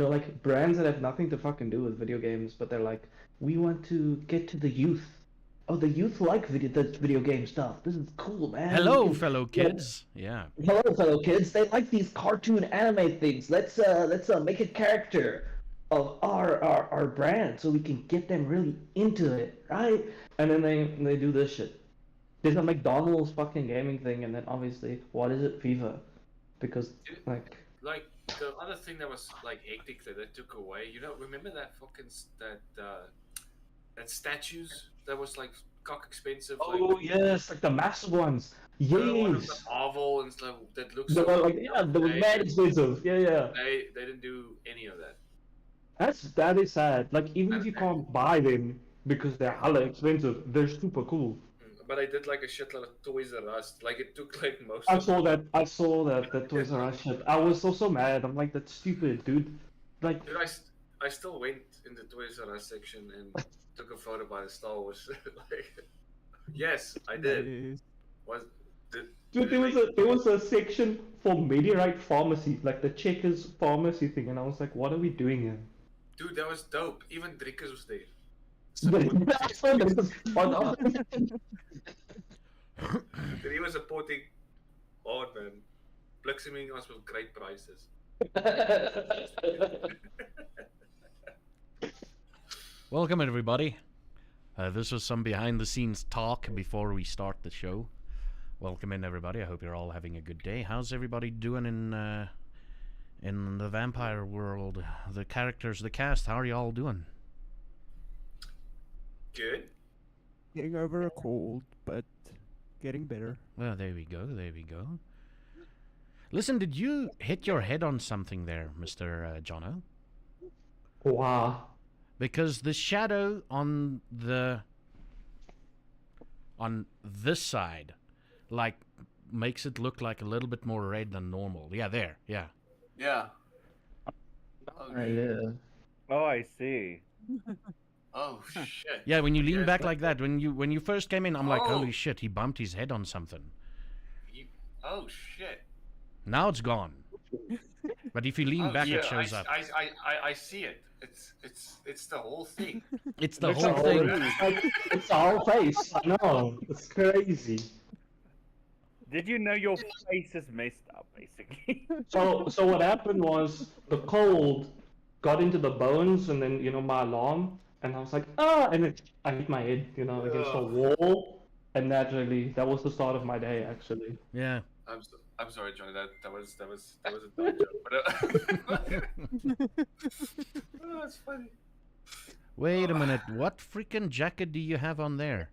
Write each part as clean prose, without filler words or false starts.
like brands that have nothing to fucking do with video games, but they're like, we want to get to the youth. Oh, the youth like video game stuff. This is cool, man. We Hello, can, fellow kids. Yeah. hello, fellow kids. They like these cartoon anime things. Let's make a character of our brand so we can get them really into it, right? And then they do this shit. There's a McDonald's fucking gaming thing, and then obviously, what is it? FIFA, because like. Like the other thing that was like hectic that they took away. Remember that fucking that statues that was like cock expensive. Oh yes, like the massive ones. One of the Yes. Marvel and stuff that looks They so. were like, yeah, they were mad expensive. Yeah, yeah. They didn't do any of that. That is sad. Like even if you And- can't buy them because they're hella expensive, they're super cool. But I did like a shitload of Toys R Us. Like it took like most. I of saw that. I saw that Toys R Us shit. I was so mad. I'm like, that's stupid, dude. Like, Dude, I still went in the Toys R Us section and took a photo by the Star Wars. Like, yes, I did. Was did, dude, did there was a section for Mediarite Pharmacy, like the Checkers pharmacy thing, and I was like, what are we doing here? Dude, that was dope. Even Drinkers was there. Dude, he was supporting hard, man. Flexing us with great prices. Welcome, everybody. This was some behind-the-scenes talk before we start the show. Welcome in, everybody. I hope you're all having a good day. How's everybody doing in the vampire world? The characters, the cast, how are you all doing? Good. Getting over a cold, but getting better. Well, there we go, there we go. Listen, did you hit your head on something there, Mr. Jono? Wow. Because the shadow on this side, like, makes it look like a little bit more red than normal. Yeah, there, yeah. Yeah. Yeah. Oh, I see. Oh shit. Yeah, when you lean Yes, back like that, when you first came in, I'm like, Oh. holy shit, he bumped his head on something. Oh shit. Now it's gone. But if you lean Oh, back, yeah, it shows up. I see it. It's the whole thing. It's the Looks whole like thing. It's our face. I know. It's crazy. Did you know your face is messed up, basically? So what happened was the cold got into the bones, and then my alarm, and I was like, and then I hit my head, against the wall, and that was the start of my day, actually. Yeah. I'm sorry, Johnny. That was a dumb joke. But oh, that's funny. Wait a minute. What freaking jacket do you have on there?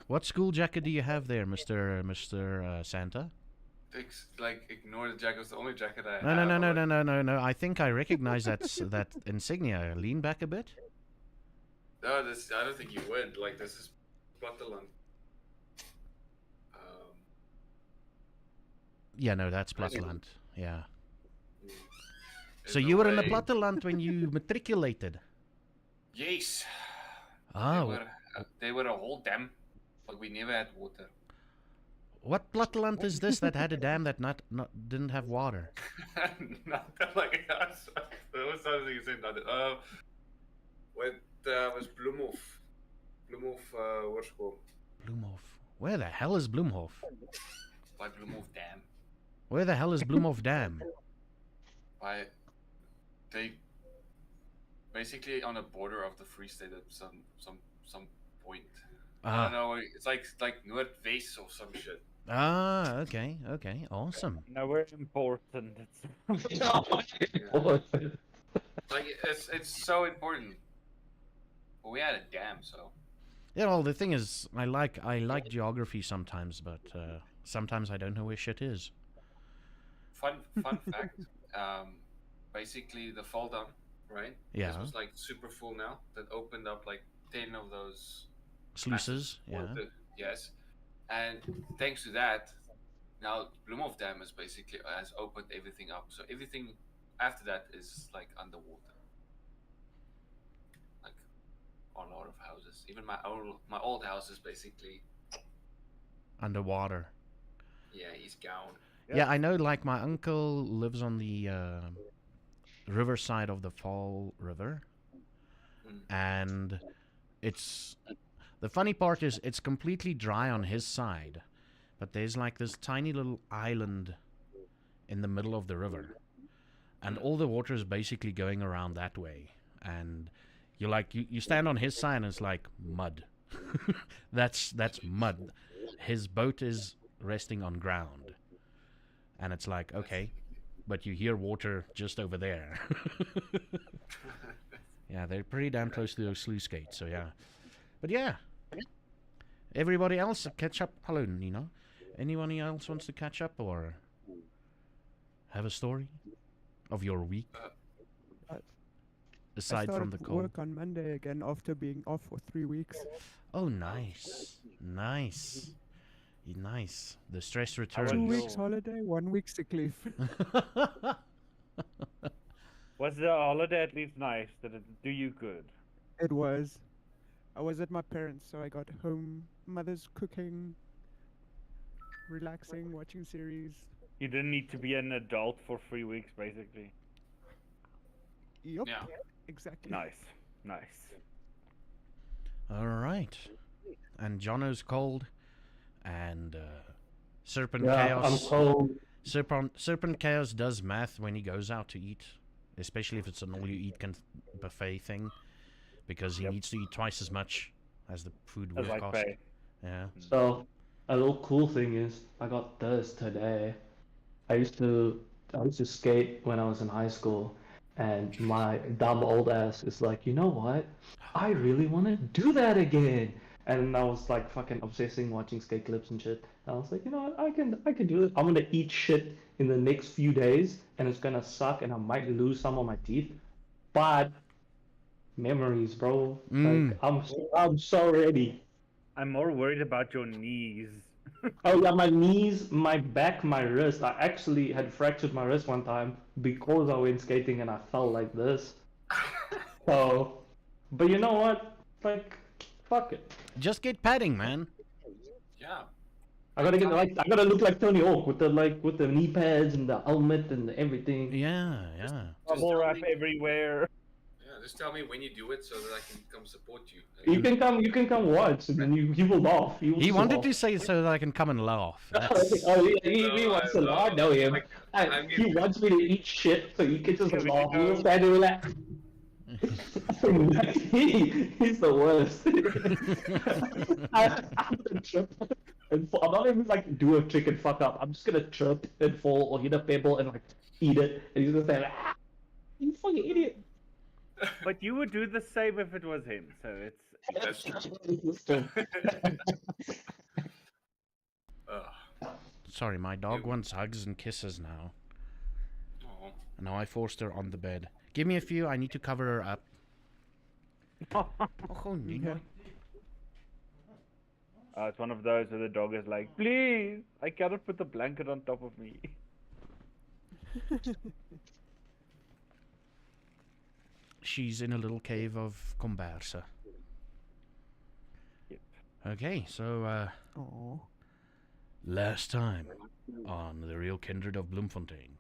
What school jacket do you have there, Mr. Santa? Like ignore the jacket. It's the only jacket I No, have. no, no, no, no, no, no, no. I think I recognize that insignia. Lean back a bit. No, I don't think you would. Like this is Platteland. Yeah, no, that's Platteland. Yeah. There's So no you were in the way- Platteland when you matriculated. Yes. Oh, They were a whole dam, but we never had water. what Platteland is this that had a dam that not didn't have water? Not like that was something you said. Was Bloemhof. Bloemhof Hoërskool. Bloemhof. Where the hell is Bloemhof? By Bloemhof Dam. Where the hell is Bloemhof Dam? By they basically on the border of the Free State at some point. I don't know. It's like Noordwest or some shit. Okay, okay, awesome. No, we're important. Like it's so important. But we had a dam, so. Yeah, well, the thing is, I like geography sometimes, but sometimes I don't know where shit is. Fun fact. Basically the fall down, right? Yeah. This was like super full now. That opened up like 10 of those Sluices, yeah. Yes. And thanks to that, now Bloemhof Dam is basically has opened everything up. So everything after that is like underwater. Like a lot of houses. Even my old house is basically Underwater. he's gone. Yeah, I know. Like my uncle lives on the riverside of the Fall River, and it's the funny part is it's completely dry on his side, but there's like this tiny little island in the middle of the river, and all the water is basically going around that way, and you stand on his side and it's like mud. that's mud. His boat is resting on ground, and it's like, okay, but you hear water just over there. Yeah, they're pretty damn close to those sluice gates, so yeah. But yeah, everybody else catch up. Hello, Nina. Anyone else wants to catch up or have a story of your week? Aside from the I started cold. work on Monday again after being off for 3 weeks. Oh, nice. Nice. Nice. The stress returns. 2 weeks holiday, 1 week sick leave. Was the holiday at least nice? Did it do you good? It was. I was at my parents', so I got home, mother's cooking, relaxing, watching series. You didn't need to be an adult for 3 weeks, basically. Yup, Yeah. exactly. Nice. All right. And Jono's cold, and Serpent Yeah, Chaos. I'm cold. Serpent Chaos does math when he goes out to eat, especially if it's an all-you-eat buffet thing, because he needs to eat twice as much as the food As will I cost. pay. Yeah. So, a little cool thing is I got this today. I used to skate when I was in high school, and my dumb old ass is like, you know what? I really want to do that again. And I was like fucking obsessing watching skate clips and shit. And I was like, you know what? I can do it. I'm gonna eat shit in the next few days, and it's gonna suck, and I might lose some of my teeth. But memories, bro. Like I'm so ready. I'm more worried about your knees. Oh yeah, my knees, my back, my wrist. I actually had fractured my wrist one time because I went skating and I fell like this. So, but you know what? Like, fuck it. Just get padding, man. Yeah. I gotta look like Tony Hawk with the knee pads and the helmet and everything. Yeah. Bubble wrap everywhere. Yeah, just tell me when you do it so that I can come support you. You can come watch and then you will laugh. He wanted to say so that I can come and laugh. That's... Oh, he wants to laugh. I know him. I He mean- wants me to eat shit so he can just Yeah, we laugh. can He go- will stand there like. He's the worst. I'm gonna trip and fall. I'm not even like do a trick and fuck up. I'm just gonna trip and fall or hit a pebble and like eat it, and he's gonna say, ah, "You fucking idiot." But you would do the same if it was him, so it's... That's true. Ugh. Sorry, my dog wants hugs and kisses now. Oh. And now I forced her on the bed. Give me a few, I need to cover her up. Oh, Nina. It's one of those where the dog is like, please, I cannot put the blanket on top of me. She's in a little cave of conversa. Yep. Okay, so, Aww. last time on The Real Kindred of Bloemfontein,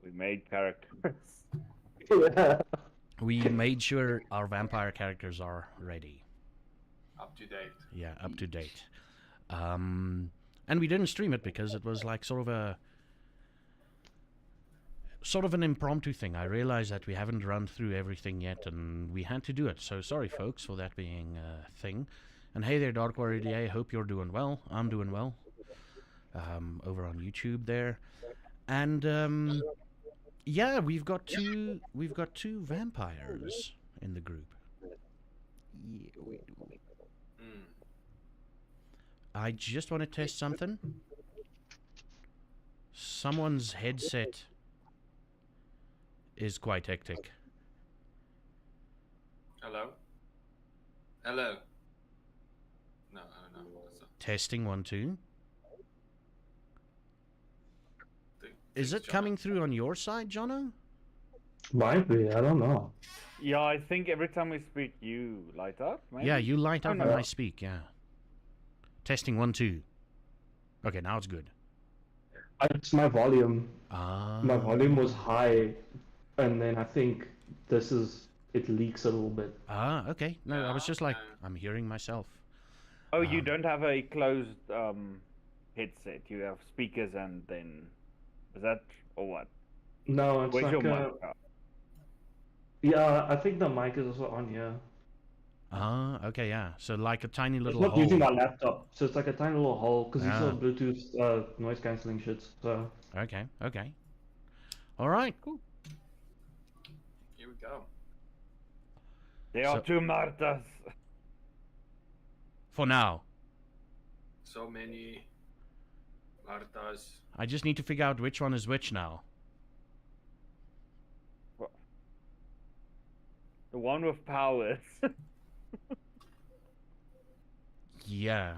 We made characters. Yeah. we made sure our vampire characters are ready. Up to date. Yeah, up to date. And we didn't stream it because it was like sort of an impromptu thing. I realized that we haven't run through everything yet, and we had to do it. So sorry, folks, for that being a thing. And hey there, Dark Warrior DA. Hope you're doing well. I'm doing well. Over on YouTube there, and yeah, we've got two vampires in the group. Yeah, we do. Mm. I just want to test something. Someone's headset is quite hectic. Hello? Hello? No, no, that's not. Testing 1 2. Think- Is think it coming through on your side, Jono? Might be. I don't know. Yeah, I think every time we speak, you light up, maybe? Yeah, you light up Oh, when no. I speak. Yeah. Testing 1 2. Okay, now it's good. It's my volume. Ah. My volume was high and then I think it leaks a little bit. Ah, okay. No, I was just like, Yeah. I'm hearing myself. Oh, you Um, don't have a closed headset. You have speakers and then is that or what? No, it's Where's your like mic? yeah, I think the mic is also on here. Ah, okay, yeah. So like a tiny It's little not using hole. my laptop, so it's like a tiny little hole because these are Ah, Bluetooth noise cancelling shits. So okay, okay. All right. Cool. Here we go. There are So- two Martas. For now, So many Martas. I just need to figure out which one is which now. The one with powers. Yeah.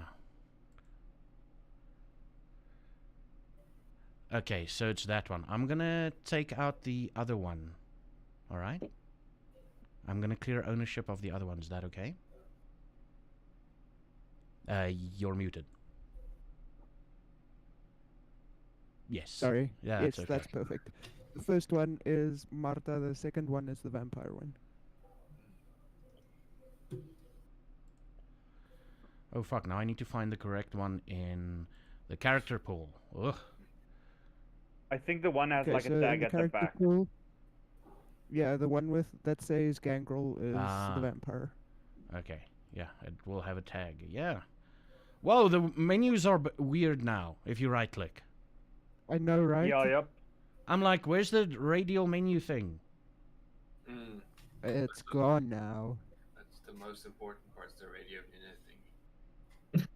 Okay, so it's that one. I'm gonna take out the other one. All right. I'm gonna clear ownership of the other one. Is that okay? You're muted. Yes. Sorry. Yeah, Yes, that's okay. that's perfect. The first one is Marta. The second one is the vampire one. Oh fuck! Now I need to find the correct one in the character pool. Ugh. I think the one has like so a in tag the at the character back. pool, yeah, the one with that says Gangrel is Ah. the vampire. Okay. Yeah, it will have a tag. Yeah. Whoa, the menus are weird now. If you right click, I know, right? Yeah, yep. I'm like, where's the radial menu thing? Mm, It's gone now. that's the most important part, the radio minute thing.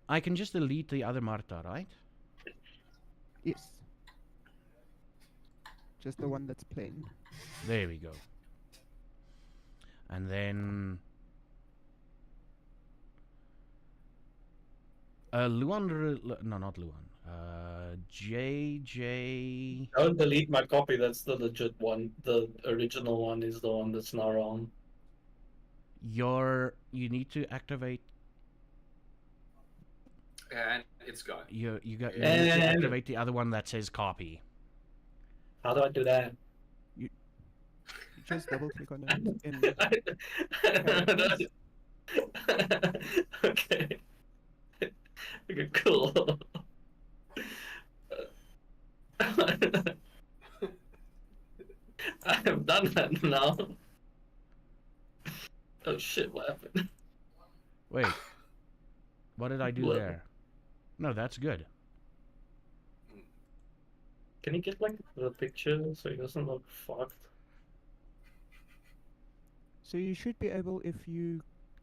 I can just delete the other Marta, right? Yes. Just the one that's plain. There we go. And then Luan, no, not Luan. JJ. Don't delete my copy. That's the legit one. The original one is the one that's not wrong. You need to activate. And it's gone. You need to And- activate the other one that says copy. How do I do that? You just double click on it in Okay. Okay, cool. I have done that now. Oh shit, what happened? Wait. What did I do What? there? No, that's good. Can you get like the picture so it doesn't look fucked? So you should be able, if you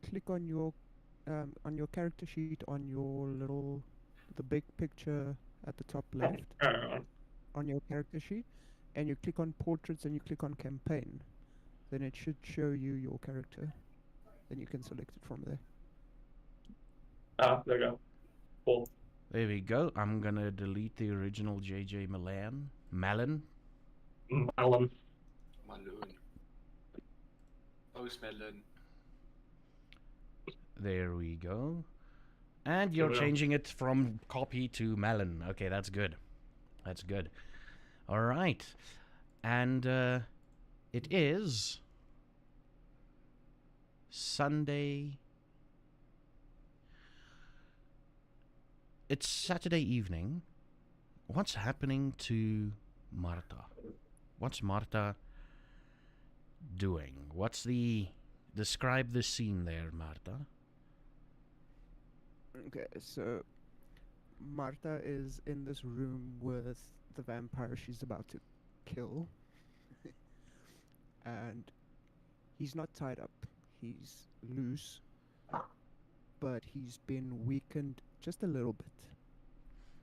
click on your character sheet the big picture at the top left on your character sheet, and you click on portraits and you click on campaign, then it should show you your character. Then you can select it from there. Ah, there we go. Cool. There we go. I'm gonna delete the original JJ Malin. Malin. Maloon. Postmelon. There we go. And you're There we go. changing it from copy to Malin. Okay, that's good. That's good. All right. And it is Sunday. It's Saturday evening. What's happening to Marta? What's Marta doing? Describe the scene there, Marta. Okay, so Marta is in this room with the vampire she's about to kill. And he's not tied up, he's loose, but he's been weakened just a little bit.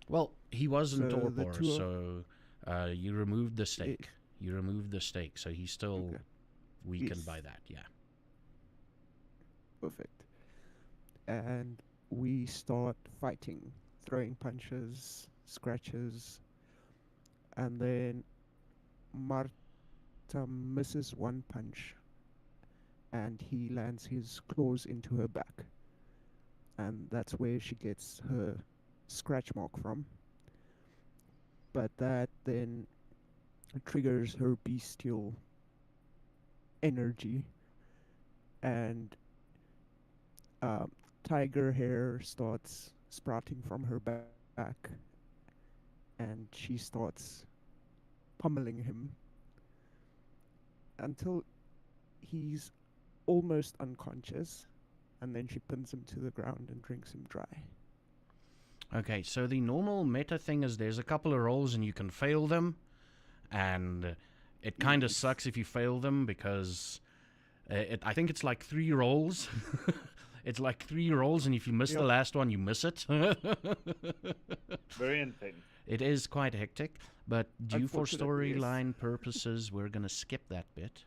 Well, he was in So the torpor, two of- so you removed the stake. You removed the stake, so he's still Okay. weakened Yes. by that, yeah. Perfect. And we start fighting, throwing punches, scratches, and then Marta misses one punch and he lands his claws into her back. And that's where she gets her scratch mark from. But that then triggers her bestial energy, and tiger hair starts sprouting from her back, and she starts pummeling him until he's almost unconscious, and then she pins him to the ground and drinks him dry. Okay, so the normal meta thing is there's a couple of rolls and you can fail them, and it kind of Yes. sucks if you fail them because I think it's like 3 rolls. It's like 3 rolls, and if you miss the Yep. last one, you miss it. Very intense. It is quite hectic, but due for Unfortunately, yes. storyline purposes, we're going to skip that bit.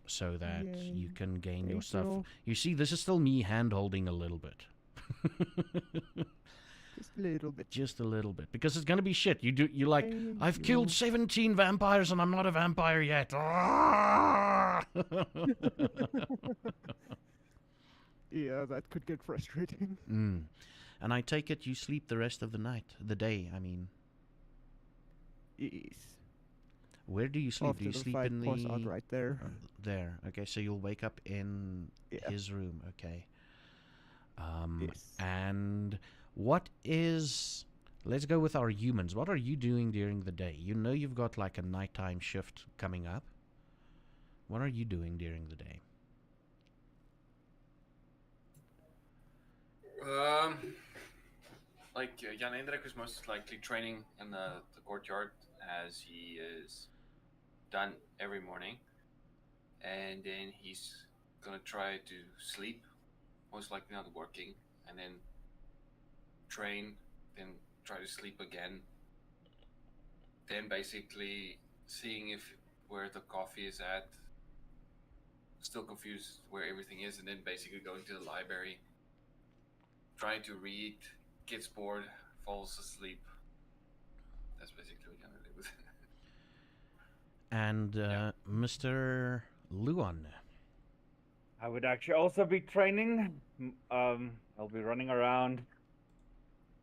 So that you Yay. can gain your Thank stuff. you. You see, this is still me hand-holding a little bit. Just a little bit. Just a little bit. Because it's going to be shit. You like, Thank I've killed you. 17 vampires and I'm not a vampire yet. Ah! Yeah, that could get frustrating. And I take it you sleep the rest of the night. The day, I mean. Yes. Where do you sleep? After Do you the sleep fight, in pass the... out right there. There. Okay, so you'll wake up in Yeah. his room. Okay. Yes. And what is... Let's go with our humans. What are you doing during the day? You know you've got like a nighttime shift coming up. What are you doing during the day? Like Jan Hendrik is most likely training in the courtyard as he is done every morning, and then he's gonna try to sleep, most likely not working, and then train, then try to sleep again, then basically seeing if where the coffee is at, still confused where everything is, and then basically going to the library, trying to read, gets bored, falls asleep. That's basically what Jan did with it. And Yeah. Mr. Luan. I would actually also be training. I'll be running around.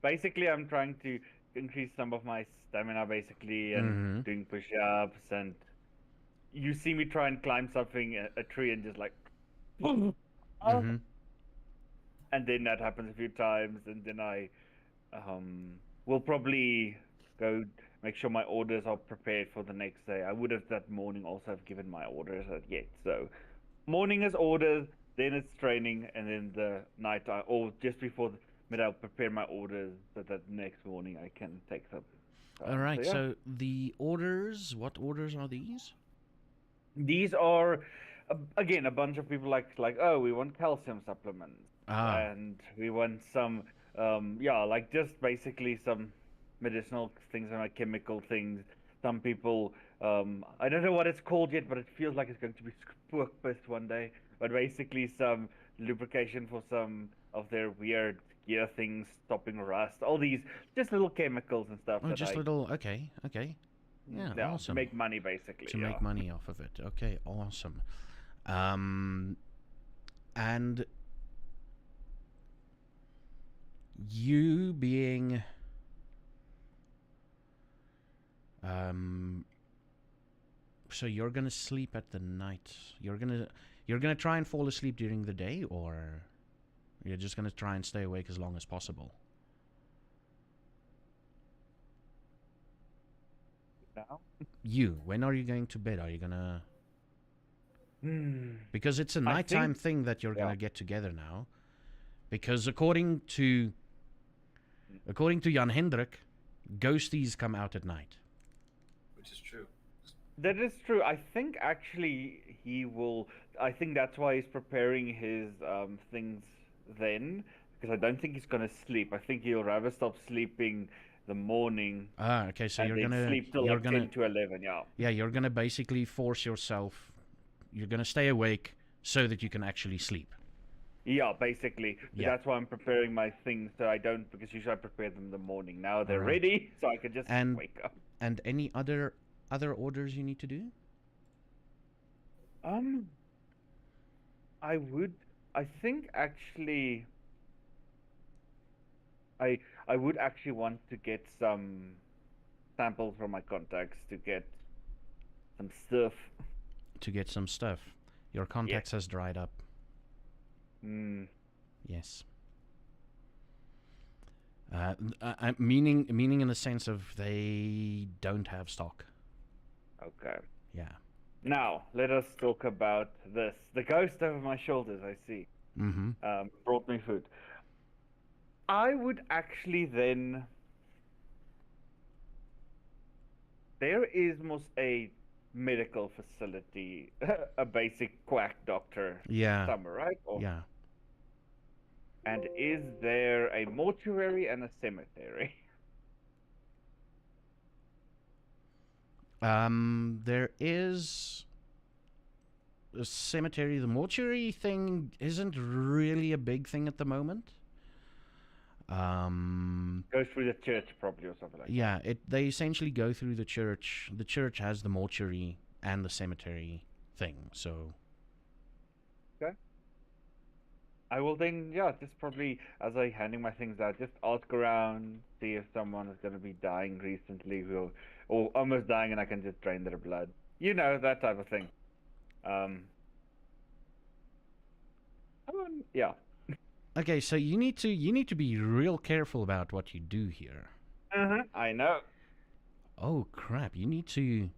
Basically, I'm trying to increase some of my stamina, basically, and doing push-ups. And you see me try and climb something, a tree, and just like, and then that happens a few times, and then I will probably go make sure my orders are prepared for the next day. I would have that morning also have given my orders as yet. So morning is orders, then it's training, and then the night or just before mid I'll prepare my orders so that next morning I can take them. All right, yeah. so the orders, what orders are these? These are again a bunch of people like oh, we want calcium supplements and we want some like just basically some medicinal things and like chemical things. Some people I don't know what it's called yet, but it feels like it's going to be spookfest one day. But basically some lubrication for some of their weird gear things, stopping rust, all these just little chemicals and stuff. Oh, that just I, little, okay. Yeah, to awesome. make money basically. To make money off of it. Okay, awesome. And you being so you're gonna sleep at the night. You're gonna try and fall asleep during the day, or you're just gonna try and stay awake as long as possible. Now? When are you going to bed? Are you gonna... Hmm. Because it's a I nighttime think- thing that you're yeah. gonna get together now. Because according to Jan Hendrik, ghosties come out at night. Which is true. That is true. I think actually he will. I think that's why he's preparing his things then, because I don't think he's gonna sleep. I think he'll rather stop sleeping the morning Ah, okay. So and you're then gonna sleep till you're like gonna 10 to 11. Yeah. yeah, you're gonna basically force yourself. You're gonna stay awake so that you can actually sleep. Yeah, basically. Yeah. That's why I'm preparing my things so I don't, because usually I prepare them in the morning. Now they're Alright. ready, so I can just And- wake up. And any other orders you need to do? I think actually I would actually want to get some samples from my contacts to get some stuff. To get some stuff. Your contacts has dried up. Hmm. Yes. Meaning in the sense of they don't have stock. Okay. Yeah. Now, let us talk about this. The ghost over my shoulders, I see. Mm-hmm. Brought me food. I would actually then... There is most a medical facility, a basic quack doctor Yeah. somewhere, right? Yeah. And is there a mortuary and a cemetery? There is a cemetery. The mortuary thing isn't really a big thing at the moment. Goes through the church probably or something like that. Yeah, they essentially go through the church. The church has the mortuary and the cemetery thing, so... Okay. I will then, just probably, as I handing my things out, just ask around, see if someone is going to be dying recently, or almost dying, and I can just drain their blood. You know, that type of thing. Yeah. Okay, so you need to be real careful about what you do here. I know. Oh crap, you need to...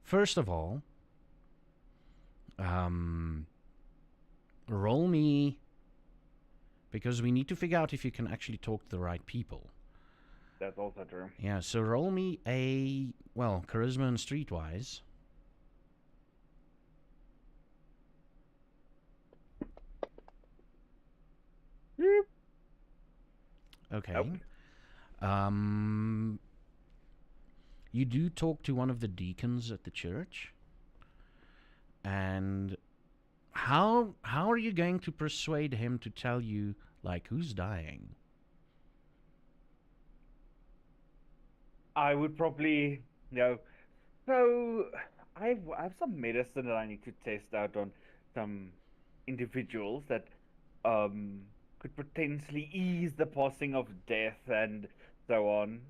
First of all, roll me, because we need to figure out if you can actually talk to the right people. That's also true. Yeah, so roll me a, well, charisma and streetwise. Okay. Nope. You do talk to one of the deacons at the church. And how are you going to persuade him to tell you, like, who's dying? I would probably, so I have some medicine that I need to test out on some individuals that could potentially ease the passing of death and so on.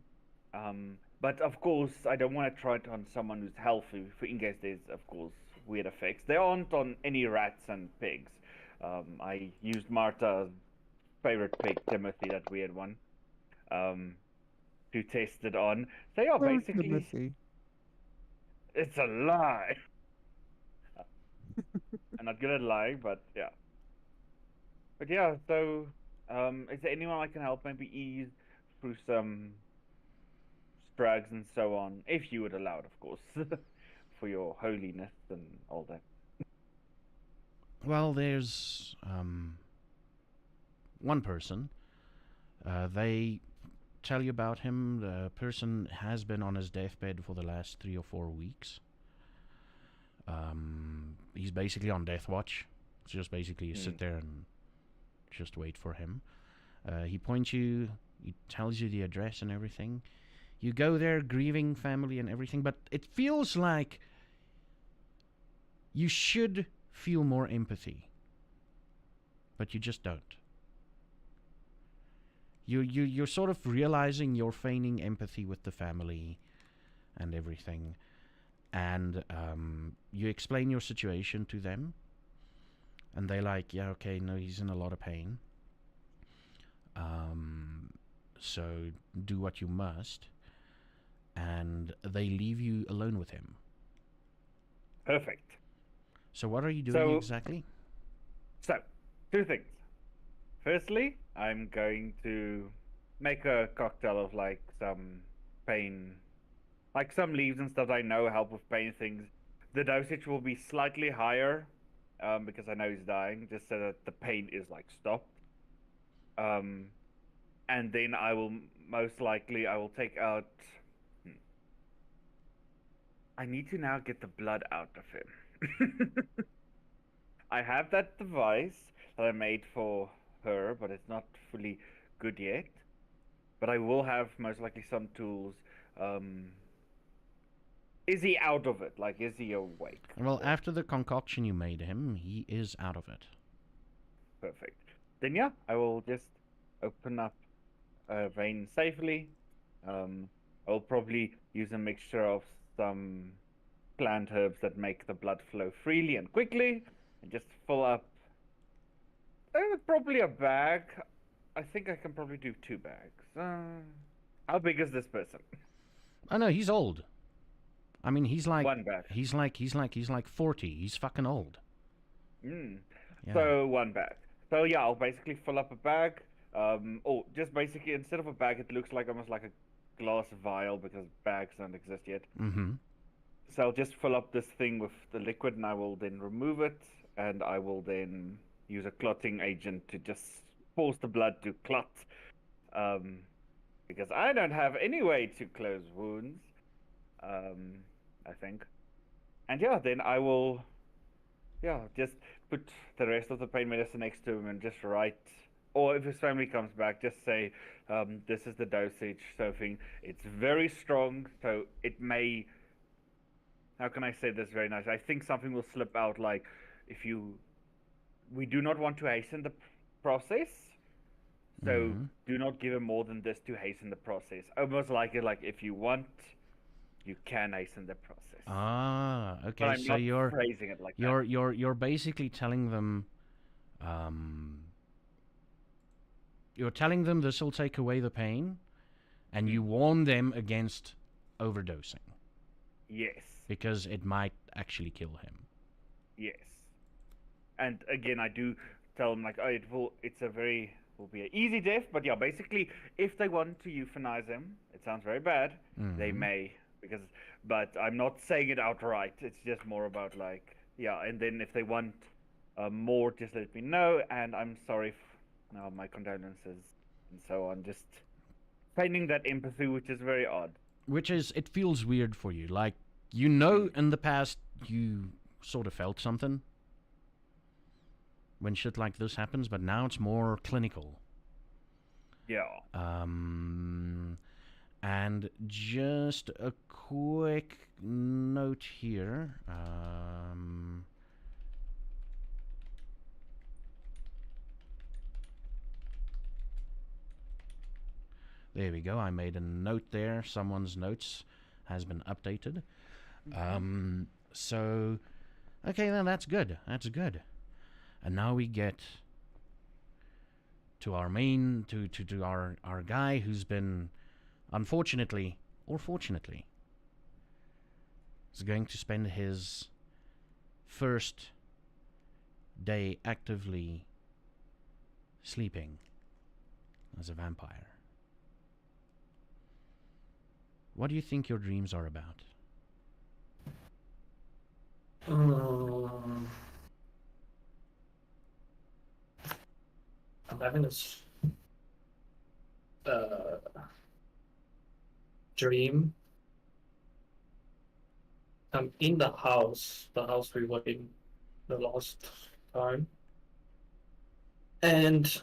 But of course, I don't want to try it on someone who's healthy, for in case there's, of course, weird effects. They aren't on any rats and pigs. I used Marta's favorite pig, Timothy, that weird one, to test it on. So yeah, Well, basically, Timothy. it's a lie. I'm not good at lying, but yeah. But yeah, so is there anyone I can help maybe ease through some drugs and so on, if you would allow it, of course, for your holiness and all that. Well, there's one person. They tell you about him. The person has been on his deathbed for the last 3 or 4 weeks. He's basically on death watch. It's just basically you sit there and just wait for him. He points you, he tells you the address and everything. You go there, grieving family and everything, but it feels like you should feel more empathy, but you just don't. You're sort of realizing you're feigning empathy with the family and everything, and you explain your situation to them, and they're like, yeah, okay, no, he's in a lot of pain, so do what you must, and they leave you alone with him. Perfect. So what are you doing exactly? So, 2 things. Firstly, I'm going to make a cocktail of like some pain, like some leaves and stuff that I know help with pain things. The dosage will be slightly higher, because I know he's dying, just so that the pain is like stopped. And then I will most likely take out. I need to now get the blood out of him. I have that device that I made for her, but it's not fully good yet. But I will have most likely some tools. Is he out of it? Like, is he awake? Well, after the concoction you made him, he is out of it. Perfect. Then yeah, I will just open up a vein safely, I'll probably use a mixture of some plant herbs that make the blood flow freely and quickly, and just fill up probably a bag. I think I can probably do 2 bags. How big is this person? Oh no, he's old. I mean, he's like 1 bag. He's like 40. He's fucking old. Yeah. So 1 bag. So yeah, I'll basically fill up a bag. Or just basically instead of a bag, it looks like almost like a glass vial because bags don't exist yet. Mm-hmm. So I'll just fill up this thing with the liquid, and I will then remove it, and I will then use a clotting agent to just force the blood to clot. Because I don't have any way to close wounds. I think. And yeah, then I will, just put the rest of the pain medicine next to him and just write, or if his family comes back, just say, this is the dosage, something. It's very strong, so it may, how can I say this very nice? I think something will slip out, like, we do not want to hasten the process, so do not give him more than this to hasten the process. Almost like if you want, you can hasten the process. Ah, okay. But I'm So not you're phrasing it like you're basically telling them, you're telling them this will take away the pain, and you warn them against overdosing. Yes. Because it might actually kill him. Yes. And again, I do tell them, like, will be an easy death, but yeah, basically, if they want to euthanize him, it sounds very bad, they may, but I'm not saying it outright, it's just more about, like, and then if they want more, just let me know, and I'm sorry, my condolences, and so on, just finding that empathy, which is very odd. It feels weird for you, like, in the past, you sort of felt something when shit like this happens, but now it's more clinical. Yeah. And just a quick note here. There we go. I made a note there. Someone's notes has been updated. So, okay, then that's good. That's good. And now we get to our main, to our guy who's been, unfortunately, or fortunately, is going to spend his first day actively sleeping as a vampire. What do you think your dreams are about? I'm having this dream. I'm in the house we were in the last time. And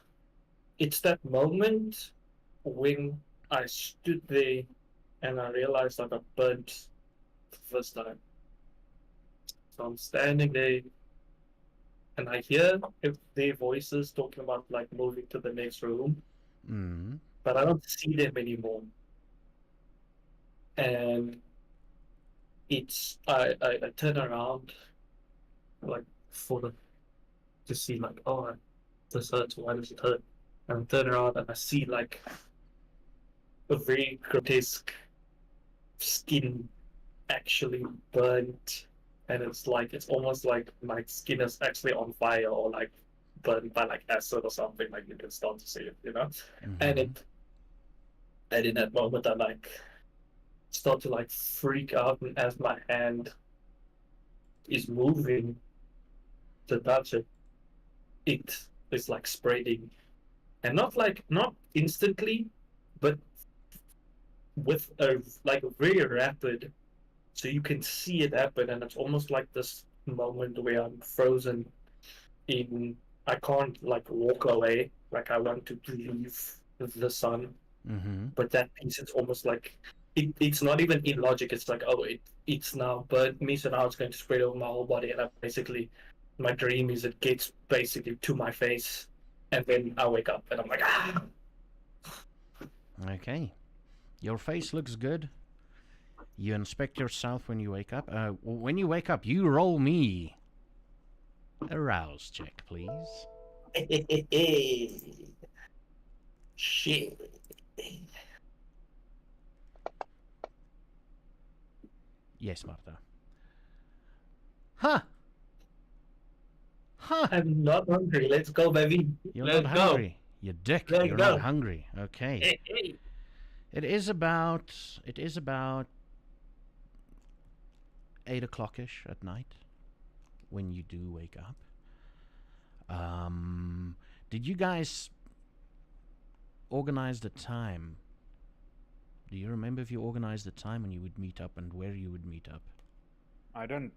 it's that moment when I stood there and I realized I got burnt the first time. So I'm standing there and I hear their voices talking about like moving to the next room, but I don't see them anymore. And I turn around like to see like, oh, this hurts. Why does it hurt? And I turn around and I see like a very grotesque skin actually burnt. And it's almost like my skin is actually on fire or like burned by like acid or something. Like you can start to see it, And in that moment, I like start to like freak out, and as my hand is moving to touch it, it is like spreading, and not instantly, but with a very rapid. So you can see it happen, and it's almost like this moment where I'm frozen I can't like walk away, like I want to leave the sun. But that piece, it's almost like it's not even illogic. It's like, oh, it's now burnt me, so now it's going to spread over my whole body, and my dream is it gets basically to my face, and then I wake up and I'm like, ah. Okay. Your face looks good. You inspect yourself when you wake up. When you wake up, you roll me a rouse check, please. Shit. Yes, Martha. Huh. Huh. I'm not hungry. Let's go, baby. You're Let's not go. hungry. You dick. Let's You're go. not hungry. Okay. Hey, hey. It is about 8 o'clock-ish at night when you do wake up. Did you guys organize the time? Do you remember if you organized the time when you would meet up and where you would meet up? I don't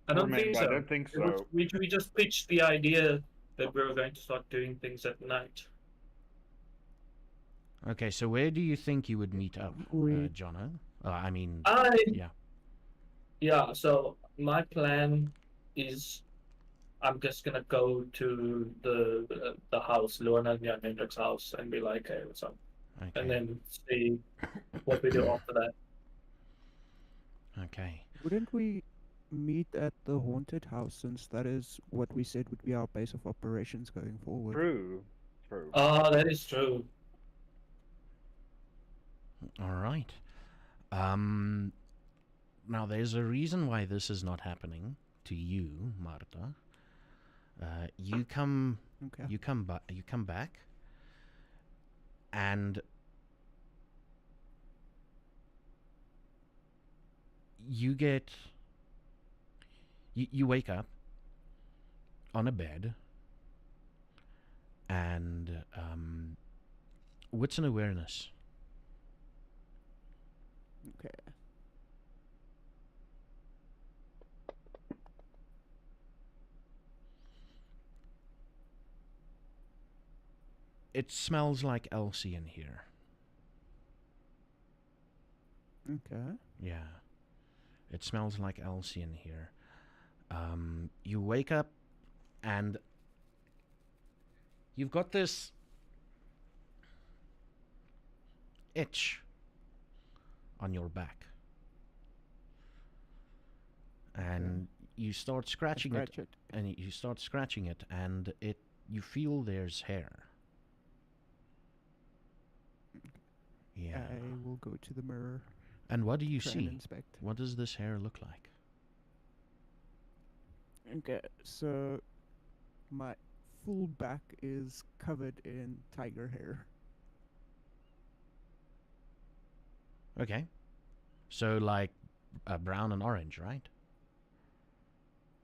think remember. so. I don't think so. We just pitched the idea that we were going to start doing things at night. Okay, so where do you think you would meet up, Jono? Yeah, so my plan is I'm just gonna go to the house, Luana and Hendrik's house, and be like, hey, what's up? Okay. And then see what we do after that. Okay. Wouldn't we meet at the haunted house, since that is what we said would be our base of operations going forward? True. That is true. All right. Now there's a reason why this is not happening to you, Marta. You come back, and you wake up on a bed, and what's an awareness? Okay. It smells like Elsie in here. Okay. Yeah. It smells like Elsie in here. You wake up and you've got this itch on your back. And you start scratching it, and you start scratching it, and you feel there's hair. Yeah. I will go to the mirror. And what do you try see? and inspect. What does this hair look like? Okay, so my full back is covered in tiger hair. Okay. So like brown and orange, right?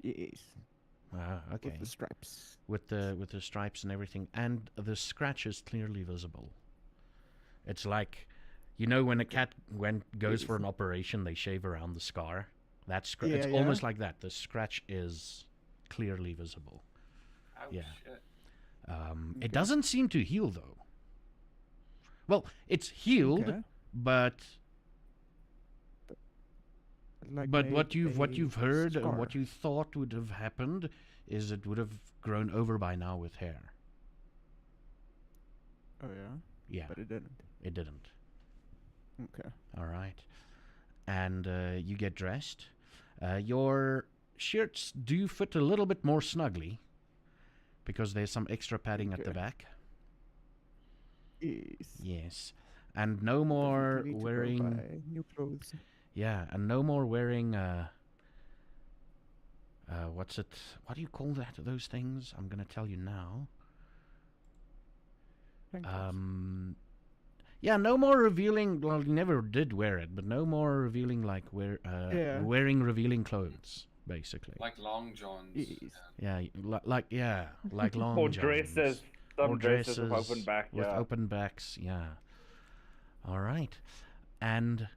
Yes. Okay. With the stripes. With the stripes and everything, and the scratch is clearly visible. It's like, you know, when a cat goes for an operation, they shave around the scar. It's almost like that. The scratch is clearly visible. Ouch, Yeah. shit. It doesn't seem to heal though. Well, it's healed, but Like what you've heard and what you thought would have happened is it would have grown over by now with hair. Oh yeah. Yeah. But it didn't. It didn't. Okay. All right. And you get dressed. Your shirts do fit a little bit more snugly because there's some extra padding at the back. Yes. Yes. And no more Definitely need to go wearing... buy new clothes. Yeah, and no more wearing... what's it... What do you call those things? I'm going to tell you now. Yeah, no more revealing... Well, you never did wear it, but no more revealing, like, wearing revealing clothes, basically. Like long johns. Yes. Yeah, like long Or johns. dresses. Some dresses with open back, with open backs, yeah. All right. And...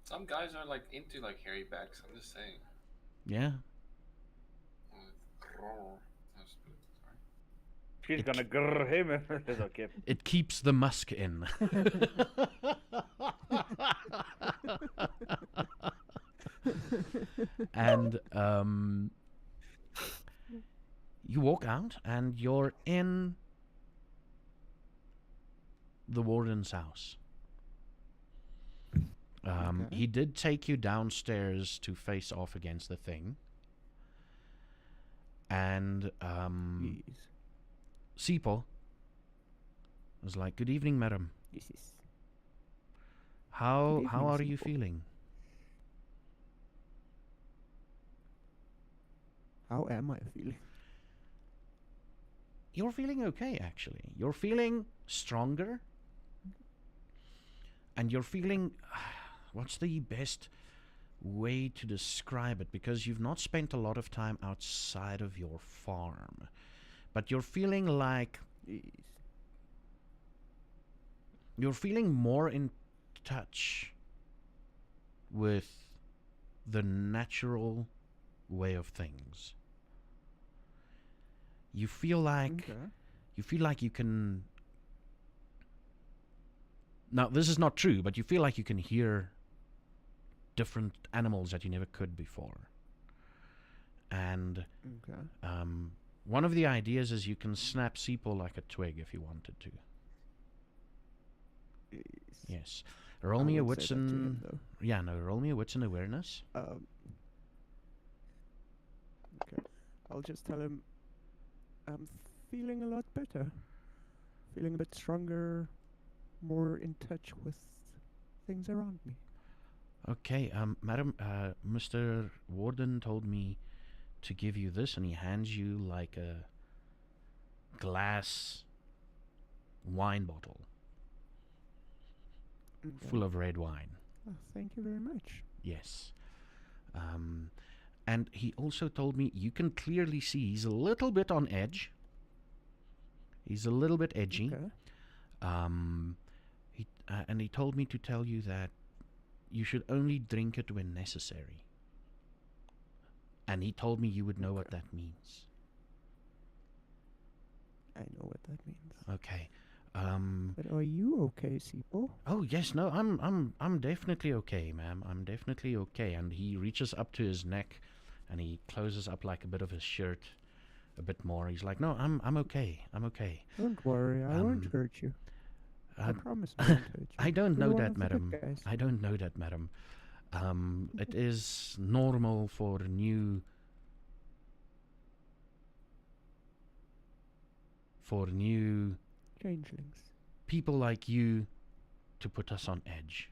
Some guys are, like, into, like, hairy backs. I'm just saying. Yeah. She's gonna grrr him if it's okay. It keeps the musk in. And you walk out and you're in the warden's house. Okay. He did take you downstairs to face off against the thing. And Yes. Sipo was like, "Good evening, madam. Yes. Yes. How Good evening, are you Sipo. feeling?" How am I feeling? You're feeling okay, actually. You're feeling stronger. And you're feeling... what's the best way to describe it? Because you've not spent a lot of time outside of your farm. But you're feeling like... Yes. you're feeling more in touch with the natural way of things. You feel like... Okay. you feel like you can... now, this is not true, but you feel like you can hear different animals that you never could before. And Okay. one of the ideas is you can snap Seepo like a twig if you wanted to. Yes. Yes. Roll me a won't wits say that to him, and... though. yeah, no, roll me a wits and awareness. Okay. I'll just tell him I'm feeling a lot better. Feeling a bit stronger, more in touch with things around me. Okay, madam, Mr. Warden told me to give you this, and he hands you like a glass wine bottle Okay. full of red wine. Oh, thank you very much. Yes. And he also told me you can clearly see he's a little bit on edge. He's a little bit edgy. Okay. And he told me to tell you that you should only drink it when necessary. And he told me you would know what that means. I know what that means. Okay. But are you okay, Sipo? Oh yes, no, I'm definitely okay, ma'am. I'm definitely okay. And he reaches up to his neck, and he closes up like a bit of his shirt, a bit more. He's like, "No, I'm okay. I'm okay." Don't worry, I won't hurt you. I Uh, promise I won't hurt you. I don't You're know one that, of the good madam. guys. I don't know that, madam. It is normal for new Changelings. people like you to put us on edge.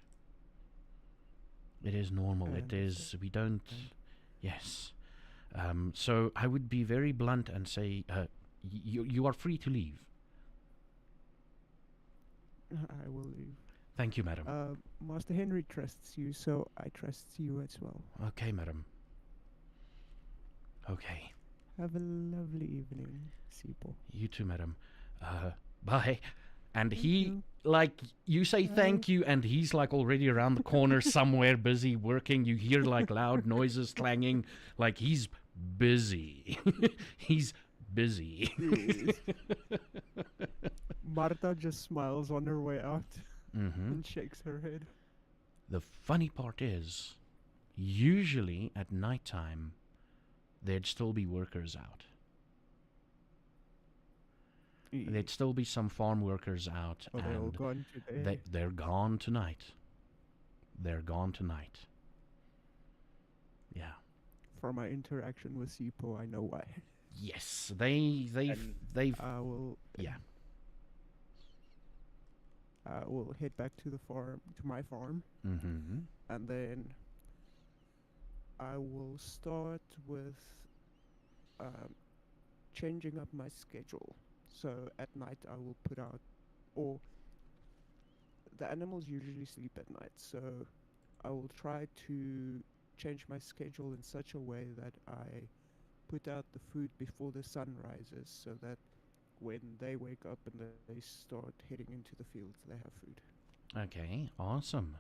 It is normal. I It is. understand. We don't. Yes. So I would be very blunt and say, you are free to leave. I will leave. Thank you, madam. Master Henry trusts you, so I trust you as well. Okay, madam. Okay. Have a lovely evening, Sipo. You too, madam. Bye. And Thank he, you. like, you say thank you, and he's like already around the corner somewhere busy working. You hear like loud noises clanging, like he's busy. He's busy. Marta just smiles on her way out Mm-hmm. and shakes her head. The funny part is, usually at nighttime, there'd still be workers out. There'd still be some farm workers out, Oh, they're all and gone today. they're gone tonight. They're gone tonight. Yeah. From my interaction with Sipo, I know why. Yes, they've I will. yeah. I will head back to the farm, to my farm, Mm-hmm. and then I will start with changing up my schedule. So at night I will put out, or the animals usually sleep at night, so I will try to change my schedule in such a way that I put out the food before the sun rises, so that when they wake up and they start heading into the fields, they have food. Okay, awesome.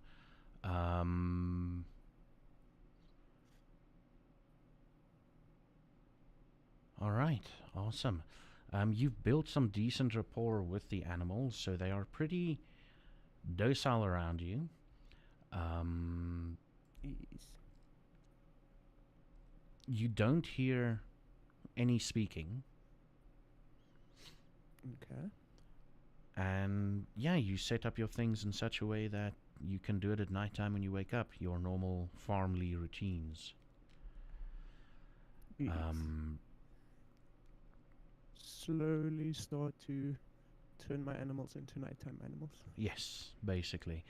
All right, awesome. You've built some decent rapport with the animals, so they are pretty docile around you. Yes. You don't hear any speaking, Okay. and yeah, you set up your things in such a way that you can do it at nighttime when you wake up. Your normal farmly routines. Yes. Slowly start to turn my animals into nighttime animals. Yes, basically.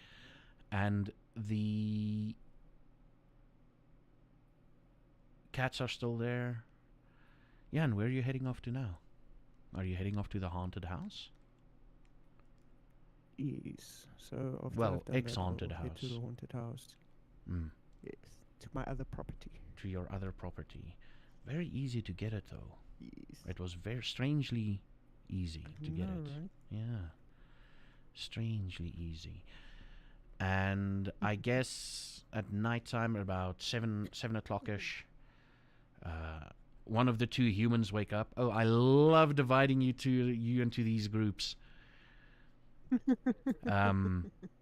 And the cats are still there. Yeah, and where are you heading off to now? Are you heading off to the haunted house? Yes. So after Well, I've done that, ex-haunted I'll head to house. the haunted house. Mm. Yes. To my other property. To your other property. Very easy to get it, though. Yes. It was very strangely easy to get it. Right? Yeah. Strangely easy. And I guess at nighttime, about 7 o'clock-ish, one of the two humans wake up. Oh, I love dividing you into these groups.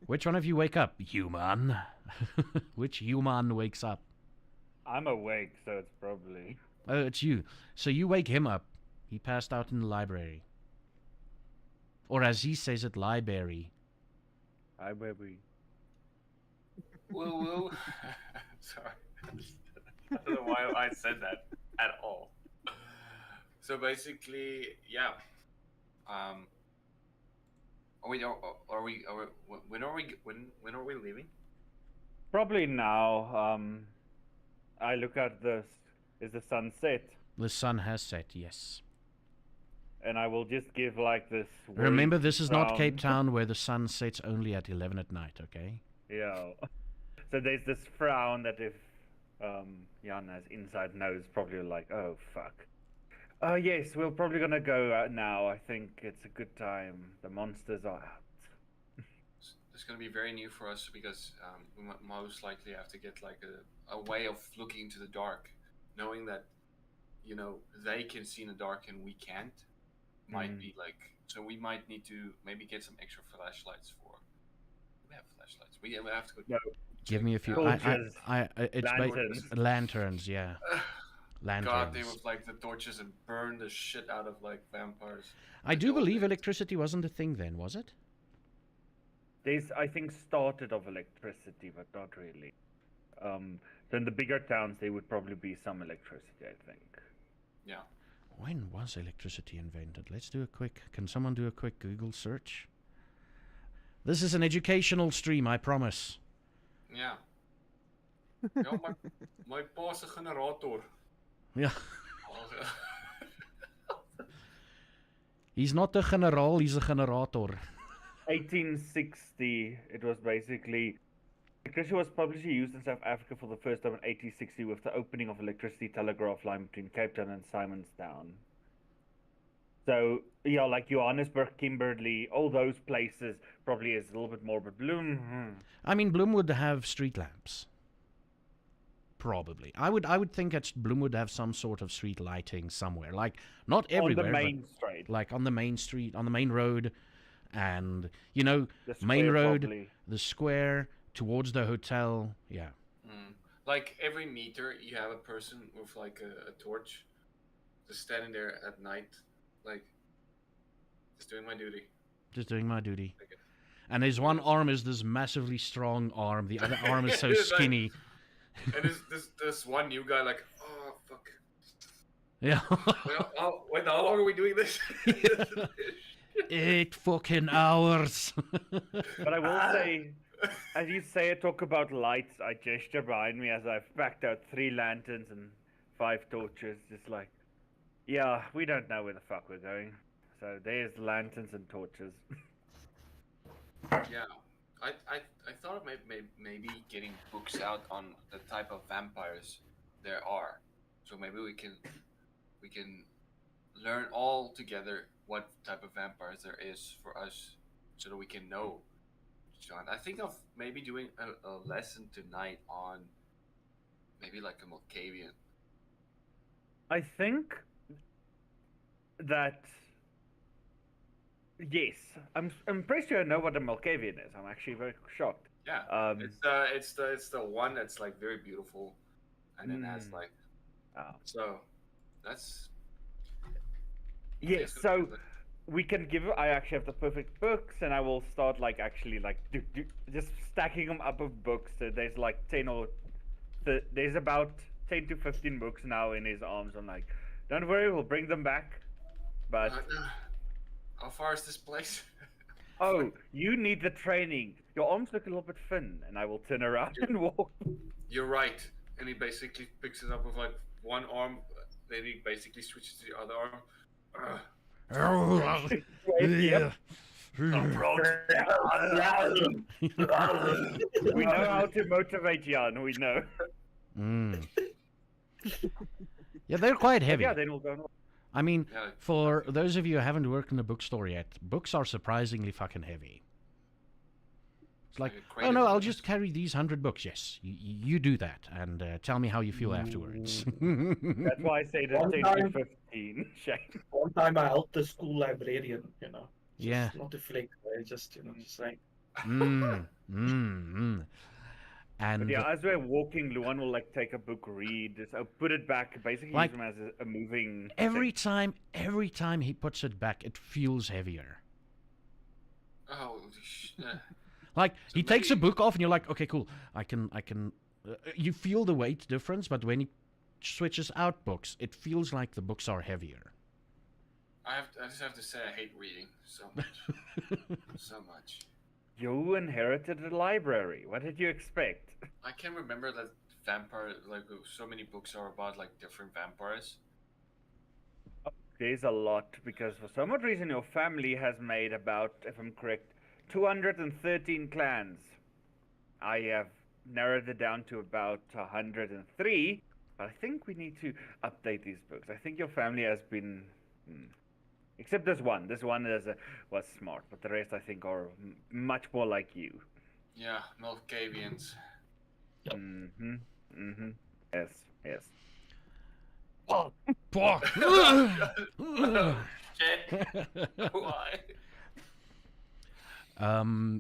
Which one of you wake up? Human. Which human wakes up? I'm awake, so it's probably. Oh, it's you. So you wake him up. He passed out in the library. Or as he says it, library. Hi, baby. Woo. Sorry. I don't know why I said that at all. So basically, yeah. When are we leaving? Probably now. I look at this. Is the sun set? The sun has set, yes. And I will just give like this. Remember, this is not frown. Cape Town where the sun sets only at 11 at night, okay? Yeah. So there's this frown that if Jan has inside knows, probably like, oh fuck. Yes, we're probably gonna go out now. I think it's a good time. The monsters are out. It's going to be very new for us because we most likely have to get like a way of looking into the dark, knowing that, you know, they can see in the dark and we can't. Might be like, so we might need to maybe get some extra flashlights for. We have flashlights. We have to go. No. Give me a few. Torches, It's lanterns. Lanterns, yeah. Lanterns. God, they would like the torches and burn the shit out of like vampires. I do believe electricity wasn't a thing then, was it? There's, I think, started of electricity, but not really. So in the bigger towns, there would probably be some electricity, I think. Yeah. When was electricity invented? Let's do a quick... Can someone do a quick Google search? This is an educational stream, I promise. Yeah. Ja, my pa's 'n generator. Yeah. He's not a generaal, he's a generator. 1860, it was basically... Electricity was publicly used in South Africa for the first time in 1860 with the opening of electricity telegraph line between Cape Town and Simonstown. So, yeah, like Johannesburg, Kimberley, all those places probably is a little bit more, but Bloem... I mean, Bloem would have street lamps. Probably. I would think that Bloem would have some sort of street lighting somewhere. Like, not everywhere, on the main street. Like on the main street, on the main road, and, you know, The main square road, probably. the square, towards the hotel, yeah. Like every meter, you have a person with like a torch, just standing there at night, like just doing my duty. Just doing my duty. And his one arm is this massively strong arm. The other arm is so skinny. And this one new guy like, oh fuck. Yeah. Wait, how long are we doing this? 8 fucking hours. But I will say, as you say, talk about lights, I gesture behind me as I've packed out 3 lanterns and 5 torches. Just like, yeah, we don't know where the fuck we're going. So there's lanterns and torches. Yeah, I thought of maybe getting books out on the type of vampires there are, so maybe we can learn all together what type of vampires there is for us, so that we can know. John, I think of maybe doing a lesson tonight on maybe like a Malkavian. I think that yes, I'm pretty sure I know what a Malkavian is. I'm actually very shocked. Yeah, it's the one that's like very beautiful, and then has like, so that's yes. So we can give. I actually have the perfect books, and I will start like actually like just stacking them up of books. So there's like 10 or there's about 10 to 15 books now in his arms. I'm like, don't worry, we'll bring them back. But how far is this place? oh, you need the training. Your arms look a little bit thin, and I will turn around and walk. You're right. And he basically picks it up with like one arm. Then he basically switches to the other arm. Yeah. We know how to motivate Jan. We know. Yeah, they're quite heavy. Yeah, then we'll go. I mean, for those of you who haven't worked in a bookstore yet, books are surprisingly fucking heavy. It's like, oh no, I'll just carry these 100 books. Yes, you do that, and tell me how you feel afterwards. That's why I say the 10 to 15. Shame. One time I helped the school librarian, Yeah. Not to flake, just just like. And but yeah, as we're walking, Luan will like take a book, read, just put it back, basically like, use him as a moving. Every time he puts it back, it feels heavier. Oh, like he takes a book off, and you're like, okay, cool. I can. You feel the weight difference, but when he switches out books, it feels like the books are heavier. I just have to say, I hate reading so much, so much. You inherited a library. What did you expect? I can remember that vampire, like so many books are about like different vampires. There's a lot because for some odd reason your family has made about, if I'm correct, 213 clans. I have narrowed it down to about 103, but I think we need to update these books. I think your family has been... Except this one. This one was smart, but the rest I think are much more like you. Yeah, Malkavians. Yes. Oh. Shit. Why?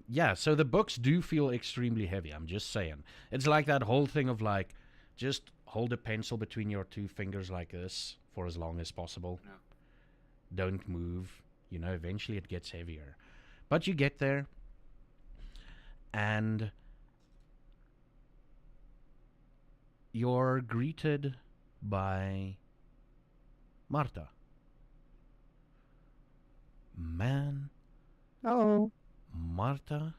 Yeah, so the books do feel extremely heavy, I'm just saying. It's like that whole thing of like, just hold a pencil between your two fingers like this for as long as possible. Yeah. Don't move. Eventually it gets heavier. But you get there. And you're greeted by Marta. Man. Oh. Marta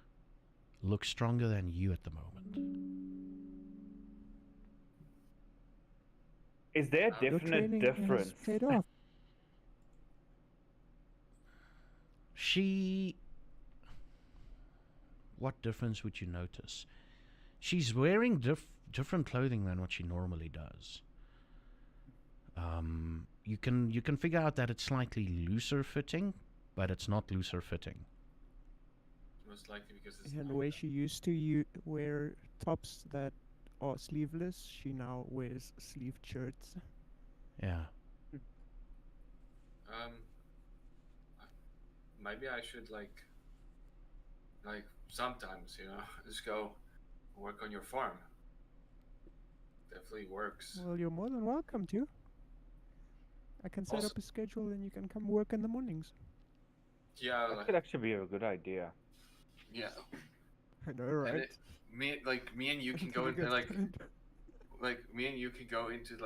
looks stronger than you at the moment. Is there a definite difference? Paid off. What difference would you notice? She's wearing different clothing than what she normally does. You can figure out that it's slightly looser fitting, but it's not looser fitting. Most likely because it's And the way she used to wear tops that are sleeveless, she now wears sleeved shirts. Yeah. Maybe I should like sometimes, just go work on your farm. Definitely works. Well, you're more than welcome to. I can set up a schedule and you can come work in the mornings. Yeah, That could actually be a good idea. Yeah. I know, right? Me and you can go into me and you can go into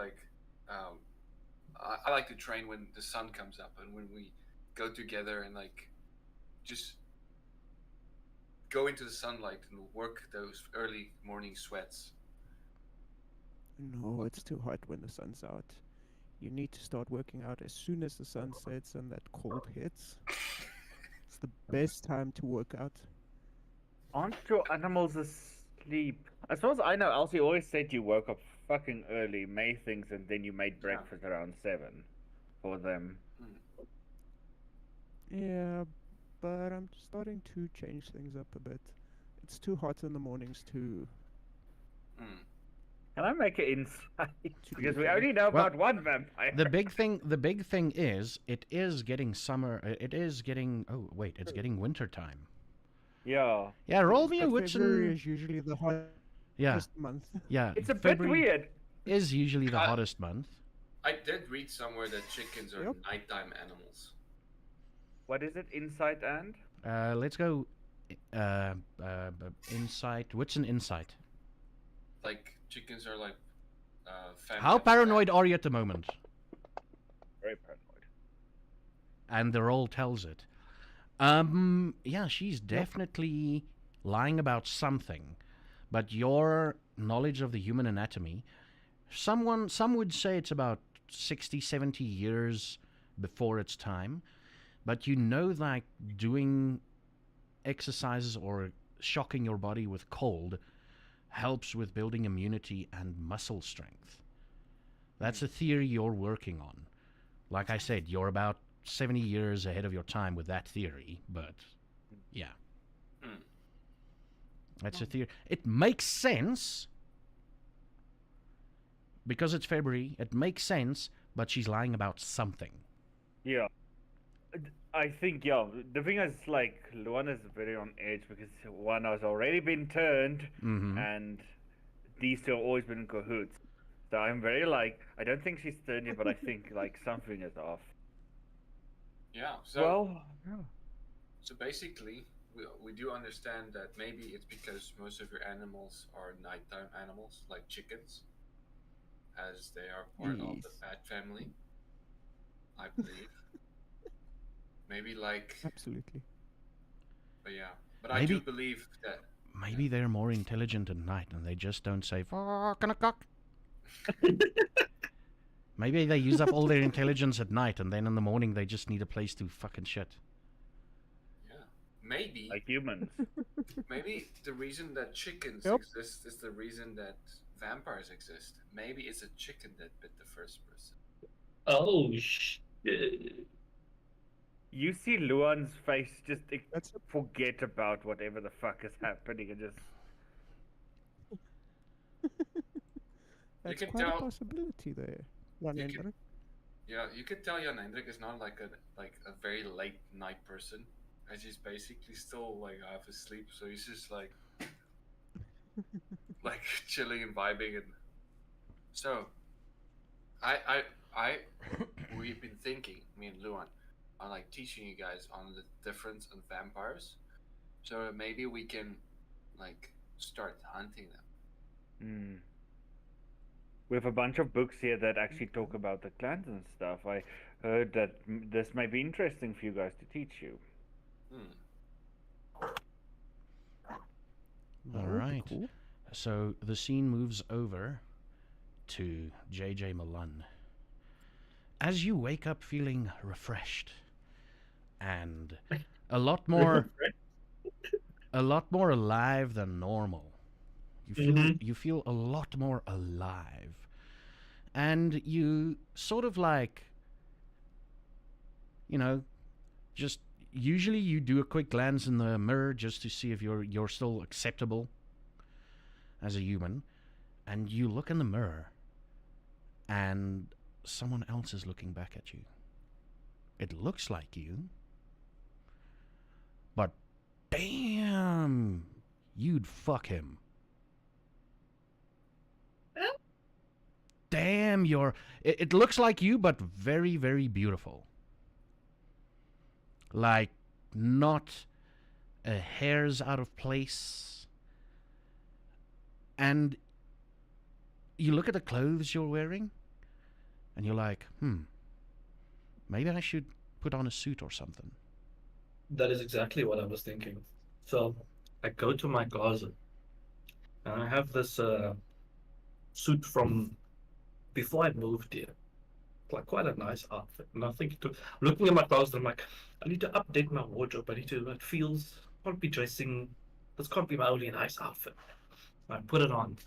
I like to train when the sun comes up and when we go together and just go into the sunlight and work those early morning sweats. No, it's too hot when the sun's out. You need to start working out as soon as the sun sets and that cold hits. It's the best time to work out. Aren't your animals asleep? As far as I know, Elsie always said you woke up fucking early, made things, and then you made breakfast around 7 for them. Yeah, but I'm starting to change things up a bit. It's too hot in the mornings too. Can I make it inside? Because we only know about one vampire. The big thing is, it is getting summer. It is getting. Oh wait, it's getting winter time. Yeah. Yeah, roll me a But wits February and. is usually the hottest month. Yeah. It's a February bit weird. Is usually the hottest month. I did read somewhere that chickens are nighttime animals. What is it? Insight and? Let's go. Insight. What's an insight? Like chickens are like family. How of paranoid are you at the moment? Very paranoid. And the roll tells it. Yeah, she's definitely lying about something, but your knowledge of the human anatomy, some would say it's about 60, 70 years before its time, but you know that doing exercises or shocking your body with cold helps with building immunity and muscle strength. That's a theory you're working on. Like I said, you're about 70 years ahead of your time with that theory, but yeah. That's a theory. It makes sense because it's February. It makes sense, but she's lying about something. Yeah. I think, yeah, the thing is, like, Luana's very on edge because one has already been turned, and these two have always been in cahoots. So I'm very, like, I don't think she's turned yet, but I think, like, something is off. Yeah. So Well, yeah. So basically, we do understand that maybe it's because most of your animals are nighttime animals, like chickens, as they are part of the bat family, I believe. Maybe like. Absolutely. But yeah. But I do believe that. Maybe they're more intelligent at night and they just don't say, fucking a cock. Maybe they use up all their intelligence at night and then in the morning they just need a place to fucking shit. Maybe. Like humans. Maybe the reason that chickens exist is the reason that vampires exist. Maybe it's a chicken that bit the first person. Oh, shit. You see Luan's face just forget about whatever the fuck is happening and just... That's you can quite tell, a possibility there, Jan Hendrik. Yeah, you can tell Jan Hendrik is not like a very late night person. And he's basically still like half asleep, so he's just like chilling and vibing. And so we've been thinking, me and Luan, on like teaching you guys on the difference in vampires, so maybe we can like start hunting them. We have a bunch of books here that actually talk about the clans and stuff. I heard that this might be interesting for you guys to teach you. All right. Cool. So the scene moves over to JJ Malone. As you wake up feeling refreshed and a lot more alive than normal. You feel a lot more alive. And you sort of like, you know, just usually you do a quick glance in the mirror just to see if you're still acceptable as a human, and you look in the mirror and someone else is looking back at you. It looks like you, but damn, you'd fuck him. Damn, it looks like you, but very, very beautiful. Like, not a hair's out of place. And you look at the clothes you're wearing, and you're like, maybe I should put on a suit or something. That is exactly what I was thinking. So I go to my closet, and I have this suit from before I moved here. Like quite a nice outfit. And I think looking at my closet, I'm like, I need to update my wardrobe. I need to, it feels, can't be dressing, this can't be my only nice outfit. I put it on.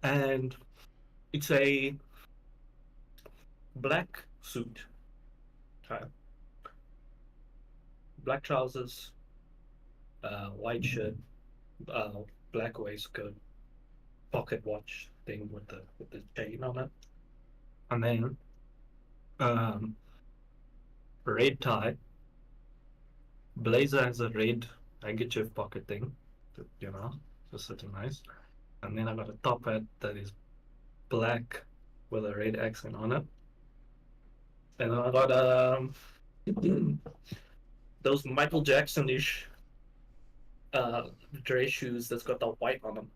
And it's a black suit. Okay. Black trousers, white shirt, black waistcoat, pocket watch thing with the chain on it. And then red tie. Blazer has a red handkerchief pocket thing, you know, just sitting nice. And then I got a top hat that is black with a red accent on it. And then I got those Michael Jackson-ish Dre shoes that's got the white on them.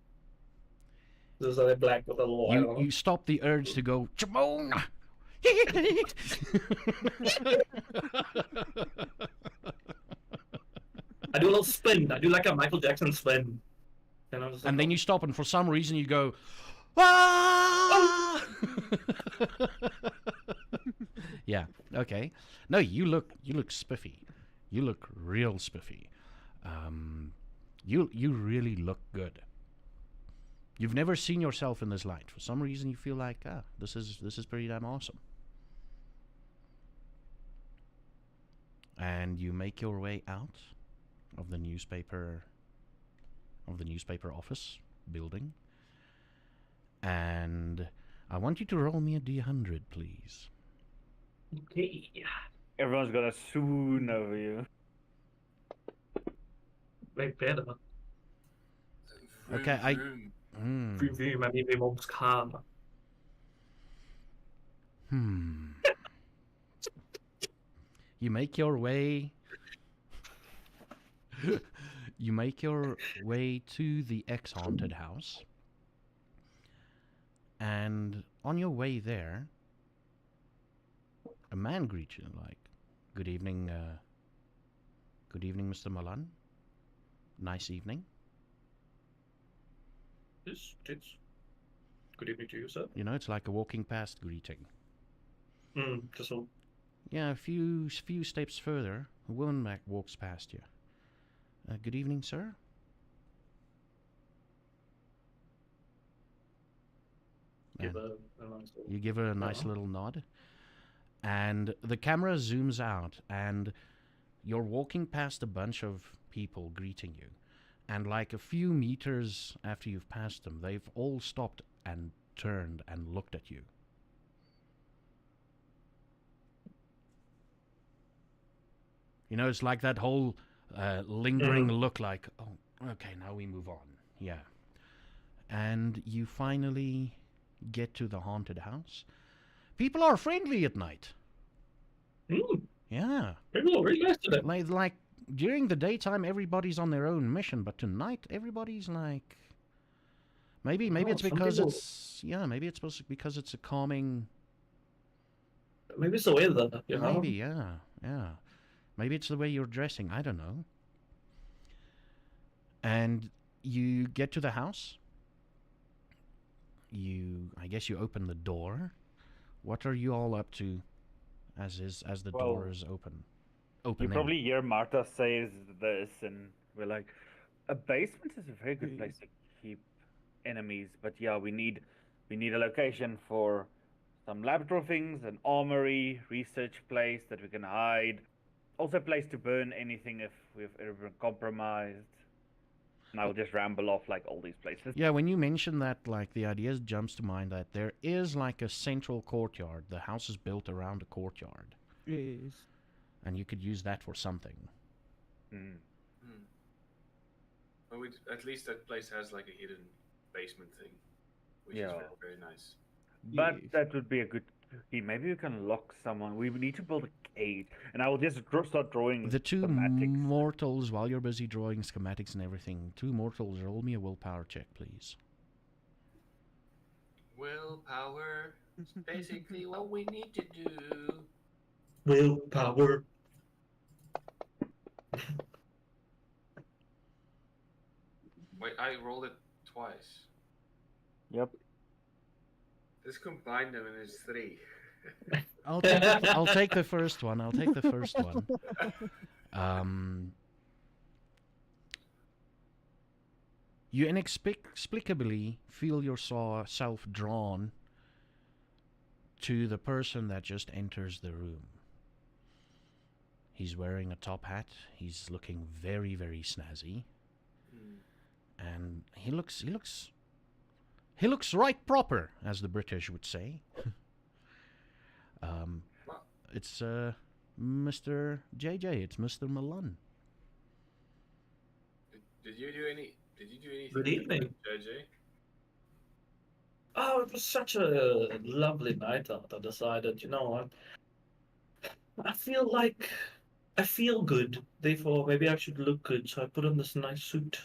Those are black with a little white on them. You stop the urge to go, Jamon! I do a little spin. I do like a Michael Jackson spin. And then you stop, and for some reason you go, ah! Yeah. Okay. No, you look spiffy. You look real spiffy. You really look good. You've never seen yourself in this light. For some reason, you feel like, this is pretty damn awesome. And you make your way out of the newspaper office building. And I want you to roll me a D100, please. Okay. Everyone's got a swoon over you. Way better. Okay, Vroom, I need my mom's car. You make your way. You make your way to the ex-haunted house. And on your way there, a man greets you like, good evening, Mr. Malan. Nice evening. Yes. Good evening to you, sir. You know, it's like a walking past greeting. Just so. Yeah, a few steps further, a woman walks past you. Good evening, sir. You give her a nice little nod. And the camera zooms out, and you're walking past a bunch of people greeting you. And like a few meters after you've passed them, they've all stopped and turned and looked at you. You know, it's like that whole lingering look like, oh, okay, now we move on. Yeah. And you finally get to the haunted house. People are friendly at night. Yeah. People are really nice today. Like during the daytime, everybody's on their own mission, but tonight, everybody's like... Maybe it's because maybe it's supposed to because it's a calming... Maybe it's the weather, you know? Maybe, yeah. Maybe it's the way you're dressing, I don't know. And you get to the house. I guess you open the door. What are you all up to as the door is open? You probably hear Martha says this, and we're like, a basement is a very good place to keep enemies, but yeah, we need a location for some laboratory things, an armory, research place that we can hide, also a place to burn anything if we've ever been compromised. And I will just ramble off like all these places. Yeah, when you mention that, like the idea jumps to mind that there is like a central courtyard. The house is built around a courtyard. Yes. And you could use that for something. Well, at least that place has like a hidden basement thing, which is very, very nice. But that would be a good key. Maybe we can lock someone. We need to build a cage, and I will just start drawing the two schematics. mortals, while you're busy drawing schematics and everything, two mortals, roll me a willpower check, please. Willpower is basically what we need to do. Willpower. Wait, I rolled it twice. Yep. Let's combine them and it's 3. I'll take the first one. You inexplicably feel yourself drawn to the person that just enters the room. He's wearing a top hat. He's looking very, very snazzy. And he looks right proper, as the British would say. It's Mr. JJ. It's Mr. Malan. Did you do anything? Good evening, JJ? Oh, it was such a lovely night out. I decided, I feel like I feel good. Therefore, maybe I should look good. So I put on this nice suit.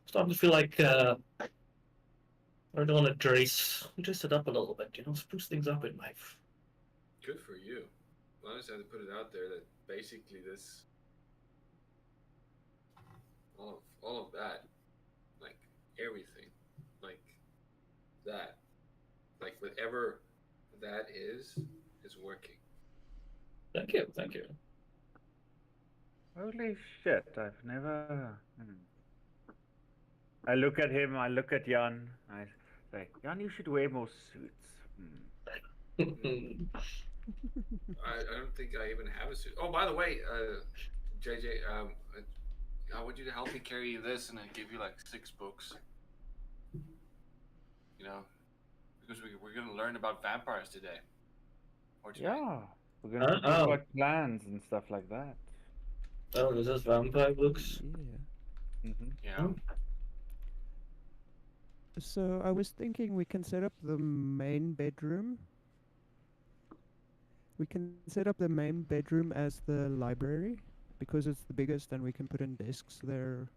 Starting to feel like I don't want to dress it up a little bit. Spruce things up in life. Good for you. I just had to put it out there that basically this, all of that, like everything, like that, like whatever that is working. Thank you. Thank you. Holy shit! I've never. I look at him. I look at Jan. I say, Jan, you should wear more suits. I don't think I even have a suit. Oh, by the way, JJ, I want you to help me carry this, and I give you like 6 books. Because we're gonna learn about vampires today. Or tonight. Yeah, we're gonna talk about clans and stuff like that. Oh, is this vampire books? Yeah. Yeah. So I was thinking we can set up the main bedroom. We can set up the main bedroom as the library because it's the biggest and we can put in desks there.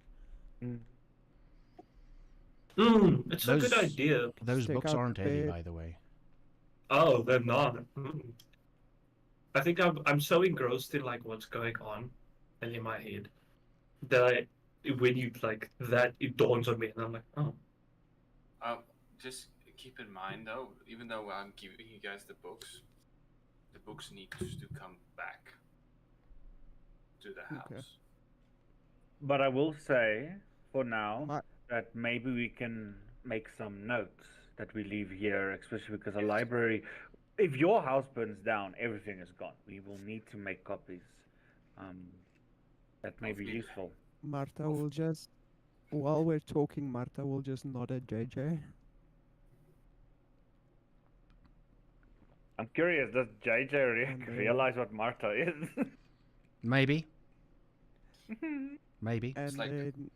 It's a good idea. Those Take books out aren't the heavy, bed. by the way. Oh, they're not. I think I'm so engrossed in like what's going on and in my head that when you like that it dawns on me and I'm like, oh. Just keep in mind though, even though I'm giving you guys the books need to come back to the house. Okay. But I will say, for now, that maybe we can make some notes that we leave here, especially because a library. If your house burns down, everything is gone. We will need to make copies. That may be useful. Marta will just, while we're talking, Marta will just nod at JJ. I'm curious, does JJ realize what Marta is? Maybe. Maybe. And like... then,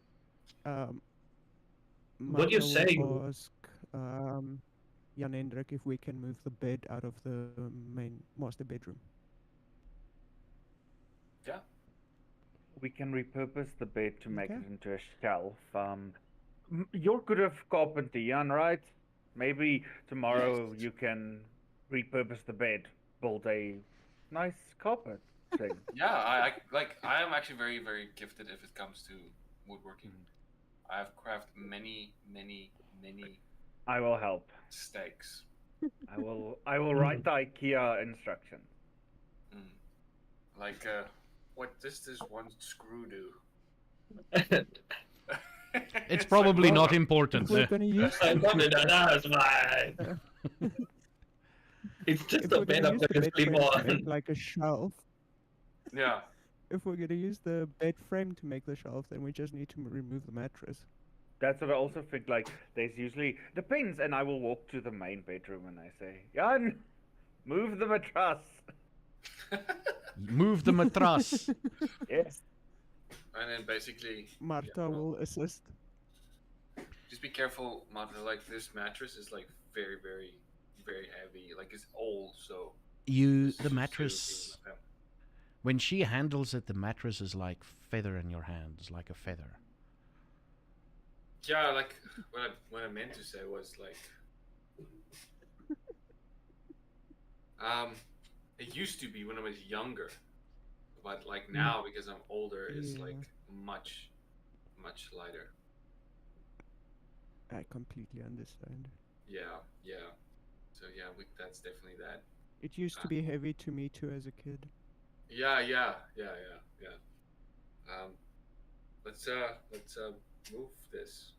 what you're saying? Ask Jan Hendrik if we can move the bed out of the main master bedroom. Yeah. We can repurpose the bed to make it into a shelf. You're good at carpentry, Jan, right? Maybe tomorrow you can repurpose the bed, build a nice carpet thing. Yeah, I am actually very, very gifted if it comes to woodworking. I have crafted many. I will help. Stakes. I will write the IKEA instructions. Like, what does this one screw do? It's probably not important. We're gonna use. It's just a bed I'm going to sleep on. Like a shelf. Yeah. If we're gonna use the bed frame to make the shelf, then we just need to remove the mattress. That's what I also think. Like, there's usually depends, and I will walk to the main bedroom and I say, Jan, move the mattress. Move the mattress. Yes. And then basically, Marta will assist. Just be careful, Marta. Like, this mattress is like very, very, very heavy. Like, it's old, so The mattress. When she handles it, the mattress is like feather in your hands, like a feather. Yeah, like what I meant to say was like, it used to be when I was younger, but like now because I'm older, it's like much lighter. I completely understand. Yeah. So yeah, that's definitely that. It used to be heavy to me too as a kid. Yeah. Let's move this.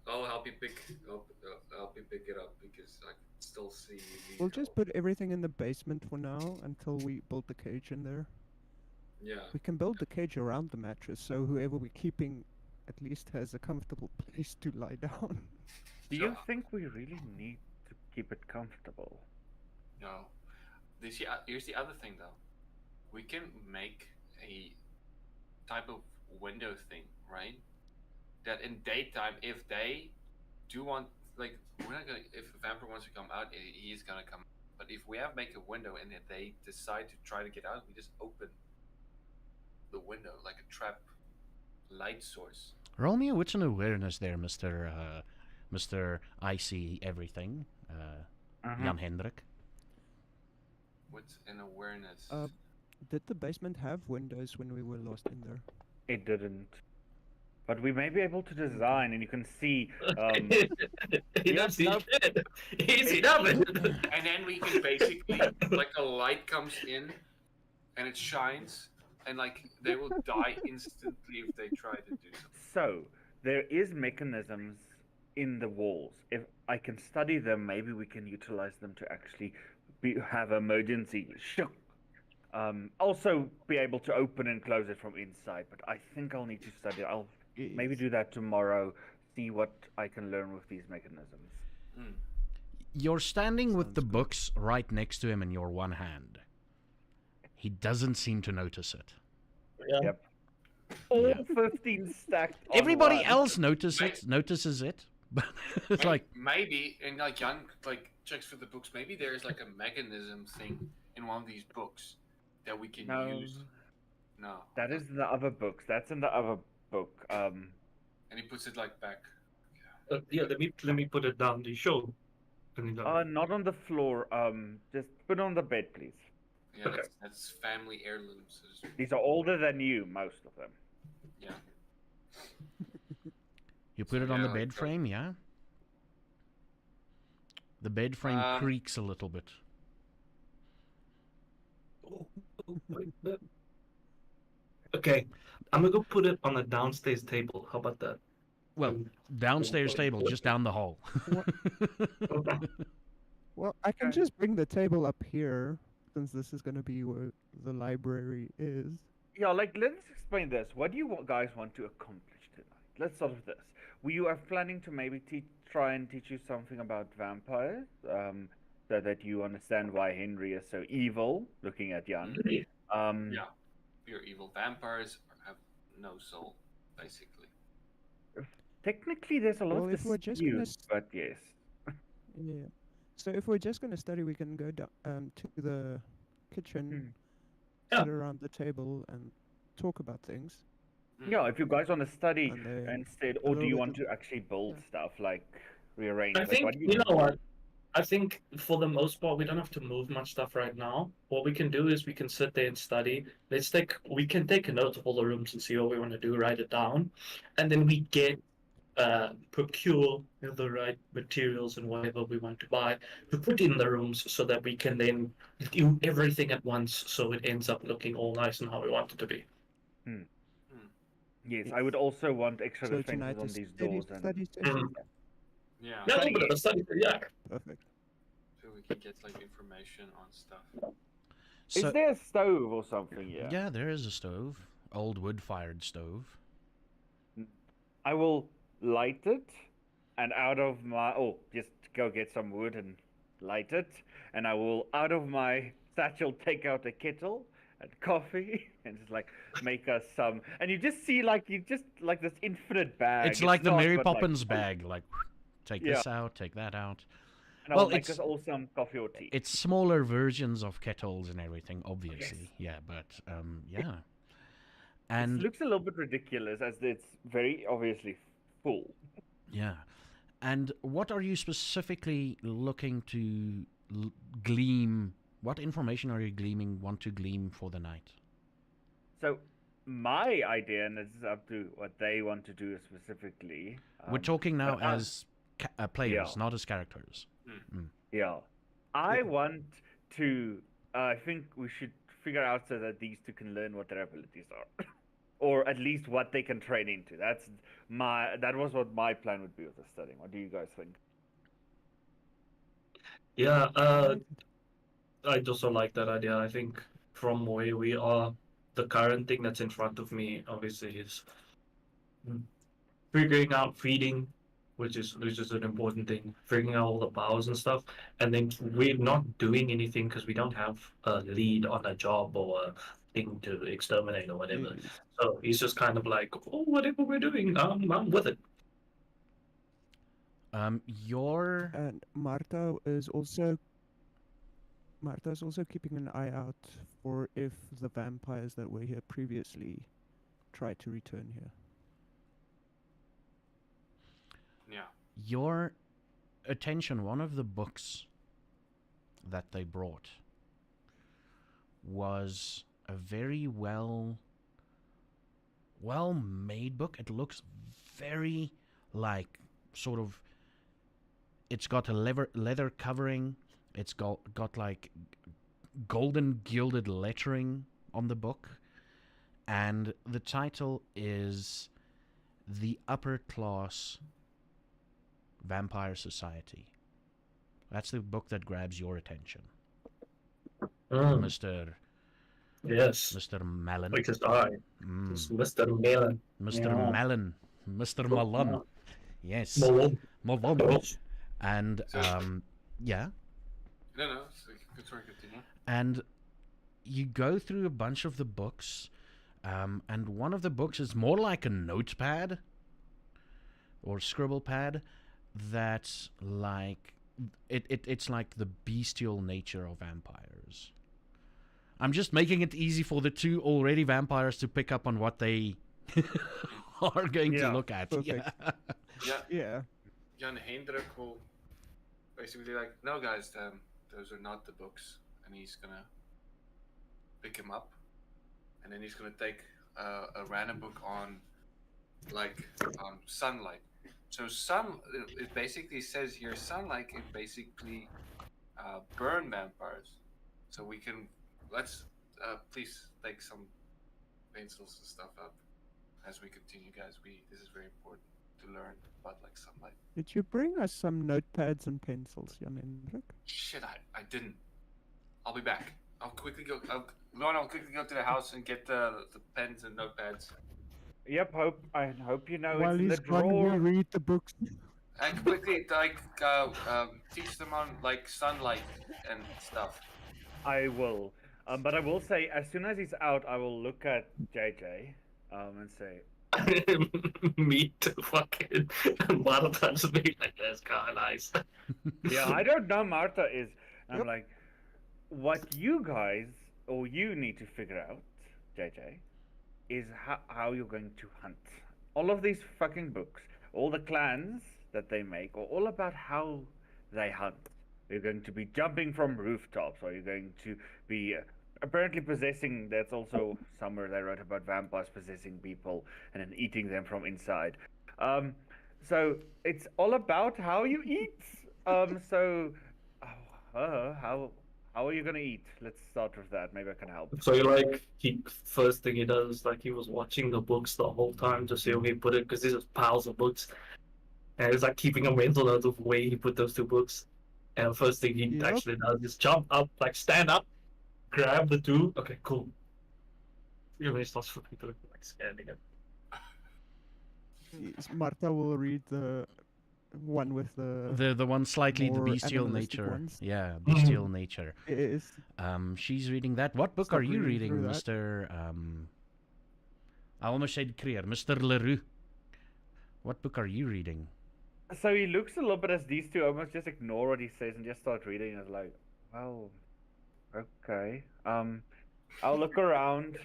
I'll help you pick it up because I can still see you. We'll just put everything in the basement for now until we build the cage in there. Yeah. We can build the cage around the mattress, so whoever we're keeping at least has a comfortable place to lie down. Do you think we really need to keep it comfortable? No. Here's the other thing though. We can make a type of window thing, right? That in daytime, if they do want, like, we're not gonna. If a vampire wants to come out, he's gonna come. But if we have make a window and if they decide to try to get out, we just open the window like a trap light source. Roll me a wits and awareness there, Mr. I see everything, Jan Hendrik. What's an awareness? Did the basement have windows when we were last in there? It didn't. But we may be able to design, and you can see. He doesn't see shit. Easy nothing. And then we can basically, like, a light comes in, and it shines, and like they will die instantly if they try to do something. So there is mechanisms in the walls. If I can study them, maybe we can utilize them to actually have emergency. Also be able to open and close it from inside. But I think I'll need to study. I'll maybe do that tomorrow. See what I can learn with these mechanisms. You're standing with the books right next to him in your one hand. He doesn't seem to notice it. Yeah. Yep. All 15 stacked. On Everybody one. else notices it, but it's like maybe, and like Jan like checks for the books. Maybe there's like a mechanism thing in one of these books that we can use. No, that is in the other books. That's in the other book. And he puts it like back. Yeah, let me put it down the show. Not on the floor. Just put it on the bed, please. Yeah, Okay. that's family heirlooms. These are older than you, most of them. Yeah. you put it on the bed frame, yeah? The bed frame creaks a little bit. Okay, I'm gonna go put it on a downstairs table. How about that? Well, downstairs table, just down the hall. Well, I can just bring the table up here, since this is going to be where the library is. Yeah, like, let's explain this. What do you guys want to accomplish tonight? Let's start with this. We are planning to maybe try and teach you something about vampires, so that you understand why Henry is so evil, looking at Jan. Yeah, pure evil. Vampires have no soul, basically. Technically, there's a lot Well, if we're to just use, but yes. Yeah. So if we're just going to study, we can go down to the kitchen, sit around the table, and talk about things. Yeah, if you guys want to study And then instead, a or do little you bit want to actually build stuff, like rearrange? I like, think what do you know what. I think for the most part, we don't have to move much stuff right now. What we can do is we can sit there and study. We can take a note of all the rooms and see what we want to do, write it down, and then we procure the right materials and whatever we want to buy to put in the rooms so that we can then do everything at once so it ends up looking all nice and how we want it to be. Yes, I would also want extra So defenses tonight on is these study, doors. study session. Yeah. Yeah, a little bit of a study, yeah. Perfect. So we can get like information on stuff. So, Is there a stove or something? yeah, there is a stove. Old wood-fired stove. I will light it, and out of my just go get some wood and light it, and I will out of my satchel take out a kettle and coffee and just like make us some. And you just see like this infinite bag. It's like the not, Mary but, Poppins bag. Like, take this Yeah. out, take that out. And I Well, will make it's- us all some coffee or tea. It's smaller versions of kettles and everything, obviously. Yeah, but yeah. And It looks a little bit ridiculous as it's very obviously full. yeah. And what are you specifically looking to glean? What information are you want to glean for the night? So my idea, and it's up to what they want to do specifically. We're talking now but as players, yeah. not as characters. Yeah. I want to. I think we should figure out so that these two can learn what their abilities are, or at least what they can train into. That was what my plan would be with the studying. What do you guys think? Yeah, I'd also like that idea. I think from where we are, the current thing that's in front of me obviously is figuring out feeding, which is an important thing, figuring out all the powers and stuff. And then we're not doing anything because we don't have a lead on a job or a thing to exterminate or whatever. So he's just kind of like, oh, whatever we're doing, I'm with it. Your And Marta is also Martha's also keeping an eye out for if the vampires that were here previously try to return here. Yeah. Your attention, one of the books that they brought was a very well made book. It looks very like sort of, it's got a leather covering, it's got like golden gilded lettering on the book, and the title is The Upper Class Vampire Society. That's the book that grabs your attention, Mr. Yes. Mr. Mellon. Because I, Mr. Mellon. Mr. Yeah. Mellon. Mr. Malone. Yes. Malone. Malone. And, yeah. No, sorry, continue. And you go through a bunch of the books, and one of the books is more like a notepad or scribble pad that's like, it's like the bestial nature of vampires. I'm just making it easy for the two already vampires to pick up on what they are going to look at. Perfect. Yeah. Jan Hendrik will basically like, no guys, those are not the books, and he's gonna pick him up, and then he's gonna take a random book on sunlight. So it basically says here, sunlight can basically burn vampires. So we can, let's please take some pencils and stuff up as we continue, guys. This is very important to learn about like sunlight. Did you bring us some notepads and pencils, Jan Hendrik? Shit, I didn't. I'll be back. I'll quickly go to the house and get the pens and notepads. Yep, I hope you know While it's in he's the gone, we drawer. read the books. And quickly teach them on like sunlight and stuff. I will. But I will say, as soon as he's out, I will look at JJ and say, Me too, fucking Martha's me like, that's kind of nice. yeah, I don't know Martha is. I'm like, what you guys, or you need to figure out, JJ, is how you're going to hunt. All of these fucking books, all the clans that they make, are all about how they hunt. You're going to be jumping from rooftops, or you're going to be apparently possessing. That's also somewhere they wrote about vampires possessing people and then eating them from inside. So it's all about how you eat. So how are you gonna eat? Let's start with that. Maybe I can help. So first thing he does, like he was watching the books the whole time to see where he put it, because there's just piles of books, and he's like keeping a mental note of where he put those two books. And the first thing he actually does is jump up, like stand up, grab the two. Okay, cool. You know, he starts flipping through, like scanning it. Martha will read the one with the one slightly the more bestial animalistic nature. ones. Yeah, bestial nature. It is. She's reading that. What book Stop are you reading reading, through that. Mr. I almost said Creer, Mr. Leroux. What book are you reading? So he looks a little bit as these two almost just ignore what he says and just start reading. It's like, well, okay. I'll look around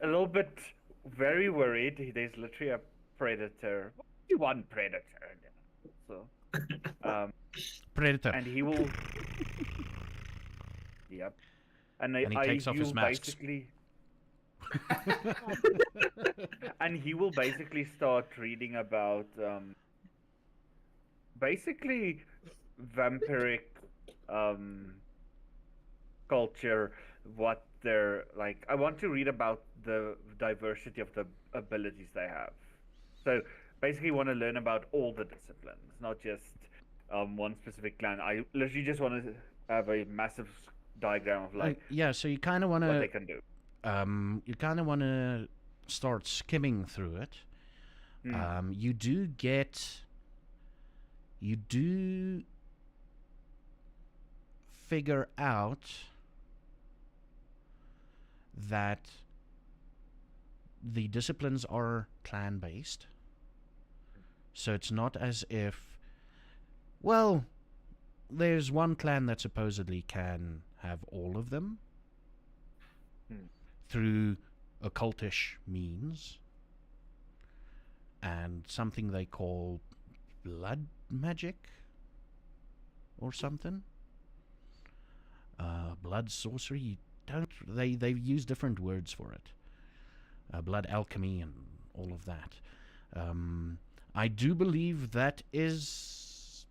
a little bit, very worried. There's literally a predator. One predator. So, Predator. and he will. Yep. And he takes off his mask. Basically. And he will basically start reading about basically vampiric culture, what they're like. I want to read about the diversity of the abilities they have. So basically want to learn about all the disciplines, not just one specific clan. I literally just want to have a massive diagram of like yeah, so you kind of want what to they can do. you kind of want to start skimming through it. You do figure out that the disciplines are clan based. So it's not as if, well, there's one clan that supposedly can have all of them Hmm. through occultish means and something they call blood magic or something. Blood sorcery. They use different words for it. Blood alchemy and all of that. I do believe that is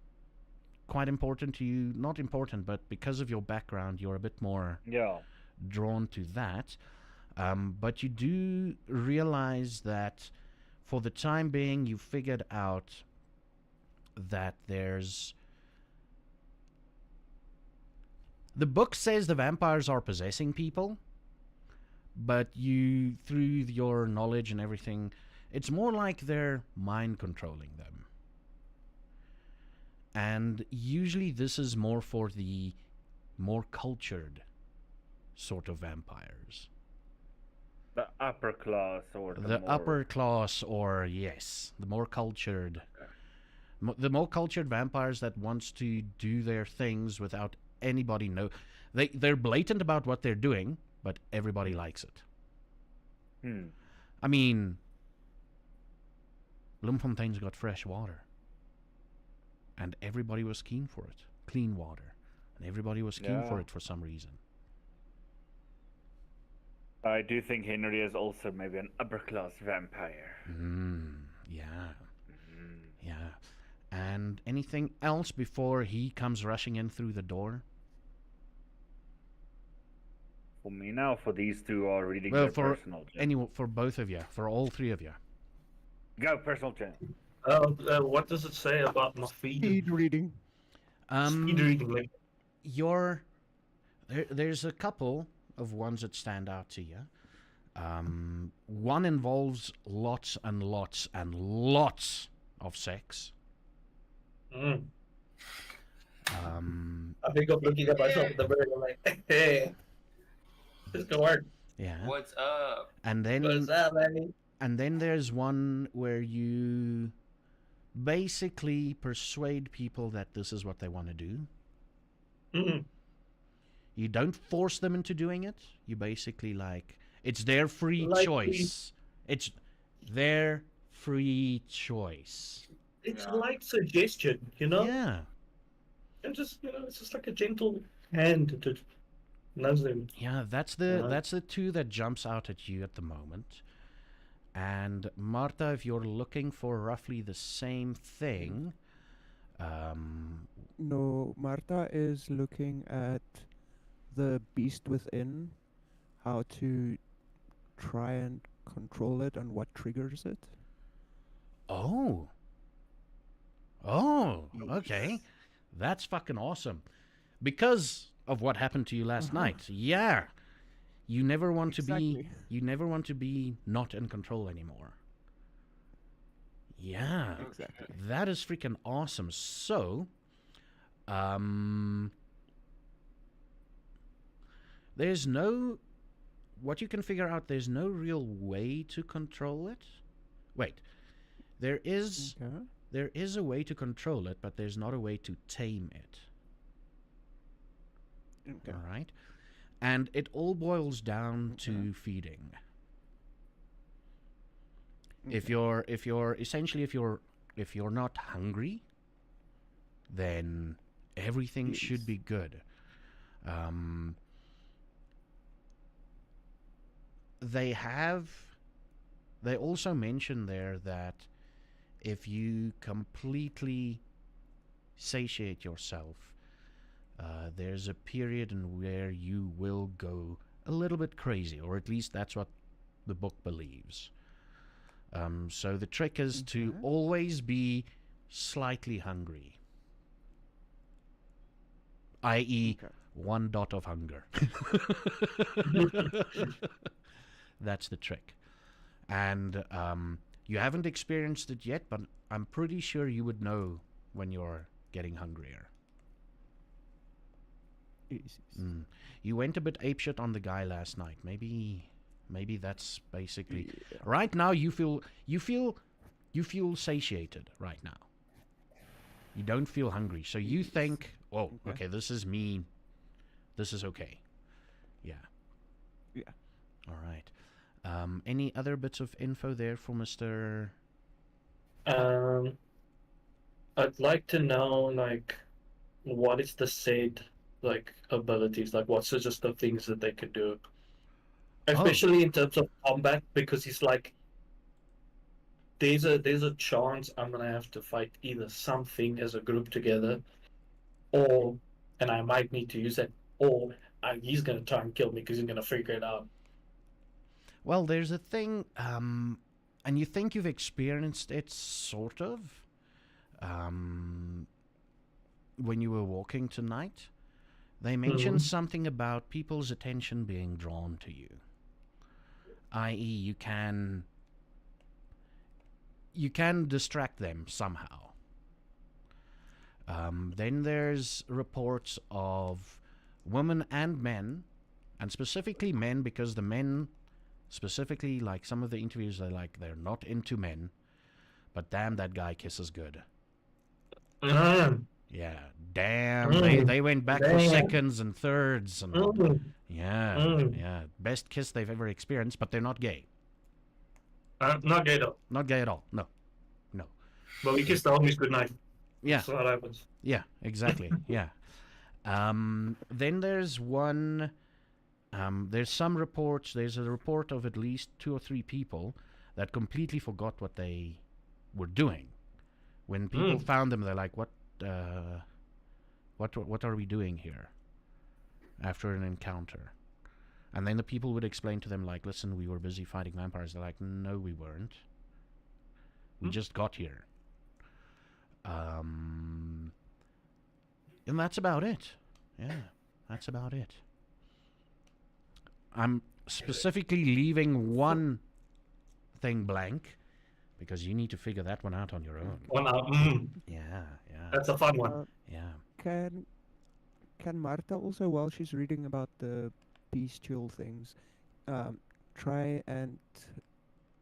quite important to you. Not important, but because of your background, you're a bit more drawn to that. But you do realize that for the time being, you figured out that there's... The book says the vampires are possessing people, but you, through your knowledge and everything, it's more like they're mind controlling them. And usually this is more for the more cultured sort of vampires. The upper class or The more... upper class, or yes, the more cultured. The more cultured vampires that wants to do their things without anybody know. They're blatant about what they're doing, but everybody likes it. I mean, Bloemfontein's got fresh water, and everybody was keen for it. Clean water, and everybody was keen for it for some reason. I do think Henry is also maybe an upper class vampire. Yeah. Yeah. And anything else before he comes rushing in through the door? For me now, for these two are reading their personal journal. For both of you, for all three of you. Go, personal journal. What does it say about my feed? Speed reading. Speed reading, like... There's a couple of ones that stand out to you. One involves lots and lots and lots of sex. I think I'm looking at myself in the mirror like, hey, this can work. Yeah. What's up? And then What's up, man? And then there's one where you basically persuade people that this is what they want to do. You don't force them into doing it. You basically it's their free choice. It's their free choice. It's like suggestion, you know? Yeah. And just, it's just like a gentle hand to nudge them. Yeah, that's the two that jumps out at you at the moment. And Marta, if you're looking for roughly the same thing... No, Marta is looking at the beast within, how to try and control it and what triggers it. Oh, okay. That's fucking awesome. Because of what happened to you last night. Yeah. You never want to be not in control anymore. Yeah. Exactly. That is freaking awesome. So, there's no, what you can figure out, there's no real way to control it. Wait, there is a way to control it, but there's not a way to tame it. Okay. All right, and it all boils down to feeding. If you're not hungry, then everything should be good. They also mention there that if you completely satiate yourself, there's a period in where you will go a little bit crazy, or at least that's what the book believes. So the trick is to always be slightly hungry, i.e. 1 dot of hunger. That's the trick. And you haven't experienced it yet, but I'm pretty sure you would know when you're getting hungrier. You went a bit apeshit on the guy last night. Maybe that's basically right now. You feel satiated right now. You don't feel hungry, so you think, "Oh, okay, this is me this is okay. Yeah. Yeah. All right. Any other bits of info there for Mr. I'd like to know, like, what is the said, like, abilities? Like, what's just the things that they could do? Especially in terms of combat, because he's like, there's a chance I'm gonna have to fight either something as a group together, or, and I might need to use it, or he's gonna try and kill me because he's gonna figure it out. Well, there's a thing, and you think you've experienced it, sort of, when you were walking tonight. They mentioned something about people's attention being drawn to you, i.e. you can distract them somehow. Then there's reports of women and men, and specifically men, because the men, specifically, like some of the interviews, they're not into men, but damn, that guy kisses good. Yeah, damn, they went back for seconds and thirds, and yeah, best kiss they've ever experienced, but they're not gay. Not gay though. Not gay at all. No. But we kissed the homies goodnight. Yeah. That's what happens. Yeah, exactly. Yeah. Then there's one. There's some reports. There's a report of at least 2 or 3 people that completely forgot what they were doing. When people found them, they're like, "What are we doing here?" After an encounter, and then the people would explain to them, like, "Listen, we were busy fighting vampires." They're like, "No, we weren't. We just got here." And that's about it. Yeah, that's about it. I'm specifically leaving one thing blank because you need to figure that one out on your own. Yeah. That's a fun one. Yeah. Can Marta also, while she's reading about the bestial things, try and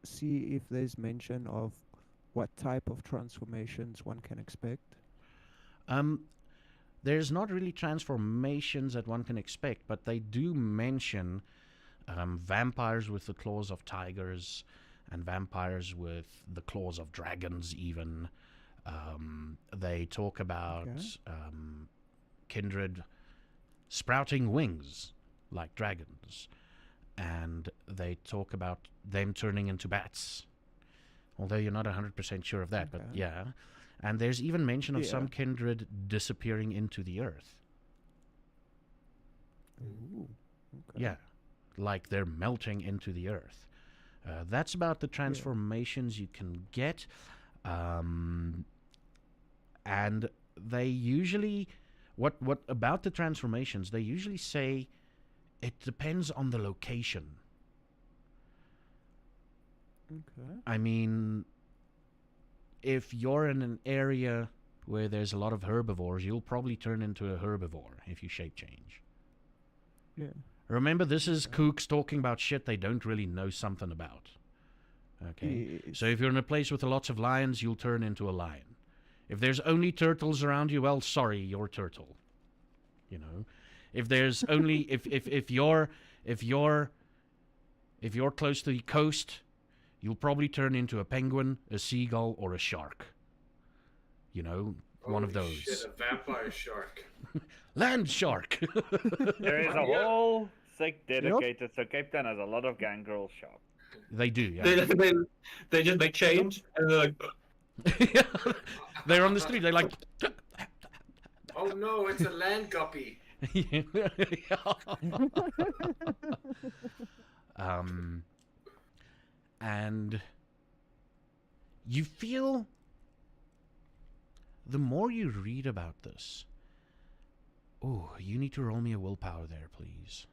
see if there's mention of what type of transformations one can expect? There's not really transformations that one can expect, but they do mention vampires with the claws of tigers and vampires with the claws of dragons even. They talk about Kindred sprouting wings like dragons, and they talk about them turning into bats. Although you're not 100% sure of that, but yeah. And there's even mention of some kindred disappearing into the earth. Ooh, okay. Yeah, like they're melting into the earth. That's about the transformations you can get. And they usually, what about the transformations, they usually say it depends on the location. Okay. I mean, if you're in an area where there's a lot of herbivores, you'll probably turn into a herbivore if you shape change. Yeah. Remember, this is kooks talking about shit they don't really know something about. Okay? Yes. So if you're in a place with lots of lions, you'll turn into a lion. If there's only turtles around you, well, sorry, you're a turtle. You know? If there's only if you're close to the coast, you'll probably turn into a penguin, a seagull, or a shark. You know, one of those. Shit, a vampire shark. Land shark. There is a whole sect dedicated, so Cape Town has a lot of gangrel sharks. They do, yeah. They change and they're like, They're on the street. They're like, Oh no, it's a land guppy. And you feel, the more you read about this, oh, you need to roll me a willpower there, please.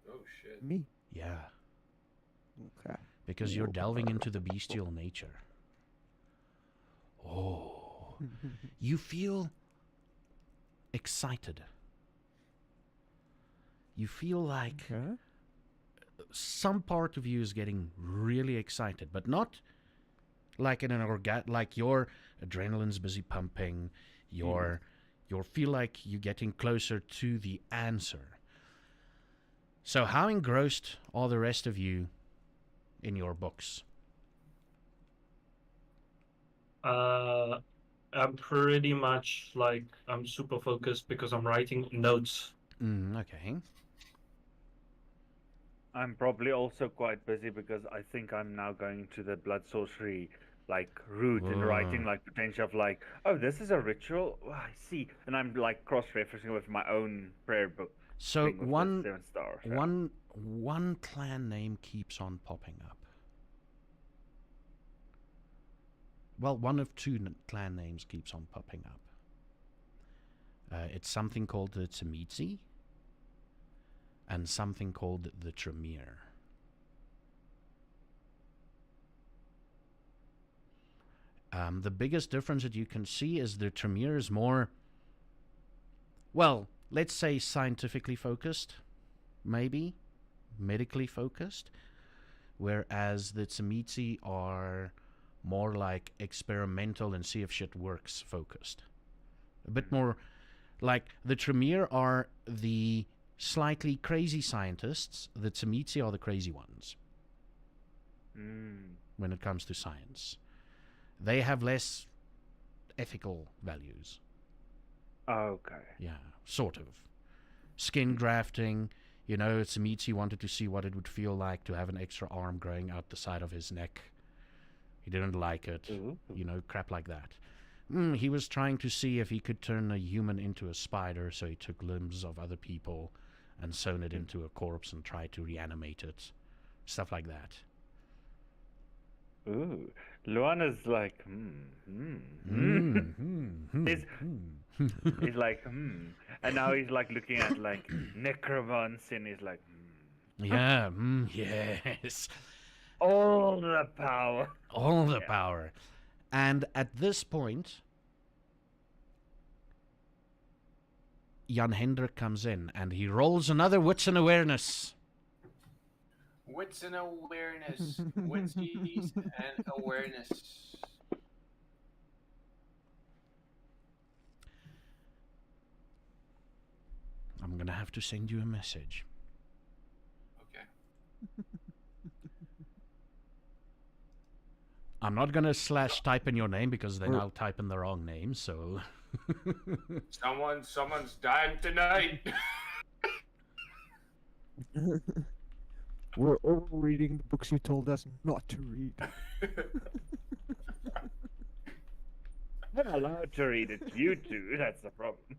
Oh shit. Me? Yeah, Okay. because you're delving into the bestial nature. Oh, you feel excited. You feel like Okay. some part of you is getting really excited, but not like in an like your adrenaline's busy pumping, your You'll feel like you're getting closer to the answer. So how engrossed are the rest of you in your books? I'm pretty much like I'm super focused because I'm writing notes. Okay. I'm probably also quite busy because I think I'm now going to the blood sorcery like route and writing like potential of like, oh, this is a ritual. Oh, I see, and I'm like cross-referencing with my own prayer book. So thing with the 7 stars. one clan name keeps on popping up. Well, one of two clan names keeps on popping up. It's something called the Tzimitzi and something called the Tremere. The biggest difference that you can see is the Tremere is more, well, let's say scientifically focused, maybe medically focused, whereas the Tzimitzi are more like experimental and see if shit works focused. A bit more like the Tremere are the slightly crazy scientists, the Tzimitzi are the crazy ones when it comes to science. They have less ethical values. Okay. Yeah, sort of. Skin grafting, you know, Tzimitzi wanted to see what it would feel like to have an extra arm growing out the side of his neck. He didn't like it, you know, crap like that. He was trying to see if he could turn a human into a spider, so he took limbs of other people and sewn it into a corpse and tried to reanimate it. Stuff like that. Ooh. Luana's like, He's like, And now he's like looking at like necromancy and he's like, Yeah, yes. All the power. All the power. And at this point, Jan Hendrik comes in and he rolls another Wits and Awareness. Wits and awareness. Witsies and awareness. I'm gonna have to send you a message. Okay. I'm not gonna / type in your name because then I'll type in the wrong name, so... Someone's dying tonight. We're all reading the books you told us not to read. I'm not allowed to read it. You two, that's the problem.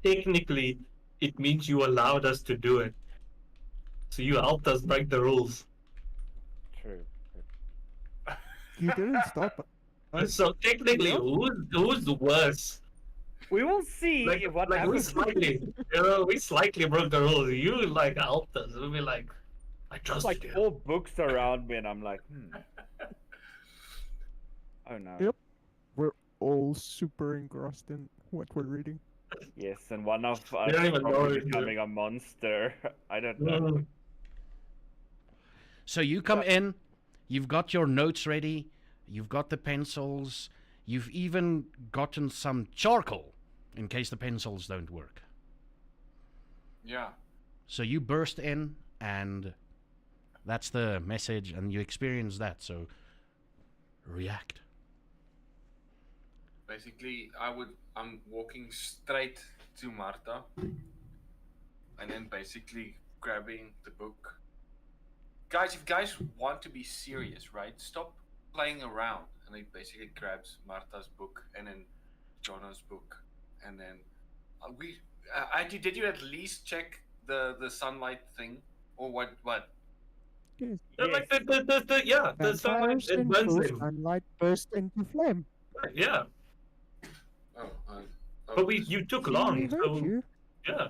Technically, it means you allowed us to do it. So you helped us break the rules. True. You didn't stop us. So technically, who's worse? We will see what we happens. slightly broke the rules. You like helped us. We'll be like, I trust like you. 4 books around me, and I'm like, Oh no. Yep. We're all super engrossed in what we're reading. Yes, and one of us don't is even know probably if becoming a monster. I don't know. So you come in, you've got your notes ready, you've got the pencils, you've even gotten some charcoal in case the pencils don't work. Yeah. So you burst in, and that's the message, and you experience that, so react. Basically, I'm walking straight to Marta, and then basically grabbing the book. Guys, if you guys want to be serious, right? Stop playing around. And he basically grabs Marta's book and then Jono's book, and then did you at least check the sunlight thing or what? Yes. Like the sunlight, it burns them. Sunlight burst into flame. Yeah. But you took long, so yeah.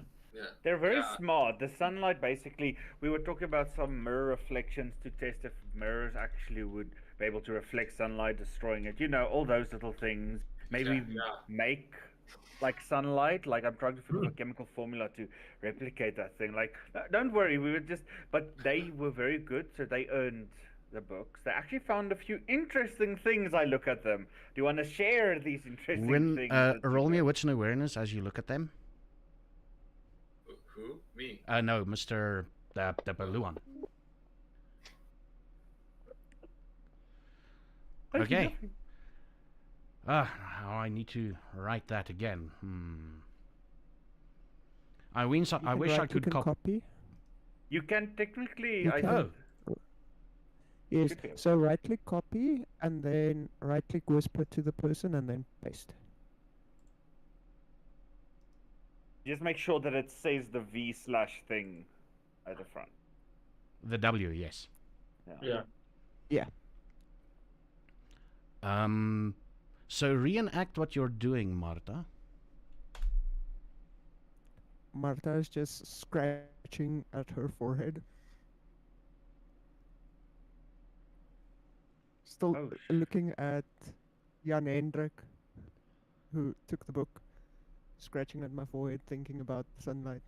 They're very smart. The sunlight, basically, we were talking about some mirror reflections to test if mirrors actually would be able to reflect sunlight, destroying it. You know, all those little things. Maybe make like sunlight. Like I'm trying to think of a chemical formula to replicate that thing. Like, don't worry, we were just. But they were very good, so they earned the books, they actually found a few interesting things. I look at them. Do you want to share these interesting things? Roll me a wits and awareness as you look at them. Who? Me? No, Mr. Luan. Okay. Now I need to write that again. I wish I could copy. You can technically. You can. Yes. So right click copy and then right click whisper to the person and then paste. Just make sure that it says the V/thing at the front. The W, yes. Yeah. So reenact what you're doing, Marta. Marta is just scratching at her forehead. Still looking at Jan Hendrik, who took the book, scratching at my forehead, thinking about sunlight.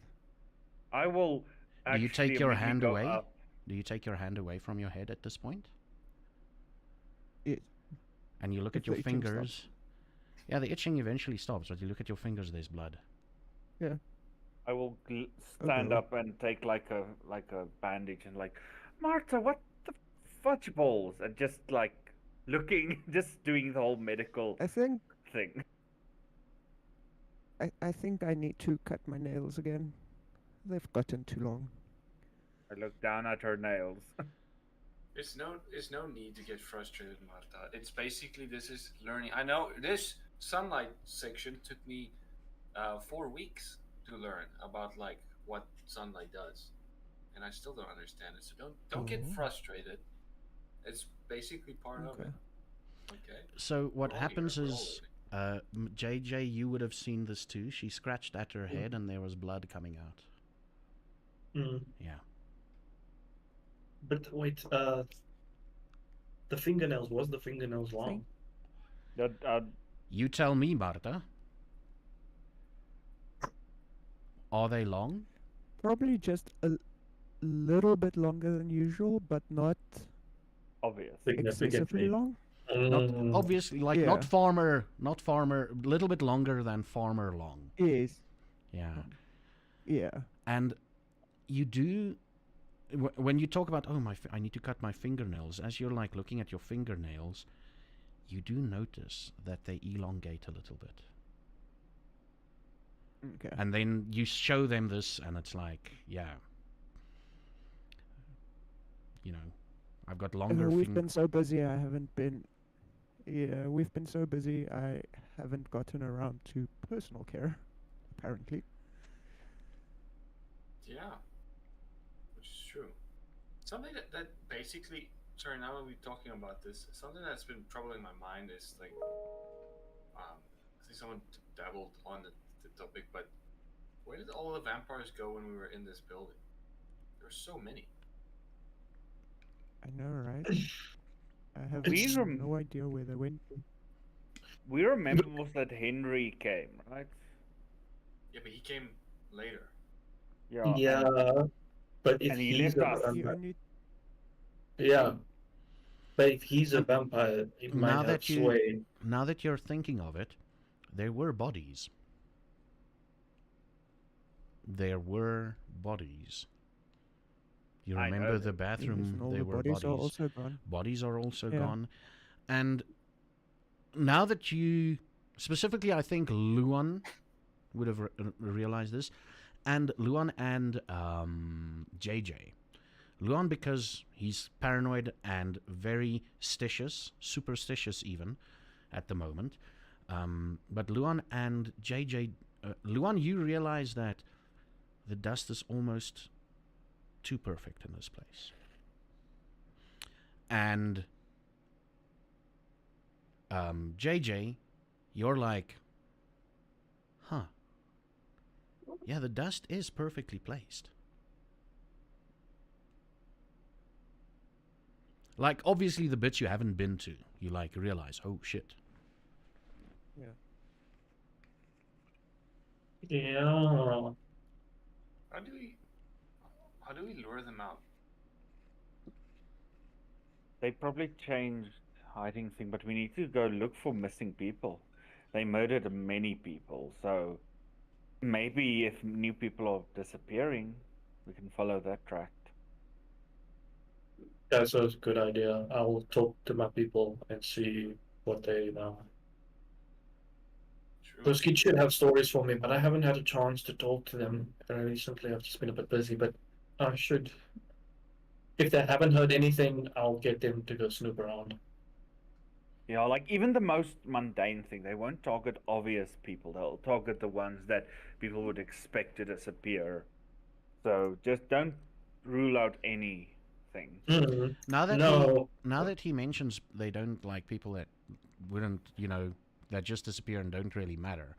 I will. Do you take your hand away? Do you take your hand away from your head at this point? Yes. And you look at your fingers. Yeah, the itching eventually stops, but you look at your fingers, there's blood. Yeah. I will stand up and take like a bandage and like, Marta, what the fudge balls? And just like looking, just doing the whole medical thing. I think I need to cut my nails again. They've gotten too long. I look down at her nails. It's no need to get frustrated, Marta. It's basically, this is learning. I know this sunlight section took me 4 weeks to learn about like what sunlight does, and I still don't understand it. So don't get frustrated. It's basically part of it. Okay. So what happens is, JJ, you would have seen this too. She scratched at her head, and there was blood coming out. Yeah. But wait, the fingernails, was the fingernails long? You tell me, Marta. Are they long? Probably just a little bit longer than usual, but not excessively long. Not obviously, like not farmer, a little bit longer than farmer long. Yes. Yeah. Yeah. And you do, when you talk about, I need to cut my fingernails, as you're like looking at your fingernails, you do notice that they elongate a little bit. Okay. And then you show them this, and it's like, I've got longer We've been so busy, I haven't been... Yeah, we've been so busy, I haven't gotten around to personal care, apparently. Yeah, which is true. Something that basically, sorry, now that we're talking about this, something that's been troubling my mind is like, I think someone dabbled on the topic, but where did all the vampires go when we were in this building? There were so many. I know, right? I have no idea where they went. We remember that Henry came, right? Yeah, but he came later. Yeah, but if he's a vampire, but if he's a vampire, he might have sway. Now that you're thinking of it, there were bodies. There were bodies. You remember the bathroom? There were bodies. Are also gone. Bodies are also gone. And now that you... Specifically, I think Luan would have realized this. And Luan and JJ. Luan because he's paranoid and very superstitious even, at the moment. But Luan and JJ... Luan, you realize that the dust is almost too perfect in this place. And JJ, you're like, yeah, the dust is perfectly placed. Like, obviously the bits you haven't been to, you like realize, oh shit. Yeah. How do we lure them out? They probably changed hiding thing, but we need to go look for missing people. They murdered many people, so maybe if new people are disappearing, we can follow that track. That's a good idea. I'll talk to my people and see what they know. True. Those kids should have stories for me, but I haven't had a chance to talk to them recently. I've just been a bit busy, but I should. If they haven't heard anything, I'll get them to go snoop around. Yeah, like even the most mundane thing, they won't target obvious people. They'll target the ones that people would expect to disappear. So just don't rule out anything. Mm. Now that No. he mentions they don't like people that wouldn't, that just disappear and don't really matter.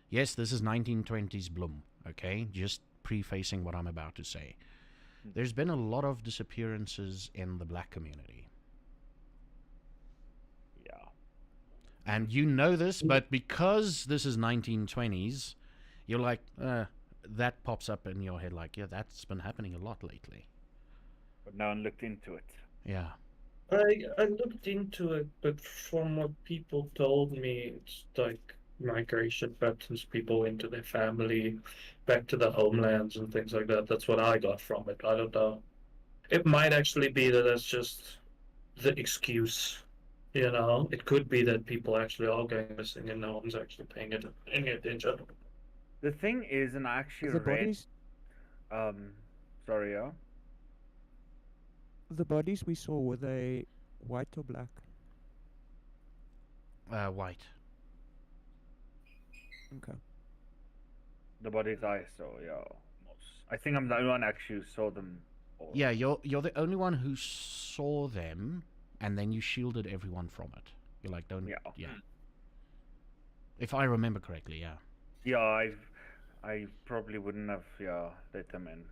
Yes, this is 1920s Bloem, okay? Just prefacing what I'm about to say. There's been a lot of disappearances in the black community. Yeah. And you know this, but because this is 1920s, you're like, that pops up in your head like, yeah, that's been happening a lot lately. But no one looked into it. Yeah. I looked into it, but from what people told me, it's like migration patterns, people into their family, back to their homelands and things like that. That's what I got from it. I don't know. It might actually be that that's just the excuse. It could be that people actually are going missing and no one's actually paying any attention. The thing is, and I actually The read. bodies, Sorry, yeah. the bodies we saw, were they white or black? White. Okay. The bodies I saw, yeah. I think I'm the only one actually who saw them. All. Yeah, you're the only one who saw them, and then you shielded everyone from it. You're like, don't. Yeah. If I remember correctly, yeah. Yeah, I probably wouldn't have let them in.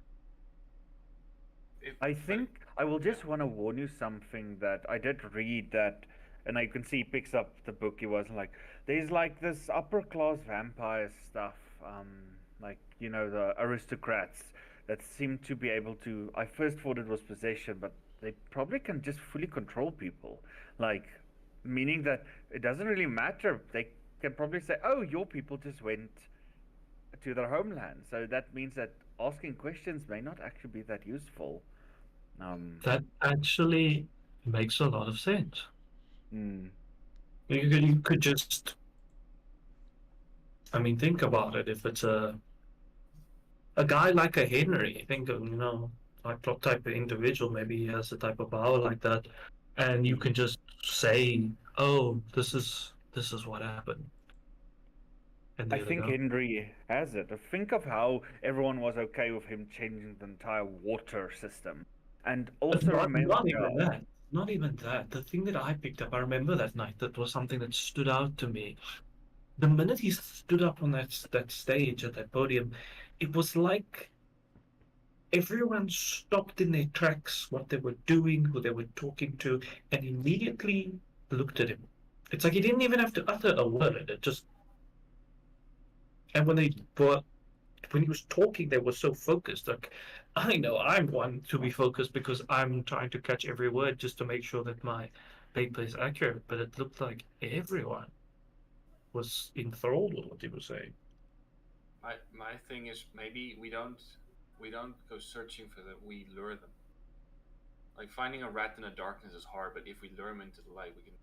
I think I will just want to warn you something that I did read that, and I can see he picks up the book. He wasn't like, there's like this upper class vampire stuff, like the aristocrats that seem to be able to. I first thought it was possession, but they probably can just fully control people, like meaning that it doesn't really matter. They can probably say, "Oh, your people just went to their homeland," so that means that asking questions may not actually be that useful. That actually makes a lot of sense. Mm. You could just, think about it. If it's a guy like a Henry, think of, like what type of individual, maybe he has a type of power like that, and you can just say, "Oh, this is what happened." And I think Henry has it. Think of how everyone was okay with him changing the entire water system. And also remember... Not even that. Not even that. The thing that I picked up, I remember that night, that was something that stood out to me. The minute he stood up on that stage at that podium, it was like everyone stopped in their tracks, what they were doing, who they were talking to, and immediately looked at him. It's like he didn't even have to utter a word. It just... And when he was talking, they were so focused. Like, I know I'm one to be focused because I'm trying to catch every word just to make sure that my paper is accurate. But it looked like everyone was enthralled with what he was saying. My thing is, maybe we don't go searching for them. We lure them. Like finding a rat in the darkness is hard, but if we lure them into the light, we can.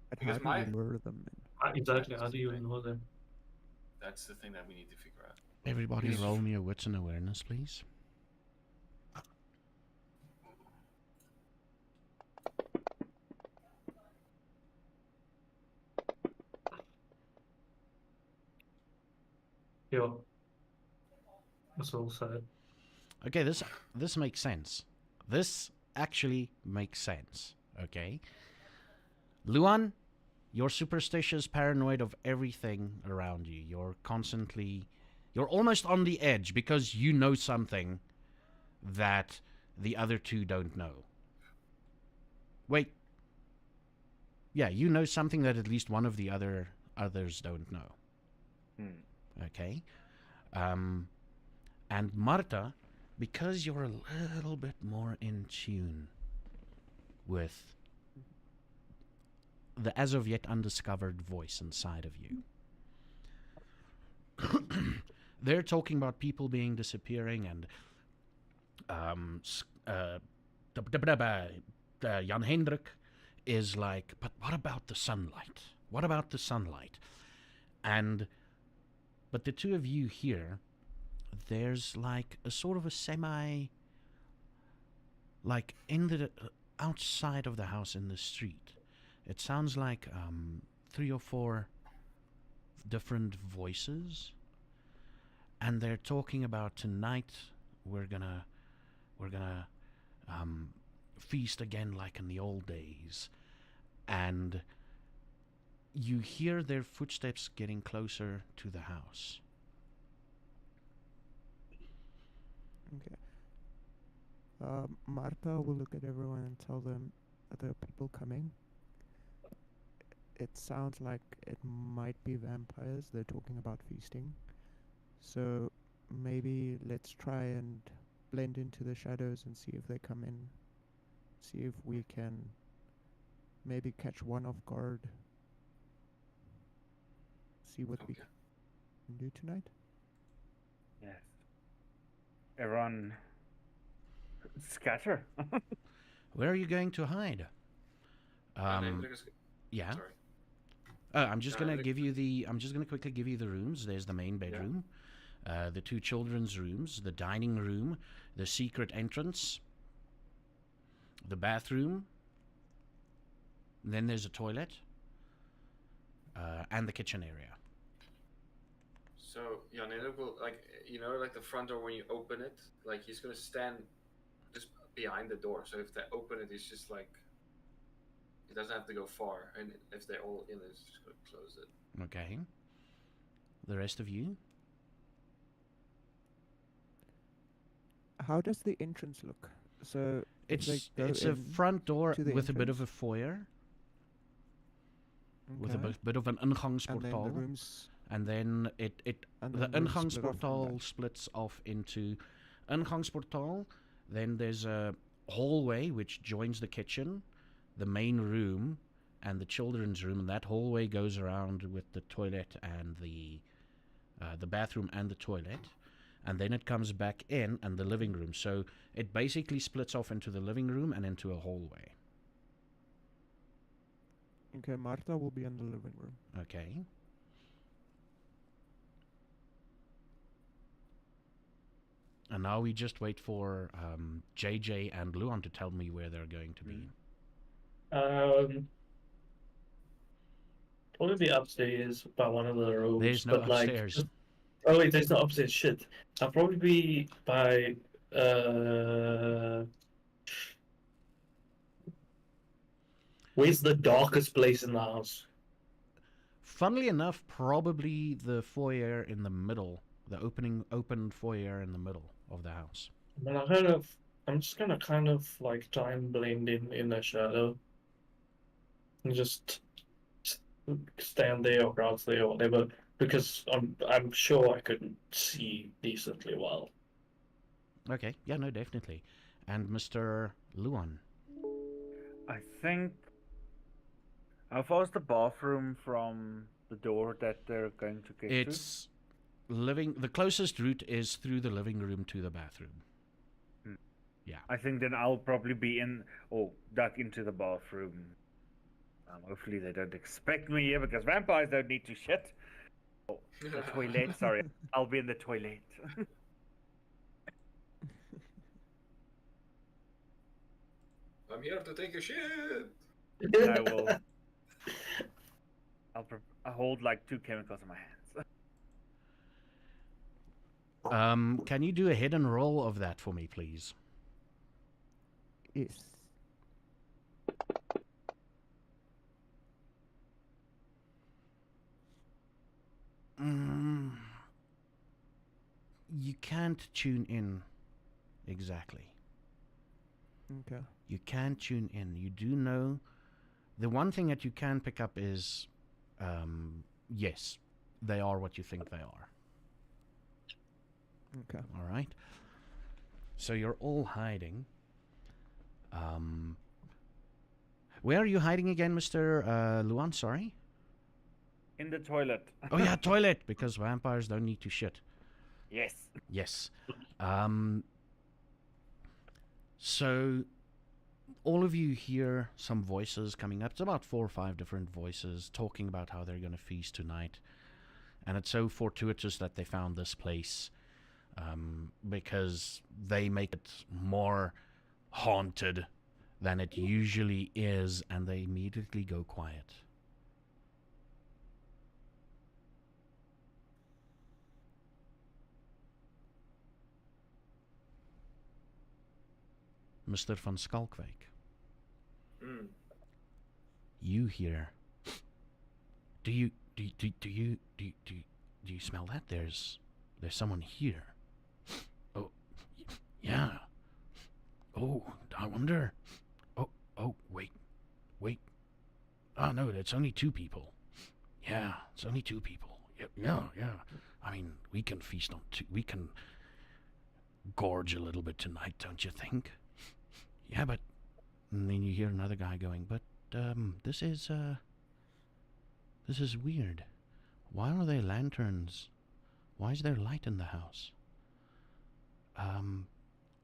But how do you lure them in? Exactly. How do you lure them? That's the thing that we need to figure out. Everybody roll me a wits and awareness, please. Yeah. That's all sad. Okay, this makes sense. This actually makes sense. Okay. Luan, you're superstitious, paranoid of everything around you. You're almost on the edge because you know something that the other two don't know. Wait. Yeah, you know something that at least one of the others don't know. Okay. And Marta, because you're a little bit more in tune with the as of yet undiscovered voice inside of you. They're talking about people being disappearing and Jan Hendrik is like, but what about the sunlight? What about the sunlight? But the two of you here, there's like a sort of a semi, like in the outside of the house in the street. It sounds like 3 or 4 different voices, and they're talking about tonight we're gonna feast again like in the old days, and you hear their footsteps getting closer to the house. Okay. Marta will look at everyone and tell them that there are people coming. It sounds like it might be vampires. They're talking about feasting. So maybe let's try and blend into the shadows and see if they come in. See if we can maybe catch one off guard. See what we can do tonight. Yes. Everyone scatter. Where are you going to hide? Yeah. Sorry. I'm just gonna quickly give you the rooms. There's the main bedroom, the 2 children's rooms, the dining room, the secret entrance, the bathroom. Then there's a toilet, and the kitchen area. So Jan Hendrik will, like, like the front door when you open it, like he's gonna stand just behind the door. So if they open it, he's just like, he doesn't have to go far, and if they're all in, it's just gonna close it. Okay. The rest of you? How does the entrance look? So It's a front door with a bit of a foyer, with a bit of an ingangsportaal, and then the ingangsportaal splits off into ingangsportaal. Then there's a hallway which joins the kitchen, the main room, and the children's room, and that hallway goes around with the toilet and the bathroom and the toilet, and then it comes back in and the living room. So it basically splits off into the living room and into a hallway. Okay, Marta will be in the living room. Okay. And now we just wait for JJ and Luan to tell me where they're going to be. Probably upstairs by one of the rooms. There's no upstairs. Oh wait, there's no upstairs. Shit. I'll probably be by where's the darkest place in the house? Funnily enough, probably the foyer in the middle, the open foyer in the middle of the house. And I'm just gonna kind of like try and blend in the shadow, and just stand there or crouch there or whatever, because I'm sure I could see decently well. Okay, yeah, no, definitely. And Mr. Luan? I think. How far is the bathroom from the door that they're going to get to? It's the closest route is through the living room to the bathroom. Yeah. I think then I'll probably be duck into the bathroom. Hopefully they don't expect me here, because vampires don't need to shit. Oh, the toilet, sorry. I'll be in the toilet. I'm here to take a shit. I will. I'll hold like 2 chemicals in my hands. Can you do a hidden roll of that for me, please? Yes. You can't tune in exactly. Okay. You can tune in. You do know. The one thing that you can pick up is, yes, they are what you think they are. Okay. All right. So you're all hiding. Where are you hiding again, Mr. Luan? Sorry? In the toilet. Oh, yeah, toilet, because vampires don't need to shit. Yes. Yes. So, all of you hear some voices coming up. It's about 4 or 5 different voices talking about how they're going to feast tonight. And it's so fortuitous that they found this place, because they make it more haunted than it usually is, and they immediately go quiet. Mr. van Skalkwijk. You hear. Do you smell that? There's someone here. Oh, yeah. Oh, I wonder. Oh, wait. Oh no, it's only 2 people. Yeah, it's only 2 people. Yeah. I mean, we can feast on 2. We can gorge a little bit tonight, don't you think? Yeah, but... And then you hear another guy going, but, this is weird. Why are there lanterns? Why is there light in the house?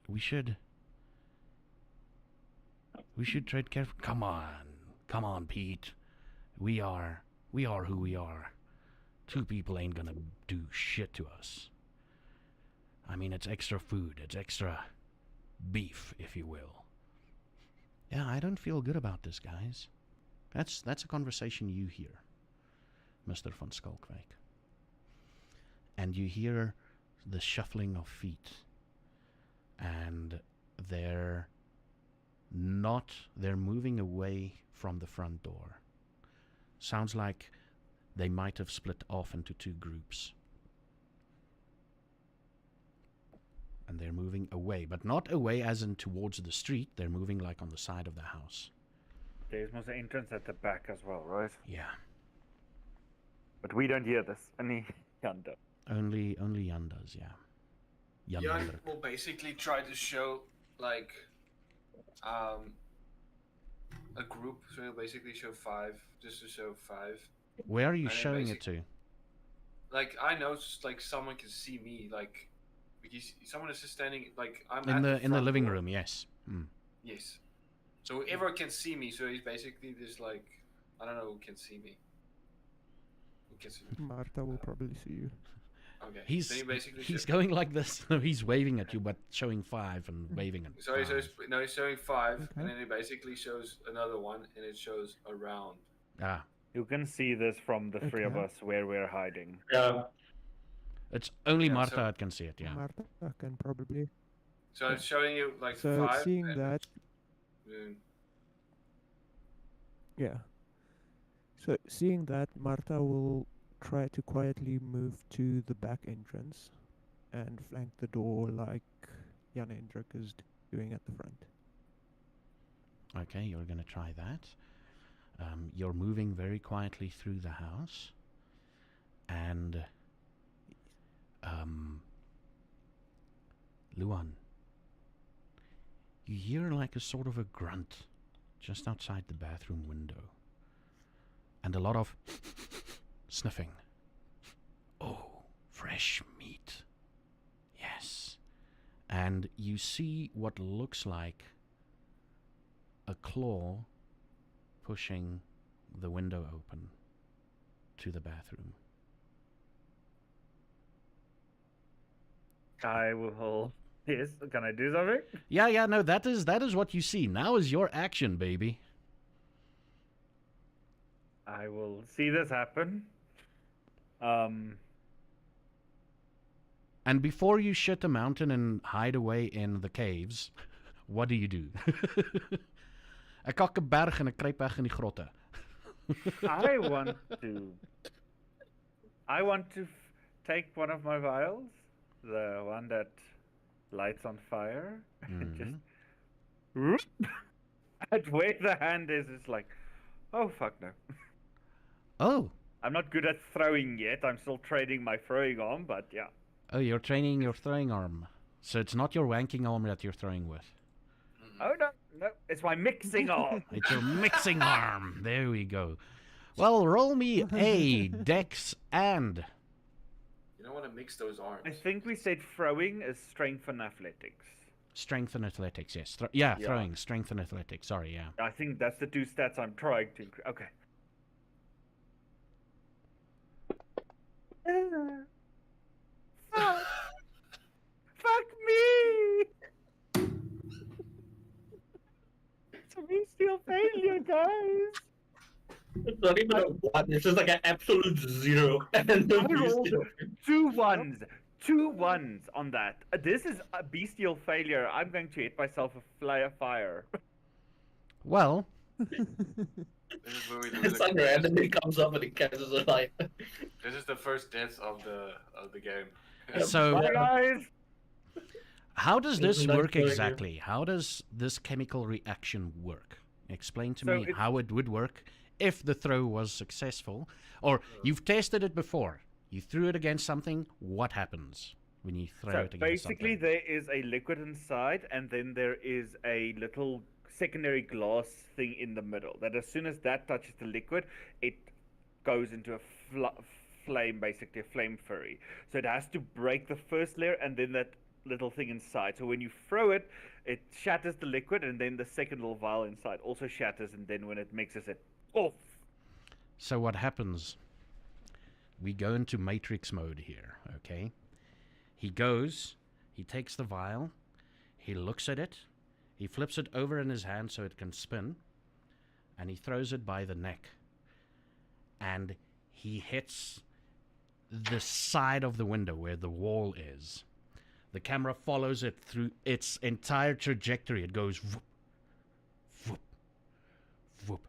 We should tread carefully. Come on, Pete. We are who we are. 2 people ain't gonna do shit to us. I mean, it's extra food. It's extra beef, if you will. Yeah, I don't feel good about this, guys. That's a conversation you hear, Mr. van Skalkwijk. And you hear the shuffling of feet. And they're moving away from the front door. Sounds like they might have split off into 2 groups. And they're moving away, but not away as in towards the street. They're moving like on the side of the house. There's most entrance at the back as well, right? Yeah. But we don't hear this. Only Jan does. Only Jan does, yeah. Jan will basically try to show like a group. So he'll basically show 5, just to show 5. Where are you showing it to? Like I know, like someone can see me, like because someone is just standing, like I'm in the living room. Yes. Yes. So whoever can see me, so he's basically just like, I don't know who can see me. Who can see me? Marta will probably see you. Okay. He's going like this. No, he's waving at you, but showing 5 and waving at. So he's showing 5, and then he basically shows another one, and it shows around. Ah. You can see this from the 3 of us where we're hiding. Yeah. It's only Marta that can see it, yeah. Marta can probably. So it's showing you like so 5. Seeing that. Yeah. So seeing that, Marta will try to quietly move to the back entrance and flank the door like Jan Hendrik is doing at the front. Okay, you're going to try that. You're moving very quietly through the house, and Luan, you hear like a sort of a grunt just outside the bathroom window, and a lot of sniffing. Oh, fresh meat. Yes. And you see what looks like a claw pushing the window open to the bathroom. I will. Yes, can I do something? Yeah, no, that is what you see. Now is your action, baby. I will see this happen. And before you shit a mountain and hide away in the caves, what do you do? Ek kak 'n berg en ek kruip weg in die grotte. I want to take one of my vials, the one that lights on fire, and just at where the hand is, it's like, oh fuck no. Oh. I'm not good at throwing yet. I'm still training my throwing arm, but yeah. Oh, you're training your throwing arm. So it's not your wanking arm that you're throwing with. Oh no, It's my mixing arm. It's your mixing arm. There we go. Well, roll me a dex and... You don't want to mix those arms. I think we said throwing is strength and athletics. Strength and athletics, yes. Yeah. Throwing, strength and athletics. Sorry, yeah. I think that's the two stats I'm trying to increase. Okay. Fuck me! It's a bestial failure, guys! It's not even a 1, it's just like an absolute 0. And the I rolled bestial- 2 1s. 2 1s on that. This is a bestial failure. I'm going to hit myself with fire. Well, This is where we lose It's randomly comes up and it catches a light. This is the first death of the game. so Bye, guys! how does this Isn't that work good? exactly? How does this chemical reaction work? Explain to So me it's- how it would work if the throw was successful. Or you've tested it before. You threw it against something. What happens when you throw So it against basically, something? there is a liquid inside, and then there is a little secondary glass thing in the middle. That as soon as that touches the liquid, it goes into a flame, basically a flame fury. So it has to break the first layer, and then that little thing inside. So when you throw it, it shatters the liquid, and then the second little vial inside also shatters, and then when it mixes it off. So what happens? We go into Matrix mode here, okay? He takes the vial, he looks at it, he flips it over in his hand so it can spin, and he throws it by the neck. And he hits the side of the window where the wall is. The camera follows it through its entire trajectory. It goes whoop, whoop, whoop,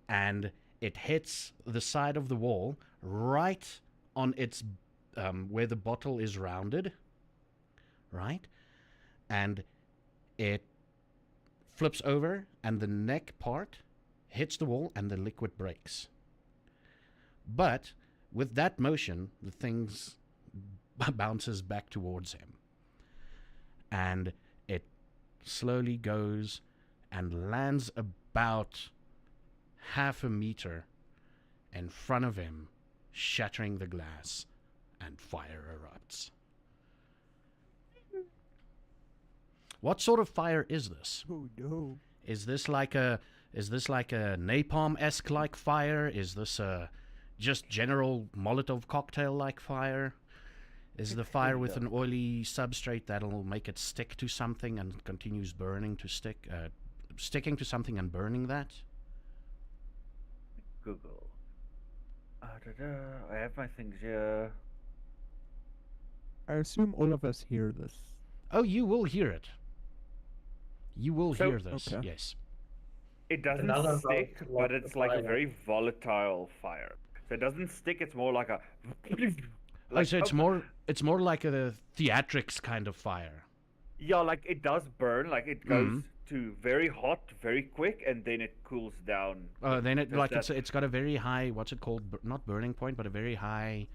and it hits the side of the wall right on its where the bottle is rounded, right? And it flips over, and the neck part hits the wall, and the liquid breaks. But with that motion, the things bounces back towards him, and it slowly goes and lands about half a meter in front of him, shattering the glass, and fire erupts. What sort of fire is this? Oh no. Is this like a napalm-esque like fire? Is this a just general Molotov cocktail like fire? Is the fire with an oily substrate that'll make it stick to something and it continues burning to sticking to something and burning that? Google. I have my things here. I assume all of us hear this. Oh, you will hear it. You will So- hear this, Okay. yes. It doesn't Another stick, volatile but it's like a fire. very volatile fire. So it doesn't stick. It's more like a. Oh, so it's more like a theatrics kind of fire. Yeah, like it does burn. Like it goes to very hot, very quick, and then it cools down. Then it Does like that- it's got a very high, what's it called? Not burning point, but a very high.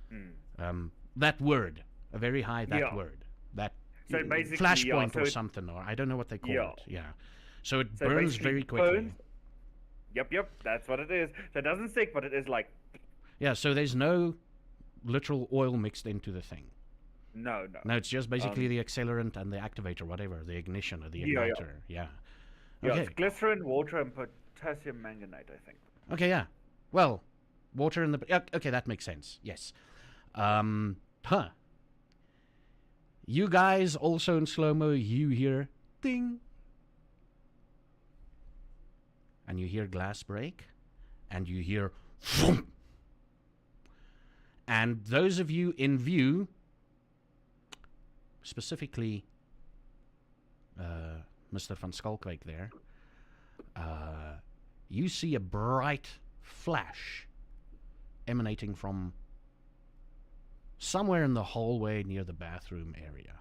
Hmm. That word, a very high that Yeah. word, that So basically, flashpoint so or it- something, or I don't know what they call Yeah. it. Yeah. So it So burns basically very quickly. burns- Yep, that's what it is. So it doesn't stick, but it is like Yeah. So there's no literal oil mixed into the thing. no. No, it's just basically the accelerant and the activator, whatever, the ignition or the Yeah, yeah. igniter. Yeah. Yeah, Okay. it's glycerin, water, and potassium manganate, I think. Okay, yeah. Well, water in the... yeah, okay, that makes sense. Yes. You guys also in slow-mo, you hear ding. And you hear glass break. And you hear vroom. And those of you in view, specifically Mr. Van Skalkwyk there, you see a bright flash emanating from somewhere in the hallway near the bathroom area.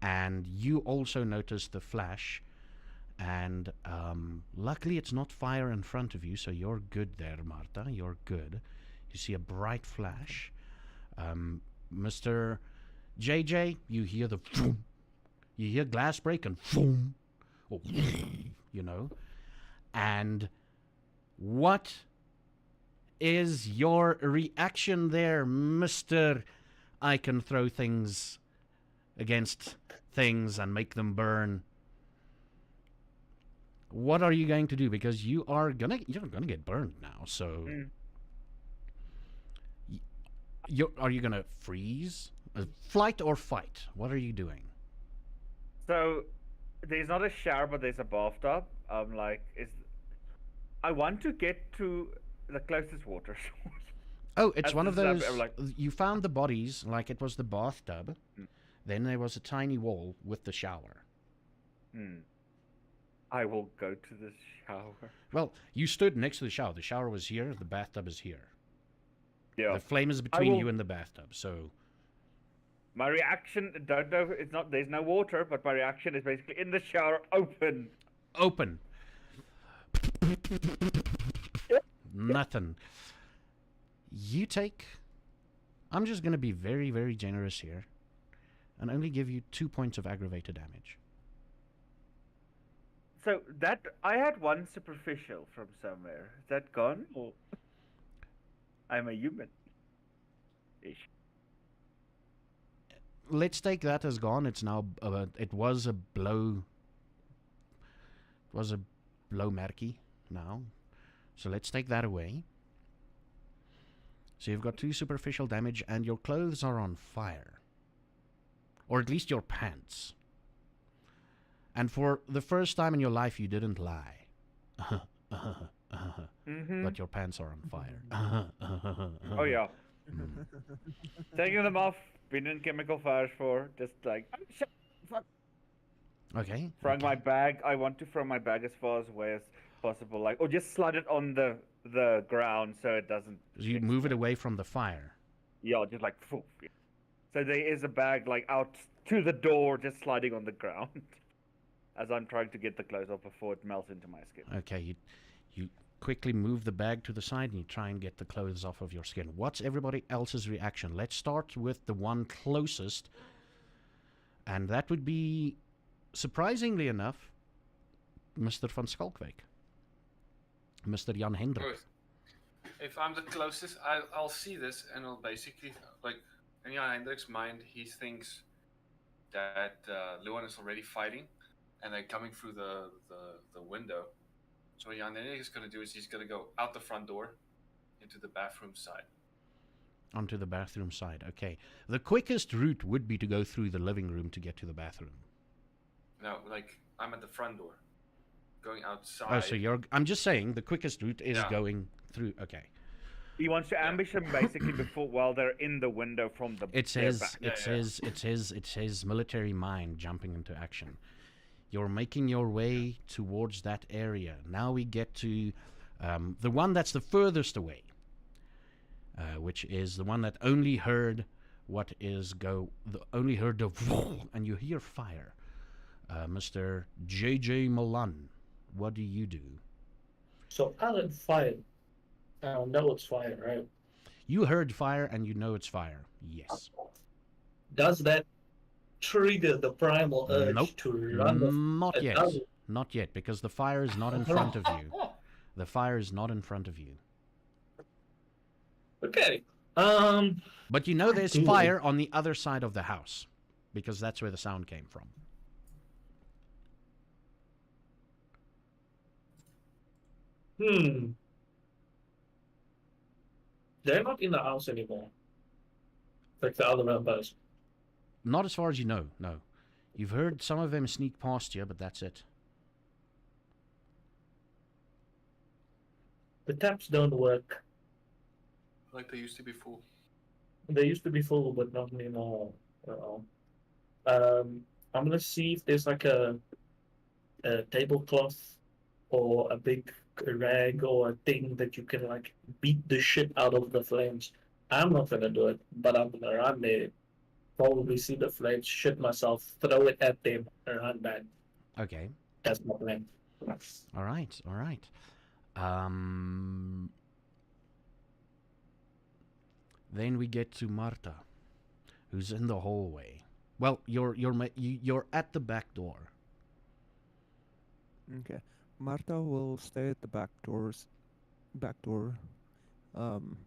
And you also notice the flash, and luckily it's not fire in front of you, so you're good there, Marta, you're good. You see a bright flash. Mr. JJ, you hear the boom. You hear glass break and boom, or and what is your reaction there, Mr. I can throw things against things and make them burn? What are you going to do? Because you're gonna get burned now. So, are you gonna freeze, flight, or fight? What are you doing? So, there's not a shower, but there's a bathtub. I want to get to the closest water source. Oh, it's one of those. You found the bodies like it was the bathtub. Then there was a tiny wall with the shower. I will go to the shower. Well, you stood next to the shower. The shower was here. The bathtub is here. Yeah. The flame is between you and the bathtub. So. My reaction, don't know. It's not. There's no water, but my reaction is basically in the shower, open. Open. Nothing. You take. I'm just going to be very, very generous here, and only give you 2 points of aggravated damage. So that I had one superficial from somewhere. Is that gone? Or I'm a human. Ish. Let's take that as gone. It's now. It was a blow. It was a blow marky now. So let's take that away. So you've got 2 superficial damage, and your clothes are on fire, or at least your pants. And for the first time in your life, you didn't lie. But your pants are on fire. Oh, yeah. Taking them off, been in chemical fires for, just like, oh, shit, fuck. Okay. Throwing my bag, I want to throw my bag as far away as possible, like, or just slide it on the ground so it doesn't... You move it away from the fire. Yeah, just like, poof. So there is a bag, like, out to the door, just sliding on the ground. As I'm trying to get the clothes off before it melts into my skin. Okay, you quickly move the bag to the side and you try and get the clothes off of your skin. What's everybody else's reaction? Let's start with the one closest. And that would be, surprisingly enough, Mr. van Schalkwijk. Mr. Jan Hendrik. If I'm the closest, I'll see this and I'll basically, like, in Jan Hendrik's mind, he thinks that Luan is already fighting. And they're coming through the window. So what Jan Hendrik is going to do is he's going to go out the front door into the bathroom side. Onto the bathroom side, okay. The quickest route would be to go through the living room to get to the bathroom. No, like, I'm at the front door. Going outside. Oh, so I'm just saying the quickest route is going through, okay. He wants to ambush them basically while they're in the window from the... It says military mind jumping into action. You're making your way towards that area. Now we get to the one that's the furthest away, which is the one that only heard only heard the and you hear fire. Mr. J.J. Milan, what do you do? So I heard fire. I know it's fire, right? You heard fire and you know it's fire. Yes. Does that trigger the primal urge to run? Not yet. Not yet, because the fire is not in front of you. The fire is not in front of you. Okay. But you know there's fire on the other side of the house, because that's where the sound came from. They're not in the house anymore. Like the other members. Not as far as you know, no. You've heard some of them sneak past you, but that's it. The taps don't work. Like they used to be full. They used to be full, but not anymore. I'm gonna see if there's like a tablecloth or a big rag or a thing that you can like beat the shit out of the flames. I'm not gonna do it, but I'm gonna run there. Probably see the flames, shit myself, throw it at them, and run back. Okay. That's my plan. All right, all right. Then we get to Marta, who's in the hallway. Well, you're at the back door. Okay. Marta will stay at the back door. Um,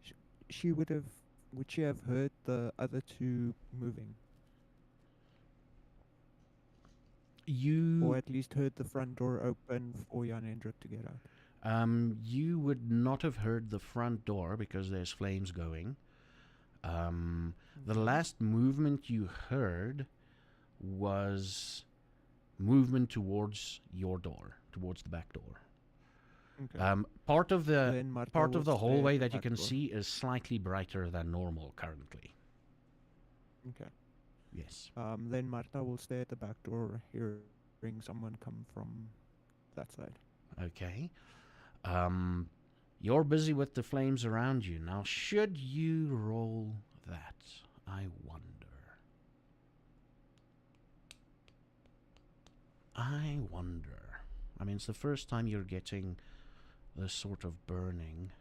sh- she would she have heard the other two moving, or You at least heard the front door open for Jan Hendrik to get out? you would not have heard the front door because there's flames going. The Okay. last movement you heard was movement towards your door, towards the back door. Okay. Part of the Then Marta part of will the stay at hallway the that you back can door. see is slightly brighter than normal currently. Okay. Yes. Then Marta will stay at the back door, hearing someone come from that side. Okay. You're busy with the flames around you. Now, should you roll that? I wonder. I wonder. I mean, it's the first time you're getting this sort of burning.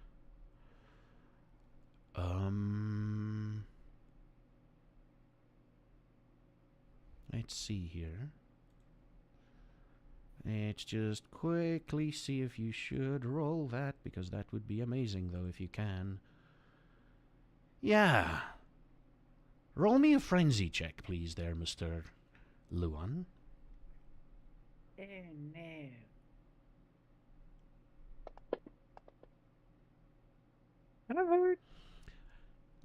Let's see here. Let's just quickly see if you should roll that, because that would be amazing, though, if you can. Yeah. Roll me a frenzy check, please, there, Mr. Luan. Oh no.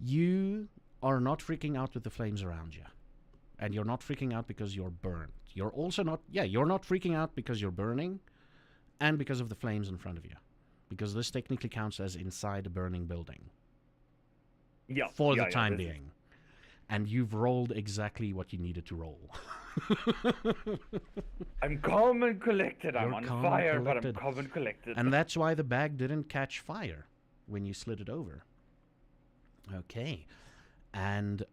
You are not freaking out with the flames around you. And you're not freaking out because you're burnt. You're also not, you're not freaking out because you're burning and because of the flames in front of you. Because this technically counts as inside a burning building. Yeah. For yeah, the time this is- being. And you've rolled exactly what you needed to roll. I'm calm and collected. I'm You're on calm and fire, but I'm collected. calm and collected. And that's why the bag didn't catch fire when you slid it over. Okay. And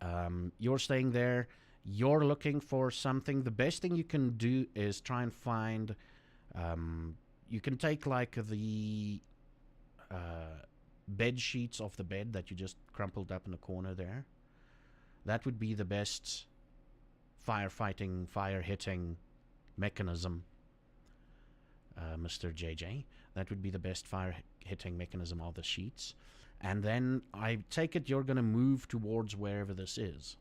you're staying there. You're looking for something. The best thing you can do is try and find... you can take, like, the bed sheets off the bed that you just crumpled up in the corner there. That would be the best firefighting, fire-hitting mechanism, Mr. JJ. That would be the best fire-hitting mechanism of the sheets. And then I take it you're going to move towards wherever this is.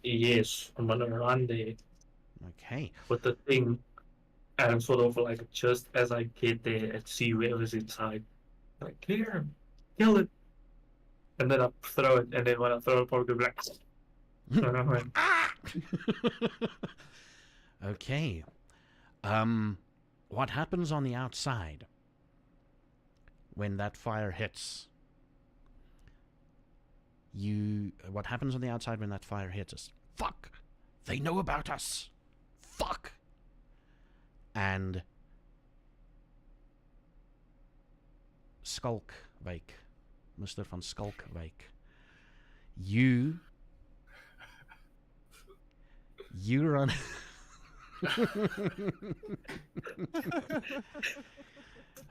Yes, I'm gonna run there Okay. with the thing, and sort of like just as I get there and see whoever's inside, like clear, kill it, and then I throw it, and then when I throw it, probably be like, Ah! Okay. What happens on the outside when that fire hits? What happens on the outside when that fire hits us? Fuck! They know about us! Fuck! And Skulkwijk, Mr. van Skulkwijk, you run...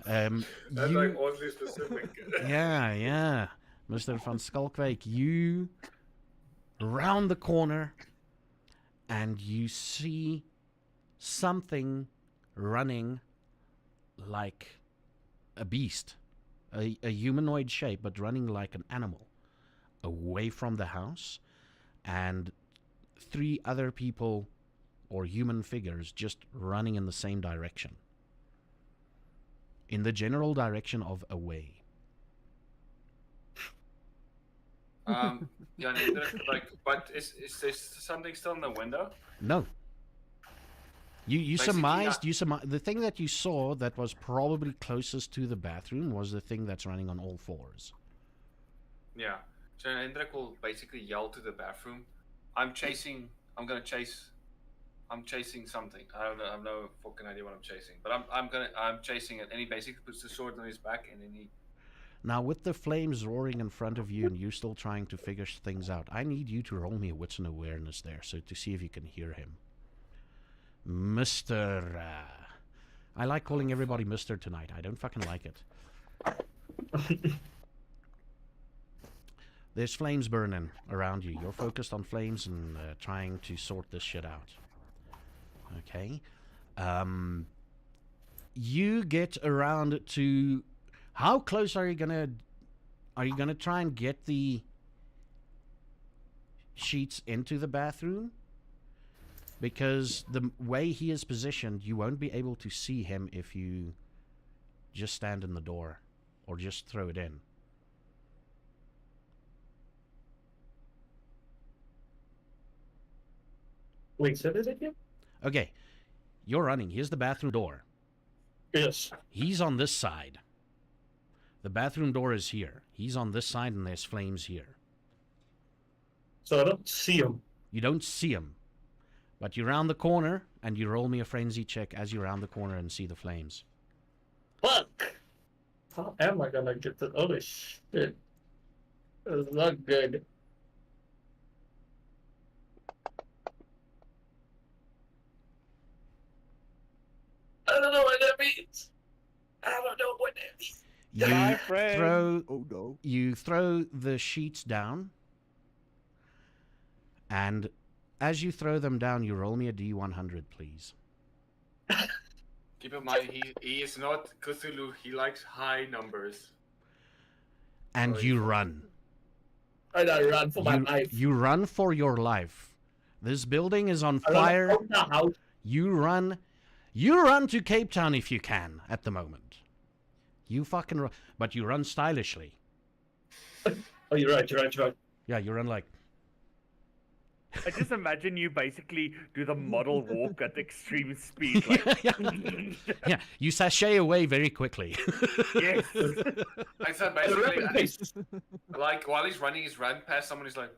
That's like oddly specific. yeah. Mr. van Skulkwijk, you round the corner and you see something running like a beast, a humanoid shape, but running like an animal away from the house, and 3 other people or human figures just running in the same direction, in the general direction of away. Yeah, like, but is there something still in the window? No. You Basically, surmised the thing that you saw that was probably closest to the bathroom was the thing that's running on all 4s. Yeah. So Hendrik will basically yell to the bathroom, I'm chasing something. I have no fucking idea what I'm chasing. But I'm chasing it, and he basically puts the sword on his back, and then he... Now, with the flames roaring in front of you and you still trying to figure things out, I need you to roll me a wits and awareness there, so to see if you can hear him. Mr. I like calling everybody Mr. tonight. I don't fucking like it. There's flames burning around you. You're focused on flames and trying to sort this shit out. Okay. You get around to... How close are you gonna... Are you gonna try and get the sheets into the bathroom? Because the way he is positioned, you won't be able to see him if you just stand in the door or just throw it in. Wait, say that again? Okay, you're running. Here's the bathroom door. Yes. He's on this side. The bathroom door is here. He's on this side, and there's flames here. So I don't see him. You don't see him. But you round the corner, and you roll me a frenzy check as you round the corner and see the flames. Fuck! How am I gonna get the... Holy shit. It's not good. I don't know what that means. I don't know what that means. You throw the sheets down, and as you throw them down, you roll me a D100, please. Keep in mind, he is not Cthulhu. He likes high numbers. And you run. And I run for my life. You run for your life. This building is on fire. You run to Cape Town if you can at the moment. You fucking run. But you run stylishly. Oh, you're right. Yeah, you run like... I just imagine you basically do the model walk at extreme speed. Like... yeah, you sashay away very quickly. Yes. I said basically, like while he's running, he's run past someone. He's like,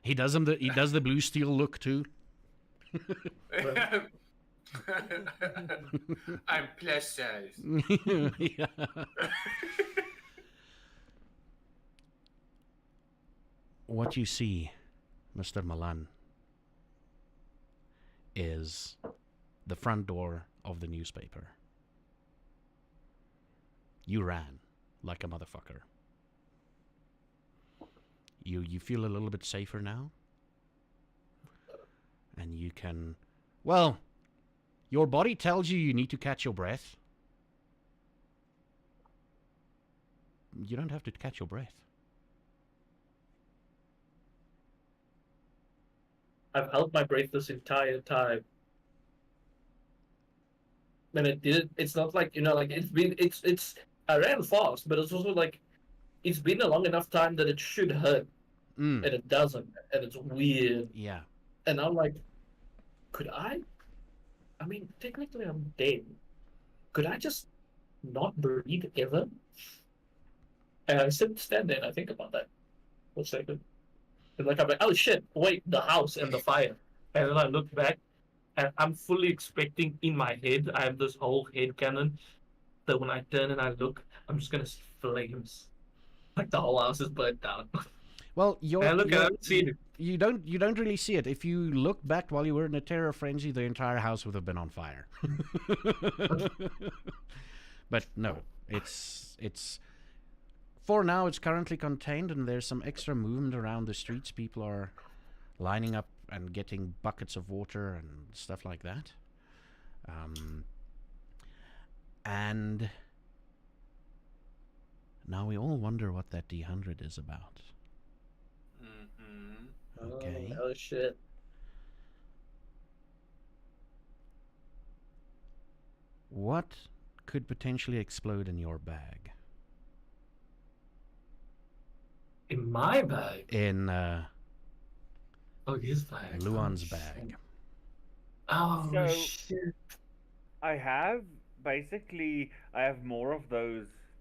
He does the blue steel look too. I'm plus size. Yeah. What you see, Mr. Milan, is the front door of the newspaper. You ran like a motherfucker. You feel a little bit safer now? And you can... Well, your body tells you need to catch your breath. You don't have to catch your breath. I've held my breath this entire time. And it didn't... It's not like, like it's... I ran fast, but it's also like... It's been a long enough time that it should hurt. And it doesn't. And it's weird. Yeah. And I'm like... Could I? I mean, technically I'm dead. Could I just not breathe ever? And I stand there and I think about that for a second. And like I'm like, oh shit, wait, the house and the fire. And then I look back and I'm fully expecting in my head, I have this whole head cannon that when I turn and I look, I'm just gonna see flames. Like the whole house is burnt down. Well, I don't see it. You don't really see it. If you look back while you were in a terror frenzy, the entire house would have been on fire. But no, it's for now it's currently contained, and there's some extra movement around the streets. People are lining up and getting buckets of water and stuff like that. And now we all wonder what that D100 is about. Okay. Oh shit. What could potentially explode in your bag? In my bag? In his bag. Luan's bag. Oh So, shit. I have more of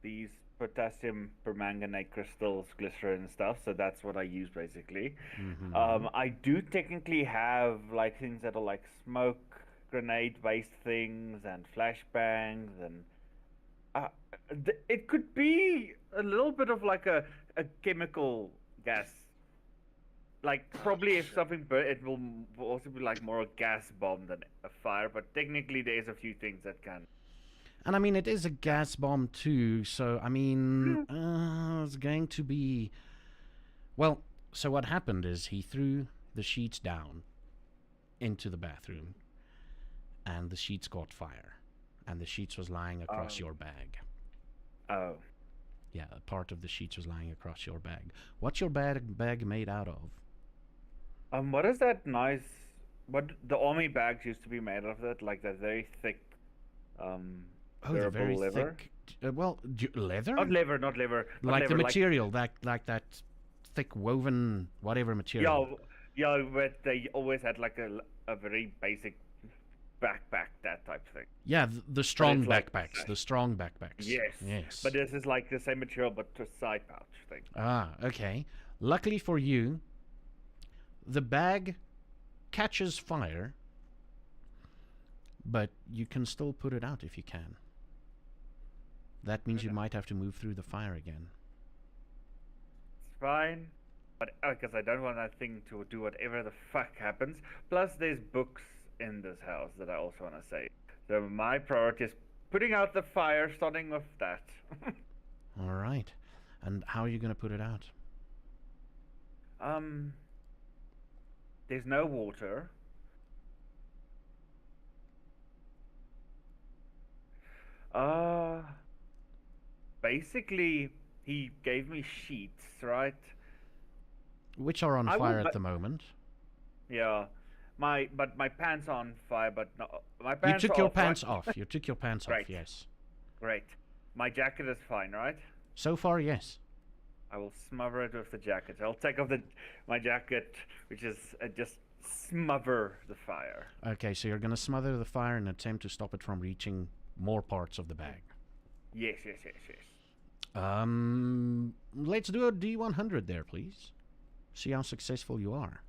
these potassium permanganate crystals, glycerin and stuff, so that's what I use basically. I do technically have like things that are like smoke grenade based things and flashbangs, and it could be a little bit of like a chemical gas. Like probably if something burnt, it will also be like more a gas bomb than a fire, but technically there's a few things that can. And I mean, it is a gas bomb too, so I mean, it's going to be... Well, so what happened is he threw the sheets down into the bathroom, and the sheets caught fire, and the sheets was lying across your bag. Oh. Yeah, a part of the sheets was lying across your bag. What's your bag made out of? What is that nice? What the army bags used to be made of? That like that very thick, Oh, the durable very leather. thick. Leather? Not leather, not leather. Not Like leather, the material, like that thick woven whatever material. Yeah, but they always had like a very basic backpack, that type of thing. Yeah, the strong like backpacks. The strong backpacks. Yes. Yes. But this is like the same material, but to side pouch thing. Ah, okay. Luckily for you, the bag catches fire, but you can still put it out if you can. That means you might have to move through the fire again. It's fine, but because I don't want that thing to do whatever the fuck happens. Plus, there's books in this house that I also want to say. So my priority is putting out the fire, starting with that. All right. And how are you going to put it out? There's no water. Basically, he gave me sheets, right? Which are on fire at the moment. Yeah. But my pants are on fire, but no, my pants You took are your off, pants right? off. You took your pants Right. off, yes. Great. My jacket is fine, right? So far, yes. I will smother it with the jacket. I'll take off my jacket, which is just smother the fire. Okay, so you're going to smother the fire and attempt to stop it from reaching more parts of the bag. Yes. Let's do a D100 there, please. See how successful you are.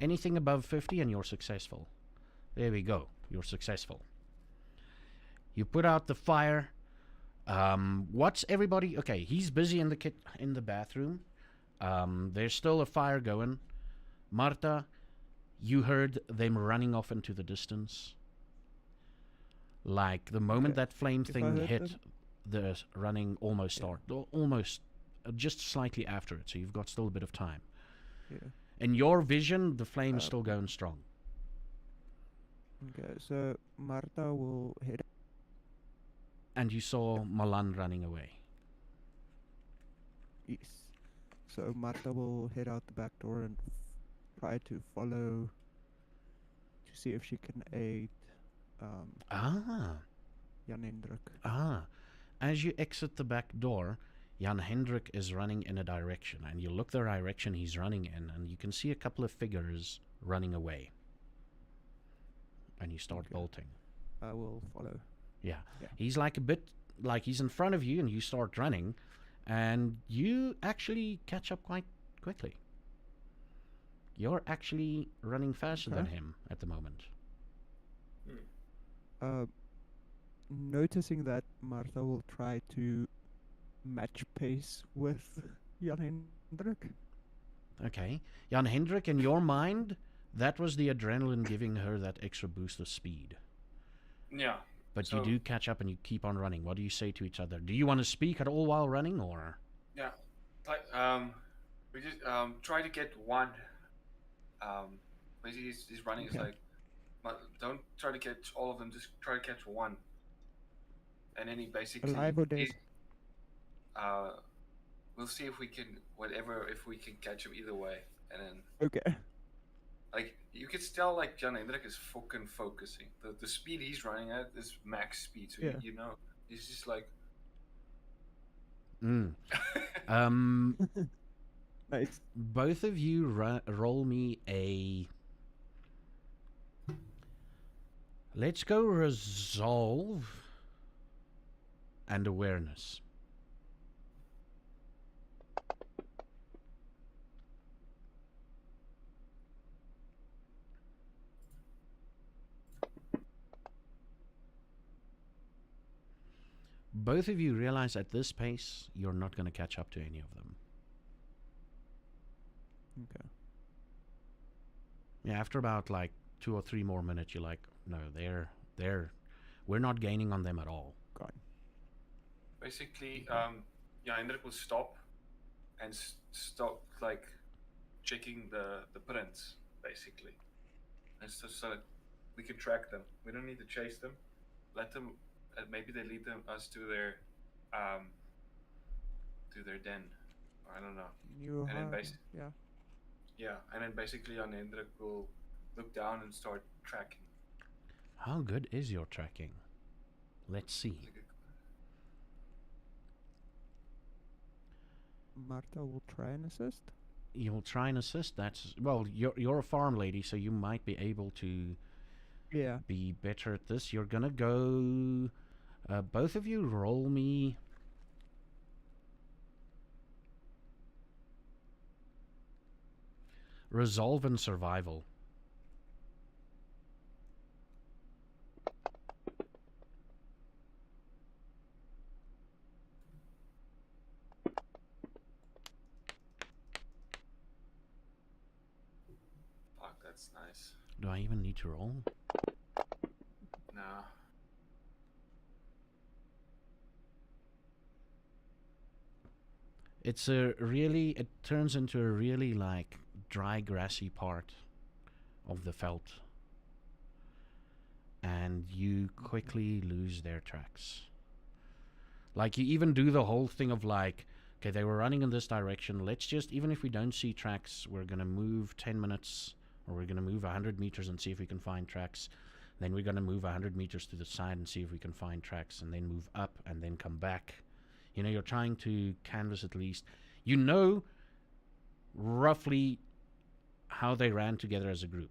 Anything above 50 and you're successful. There we go. You're successful. You put out the fire. What's everybody? Okay, he's busy in the bathroom. There's still a fire going. Marta, you heard them running off into the distance. Like the moment that flame thing hit, the running almost started. Almost, just slightly after it. So you've got still a bit of time. Yeah. In your vision, the flame is still going strong. Okay, so Marta will head. And you saw Malan running away. Yes. So Marta will head out the back door and try to follow to see if she can aid Jan Hendrik. As you exit the back door, Jan Hendrik is running in a direction, and you look the direction he's running in, and you can see a couple of figures running away. And you start bolting. I will follow. Yeah. He's like a bit like he's in front of you, and you start running, and you actually catch up quite quickly. You're actually running faster than him at the moment. Noticing that, Martha will try to match pace with Jan Hendrik. Okay. Jan Hendrik, in your mind, that was the adrenaline giving her that extra boost of speed. Yeah. But you do catch up and you keep on running. What do you say to each other? Do you want to speak at all while running, or? Yeah. Like, we just try to get one. Basically, he's running. It's like, don't try to catch all of them. Just try to catch one. And then he basically. Alive or dead? We'll see if we can if we can catch him either way, and then. Okay. Like, you can tell, like, Jan Hendrik is fucking focusing. The speed he's running at is max speed, so you know, he's just like. Nice. Both of you roll me a. Let's go resolve and awareness. Both of you realize at this pace, you're not going to catch up to any of them. Okay. Yeah, after about like 2 or 3 more minutes, you're like, no, we're not gaining on them at all. God. Basically, Jan Hendrik will stop and stop, like, checking the prints, basically. And so we can track them. We don't need to chase them. Let them. Maybe they lead us to their den. I don't know. New And then hire, yeah. yeah, and then basically on Hendrik will look down and start tracking. How good is your tracking? Let's see. Marta will try and assist. You'll try and assist. That's well. You're a farm lady, so you might be able to be better at this. You're gonna go. Both of you roll me. Resolve and survival. Fuck, that's nice. Do I even need to roll? No. It's a really. It turns into a really like dry, grassy part of the veld, and you quickly lose their tracks. Like, you even do the whole thing of like, okay, they were running in this direction. Let's just, even if we don't see tracks, we're gonna move 10 minutes, or we're gonna move 100 meters and see if we can find tracks. Then we're gonna move 100 meters to the side and see if we can find tracks, and then move up and then come back. You know, you're trying to canvas at least. You know roughly how they ran together as a group.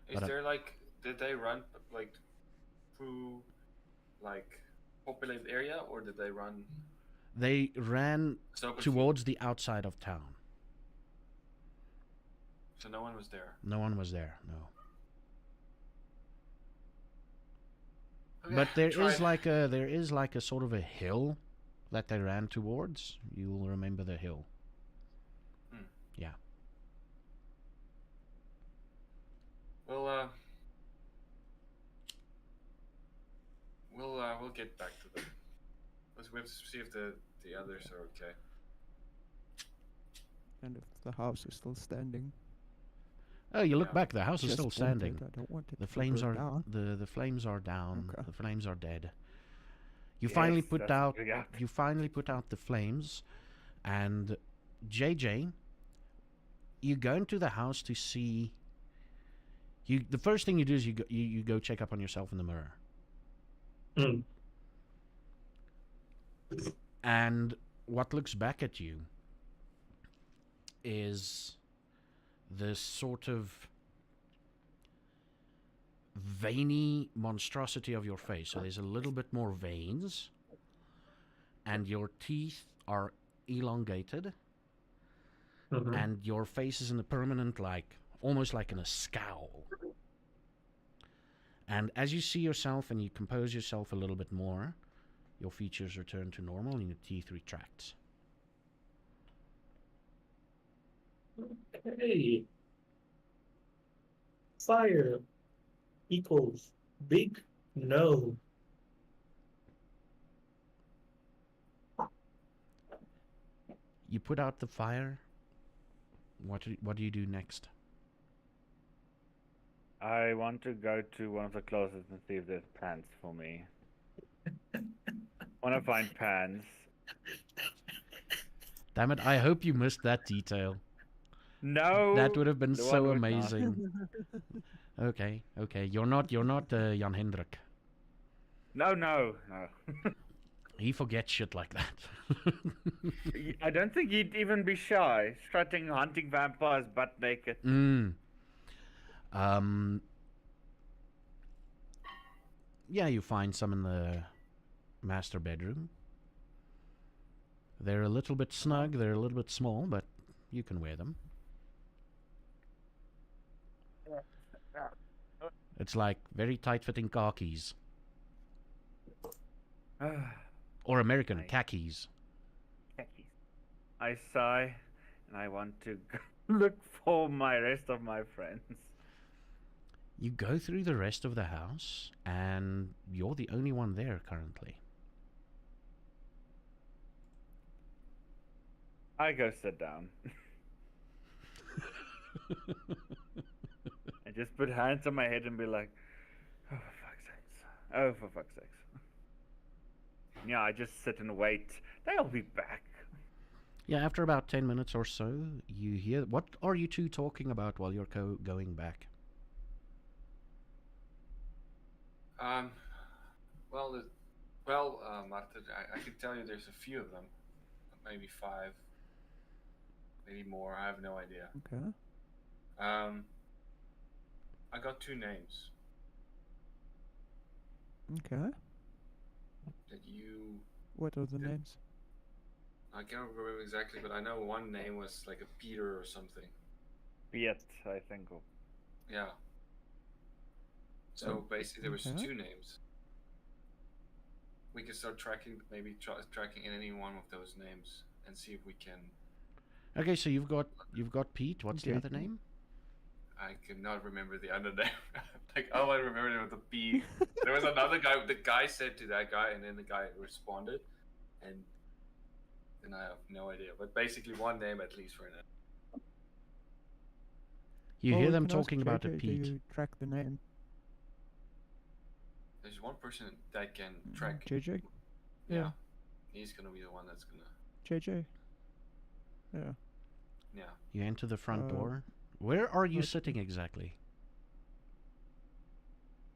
Is there like, did they run like through like populated area, or did they run? They ran towards the outside of town. So no one was there. No one was there. No. Okay, but there is like a sort of a hill that they ran towards. You'll remember the hill. Yeah. Well, we'll get back to them. We have to see if the others are okay. And if the house is still standing. Oh, you look back. The house is still standing. I don't want it the flames are down. the flames are down. Okay. The flames are dead. You finally put out the flames, and JJ, you go into the house to see. The first thing you do is you go check up on yourself in the mirror. And what looks back at you is this sort of veiny monstrosity of your face. So there's a little bit more veins, and your teeth are elongated, and your face is in a permanent, like, almost like in a scowl. And as you see yourself and you compose yourself a little bit more, your features return to normal and your teeth retract. Okay. Fire equals big no. You put out the fire. What do you do next? I want to go to one of the closets and see if there's pants for me. Want to find pants. Damn it, I hope you missed that detail. No. That would have been so amazing. Okay. You're not Jan Hendrik. No. He forgets shit like that. I don't think he'd even be shy, strutting, hunting vampires butt naked. Yeah, you find some in the master bedroom. They're a little bit snug, they're a little bit small, but you can wear them. It's like very tight-fitting khakis. Or American khakis. Khakis. I sigh, and I want to look for my rest of my friends. You go through the rest of the house, and you're the only one there currently. I go sit down. just put hands on my head and be like, oh, for fuck's sakes. Oh, for fuck's sakes. Yeah, I just sit and wait. They'll be back. Yeah, after about 10 minutes or so, you hear... What are you two talking about while you're going back? Marta, I can tell you there's a few of them. Maybe 5. Maybe more. I have no idea. Okay. I got 2 names. Okay. That you... What are the names? I can't remember exactly, but I know one name was like a Peter or something. Piet, I think. Yeah. So basically there was 2 names. We can start tracking, maybe tracking in any one of those names and see if we can... Okay, so you've got Pete. What's the other name? I cannot remember the other name. Like, all I remember was the P. There was another guy. The guy said to that guy, and then the guy responded, and then I have no idea. But basically, one name at least for now. You hear them talking about a JJ, Pete. Do you track the name? There's one person that can track. JJ? Yeah. He's gonna be the one that's gonna... JJ? Yeah. Yeah. You enter the front door. Where are you sitting exactly?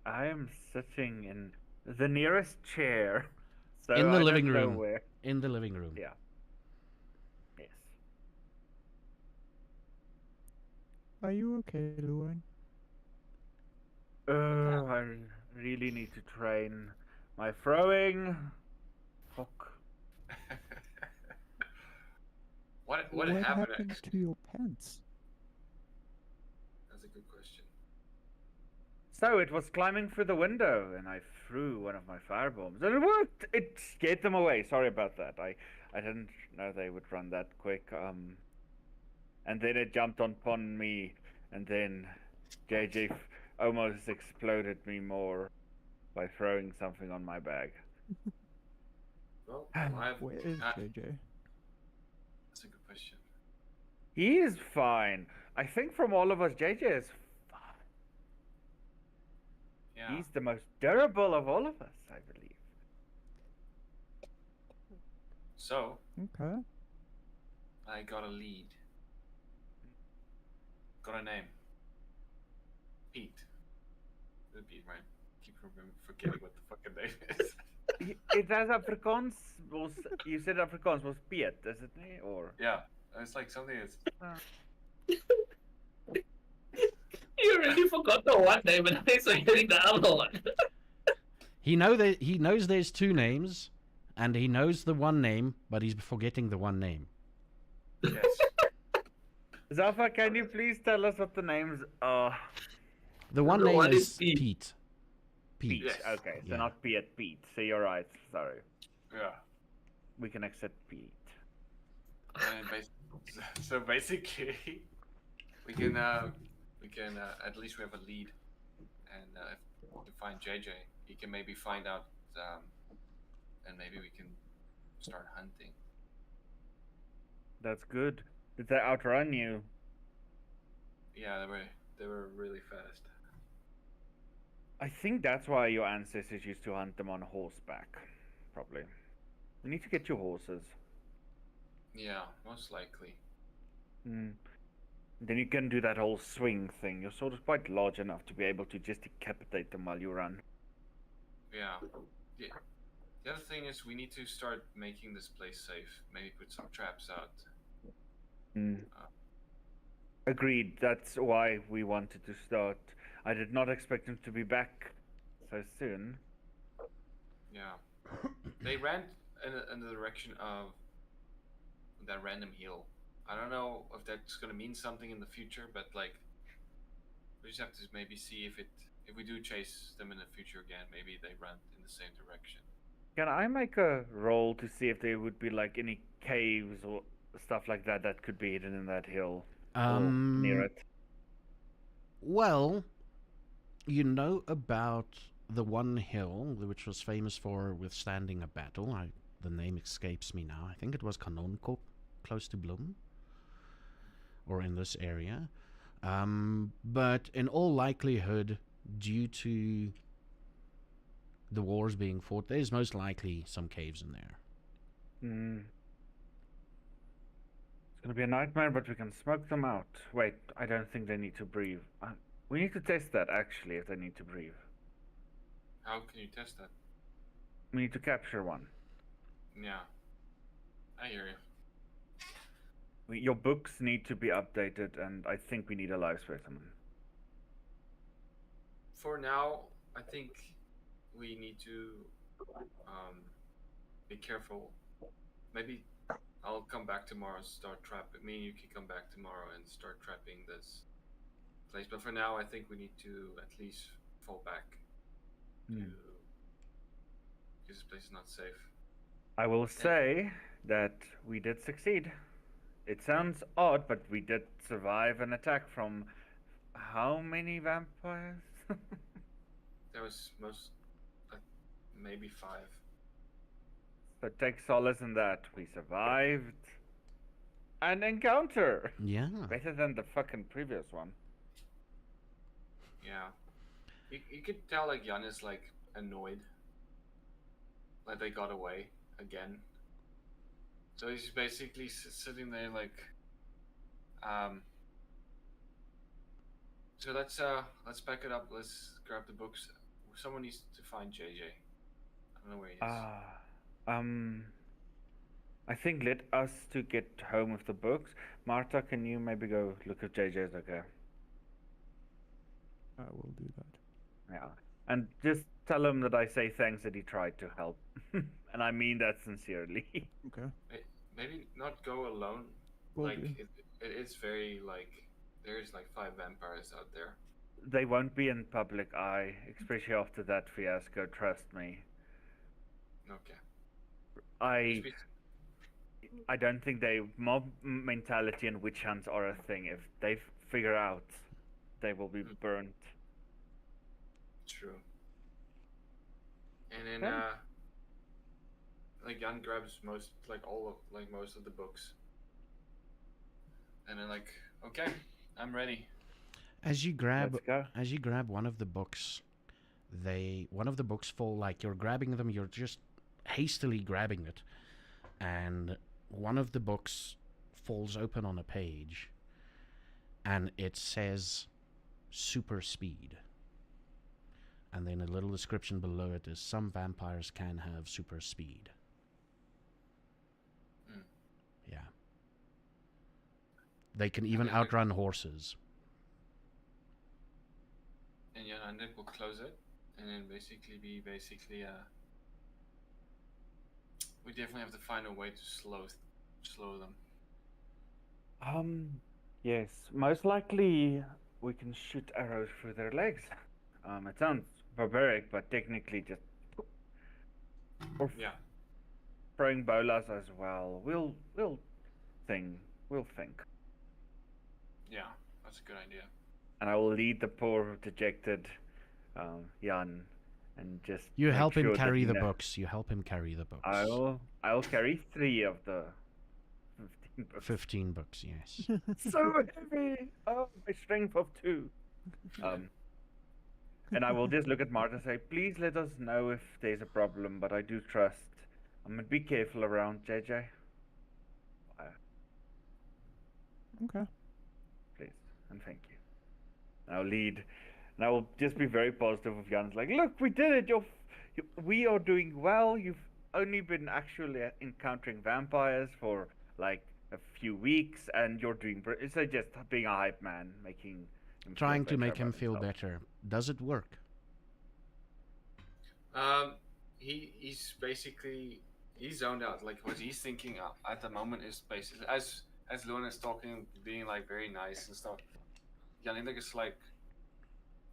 I am sitting in the nearest chair. So In the I living don't know room. where. In the living room. Yeah. Yes. Are you okay, Luan? I really need to train my throwing. Fuck. What happened to your pants? That's a good question. So it was climbing through the window, and I threw one of my firebombs, and it worked. It scared them away. Sorry about that. I didn't know they would run that quick. And then it jumped upon me, and then JJ almost exploded me more by throwing something on my bag. Well, Where is JJ? That's a good question. He is fine. I think from all of us, JJ is fine. Yeah. He's the most durable of all of us, I believe. So, Okay. I got a lead. Got a name. Pete. Good Pete, right? Keep forgetting what the fucking name is. It has Afrikaans. You said Afrikaans was Piet, is it? Or Yeah, it's like something that's... You already forgot the one name and he's forgetting the other one. He knows there's 2 names, and he knows the one name, but he's forgetting the one name. Yes. Zaffa, can you please tell us what the names are? The one name is Pete. Pete. Yes. Okay, so Yeah. not Piet, Pete. So you're right. Sorry. Yeah. We can accept Pete. So basically, we can at least we have a lead, and if we can find JJ, he can maybe find out, and maybe we can start hunting. That's good. Did they outrun you? Yeah, they were really fast. I think that's why your ancestors used to hunt them on horseback. Probably. You need to get your horses. Yeah, most likely. Then you can do that whole swing thing. Your sword is quite large enough to be able to just decapitate them while you run. Yeah. The other thing is we need to start making this place safe. Maybe put some traps out. Agreed. That's why we wanted to start. I did not expect him to be back so soon. Yeah. They ran in the direction of that random hill. I don't know if that's gonna mean something in the future, but like we just have to maybe see if we do chase them in the future again, maybe they run in the same direction. Can I make a roll to see if there would be like any caves or stuff like that that could be hidden in that hill or near it? Well, you know about the one hill which was famous for withstanding a battle. The name escapes me now. I think it was Kanonkop, close to Bloem, or in this area. But in all likelihood, due to the wars being fought, there's most likely some caves in there. It's gonna be a nightmare, but we can smoke them out. Wait, I don't think they need to breathe. We need to test that, actually, if they need to breathe. How can you test that? We need to capture one. Yeah. I hear you. Your books need to be updated, and I think we need a live specimen. For now, I think we need to be careful. Maybe I'll come back tomorrow and start trapping. Me and you can come back tomorrow and start trapping this place. But for now, I think we need to at least fall back. Because this place is not safe. I will say that we did succeed. It sounds odd, but we did survive an attack from how many vampires? There was maybe 5. So take solace in that. We survived an encounter. Yeah. Better than the fucking previous one. Yeah. You could tell like Jan is like annoyed. Like they got away again. So he's basically sitting there like so let's back it up. Let's grab the books. Someone needs to find JJ. I don't know where he is. I think let us to get home with the books. Marta, can you maybe go look if JJ's okay? I will do that. Yeah. And just tell him that I say thanks that he tried to help. And I mean that sincerely. Okay. Maybe not go alone. Will like do. it is very like there's like 5 vampires out there. They won't be in public eye, especially after that fiasco, trust me. Okay. I don't think mob mentality and witch hunts are a thing. If they figure out, they will be burnt. True. And then like Jan grabs most of the books. And then like, okay, I'm ready. As you grab Let's go. one of the books, one of the books fall, like you're grabbing them, you're just hastily grabbing it, and one of the books falls open on a page, and it says super speed. And then a little description below it is some vampires can have super speed. Yeah. They can even outrun horses. And Jan will close it, and then we definitely have to find a way to slow them. Yes, most likely we can shoot arrows through their legs. It sounds barbaric, but technically just throwing bolas as well. We'll think. Yeah, that's a good idea. And I will lead the poor dejected Jan, and just you help him carry the books. You help him carry the books. I'll carry 3 of the 15 books. 15 books, yes. So heavy. Oh, my strength of 2. And I will just look at Marta and say, please let us know if there's a problem, but I do trust. I'm gonna be careful around JJ. Okay. Please, and thank you. I'll lead, and I will just be very positive with Jan's like, look, we did it. We are doing well. You've only been actually encountering vampires for like a few weeks, and you're doing. So just being a hype man, trying to make him feel better. Does it work? He's basically zoned out. Like what he's thinking at the moment is basically as Luna is talking, being like very nice and stuff. Janik is like,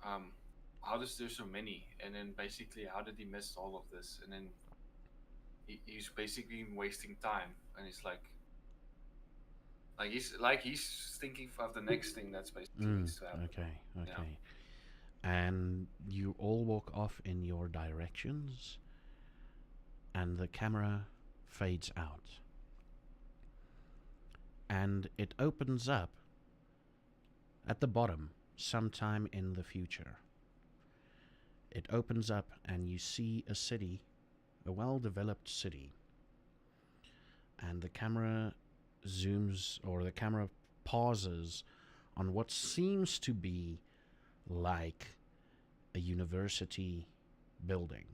how does there so many? And then basically, how did he miss all of this? And then he's basically wasting time, and he's he's thinking of the next thing that's basically needs to happen. Okay. Yeah. And you all walk off in your directions, and the camera fades out. And it opens up, at the bottom, sometime in the future, it opens up and you see a city, a well-developed city. And the camera zooms, or the camera pauses on what seems to be like a university building.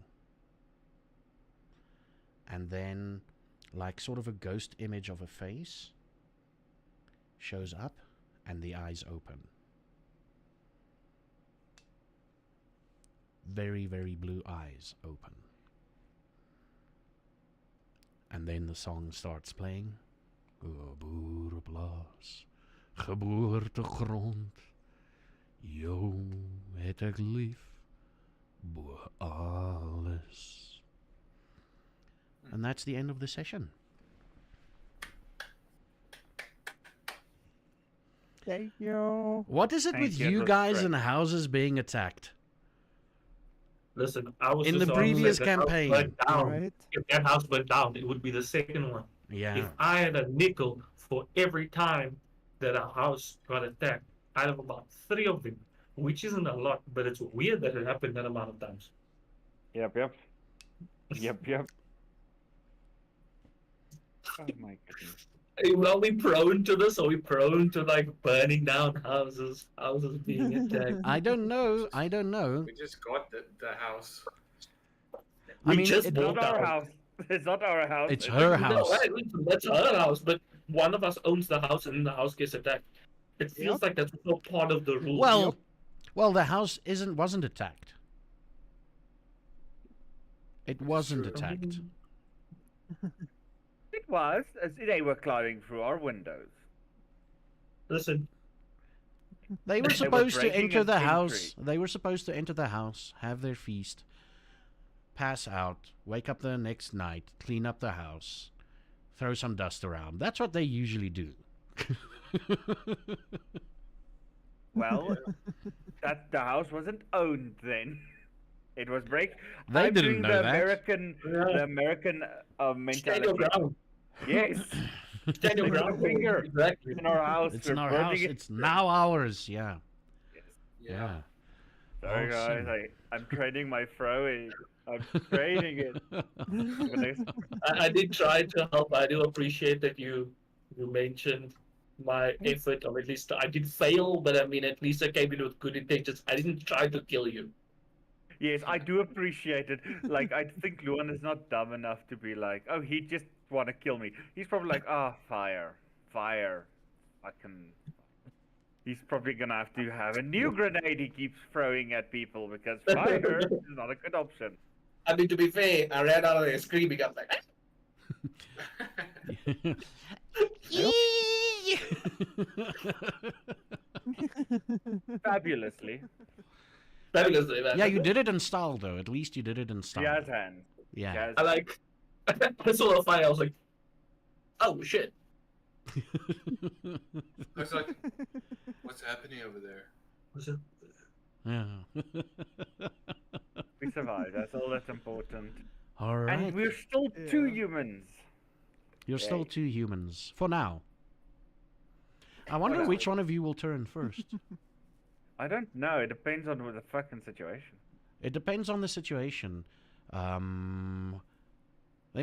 And then, like sort of a ghost image of a face shows up and the eyes open. Very, very blue eyes open. And then the song starts playing. Geboorplaats, geboortegrond, jou het ek lief, bo alles. And that's the end of the session. Thank you. What is it Thank with you, you that's guys great. and houses being attacked? Listen, I was In just the on previous that house campaign. burnt down. Right? If that house went down, it would be the second one. Yeah. If I had a nickel for every time that a house got attacked, I'd have about 3 of them, which isn't a lot, but it's weird that it happened that amount of times. Yep. Oh my goodness. Are we prone to this? Are we prone to like burning down houses being attacked? I don't know. We just got the house. I We mean, just it- It's bought not the our house. house. It's not our house. It's her No, house. right, listen, that's her house, but one of us owns the house and the house gets attacked. It feels like that's also part of the rule. Well, the house wasn't attacked. It wasn't true. attacked. It was, as they were climbing through our windows. Listen, They were They were supposed to breaking enter an the entry. house. They were supposed to enter the house, have their feast, pass out, wake up the next night, clean up the house, throw some dust around. That's what they usually do. Well, the house wasn't owned then. It was break. They I'm didn't doing know the that. American stand your mentality. ground. Yes, Stand your With a ground. finger. Exactly. in our house. It's we're in our burning house. it. It's now ours. Yeah. Yes. Yeah. Sorry Awesome. guys, I'm trading my throwing. I'm trading it. The next- I did try to help. I do appreciate that you mentioned my effort, or at least I did fail, but I mean, at least I came in with good intentions. I didn't try to kill you. Yes, I do appreciate it. Like, I think Luan is not dumb enough to be like, oh, he just want to kill me. He's probably like, fire. He's probably gonna have to have a new grenade he keeps throwing at people because fire is not a good option. I mean, to be fair, I ran out of there screaming. I'm like, Fabulously. fabulously, man. Yeah, you did it in style, though. At least you did it in style. Jazz hands. Yeah. Jazz I like, I saw the fire. I was like, oh shit. I was like, what's happening over there? Was it- Yeah. We survived. That's all that's important. All right. And we're still two Yeah. humans. You're still Yay. two humans for now. I wonder now. which one of you will turn first. I don't know. It depends on the fucking situation. It depends on the situation. Let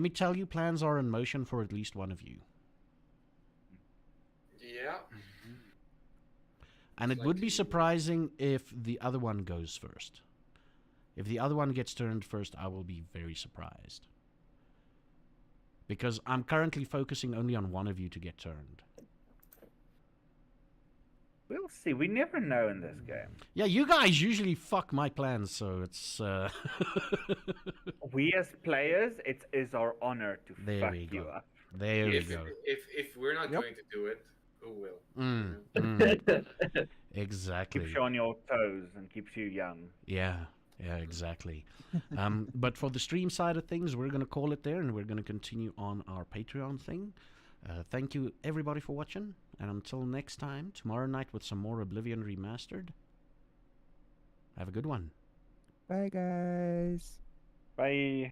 me tell you, plans are in motion for at least one of you. Yeah. And it would be surprising if the other one goes first. If the other one gets turned first, I will be very surprised. Because I'm currently focusing only on one of you to get turned. We'll see. We never know in this game. Yeah, you guys usually fuck my plans, so it's... We as players, it is our honor to There fuck we you go. up. There we If, go. if we're not Yep. going to do it, who will? Exactly. Keeps you on your toes and keeps you young. Yeah, exactly. But for the stream side of things, we're going to call it there, and we're going to continue on our Patreon thing. Thank you, everybody, for watching. And until next time, tomorrow night with some more Oblivion Remastered. Have a good one. Bye, guys. Bye.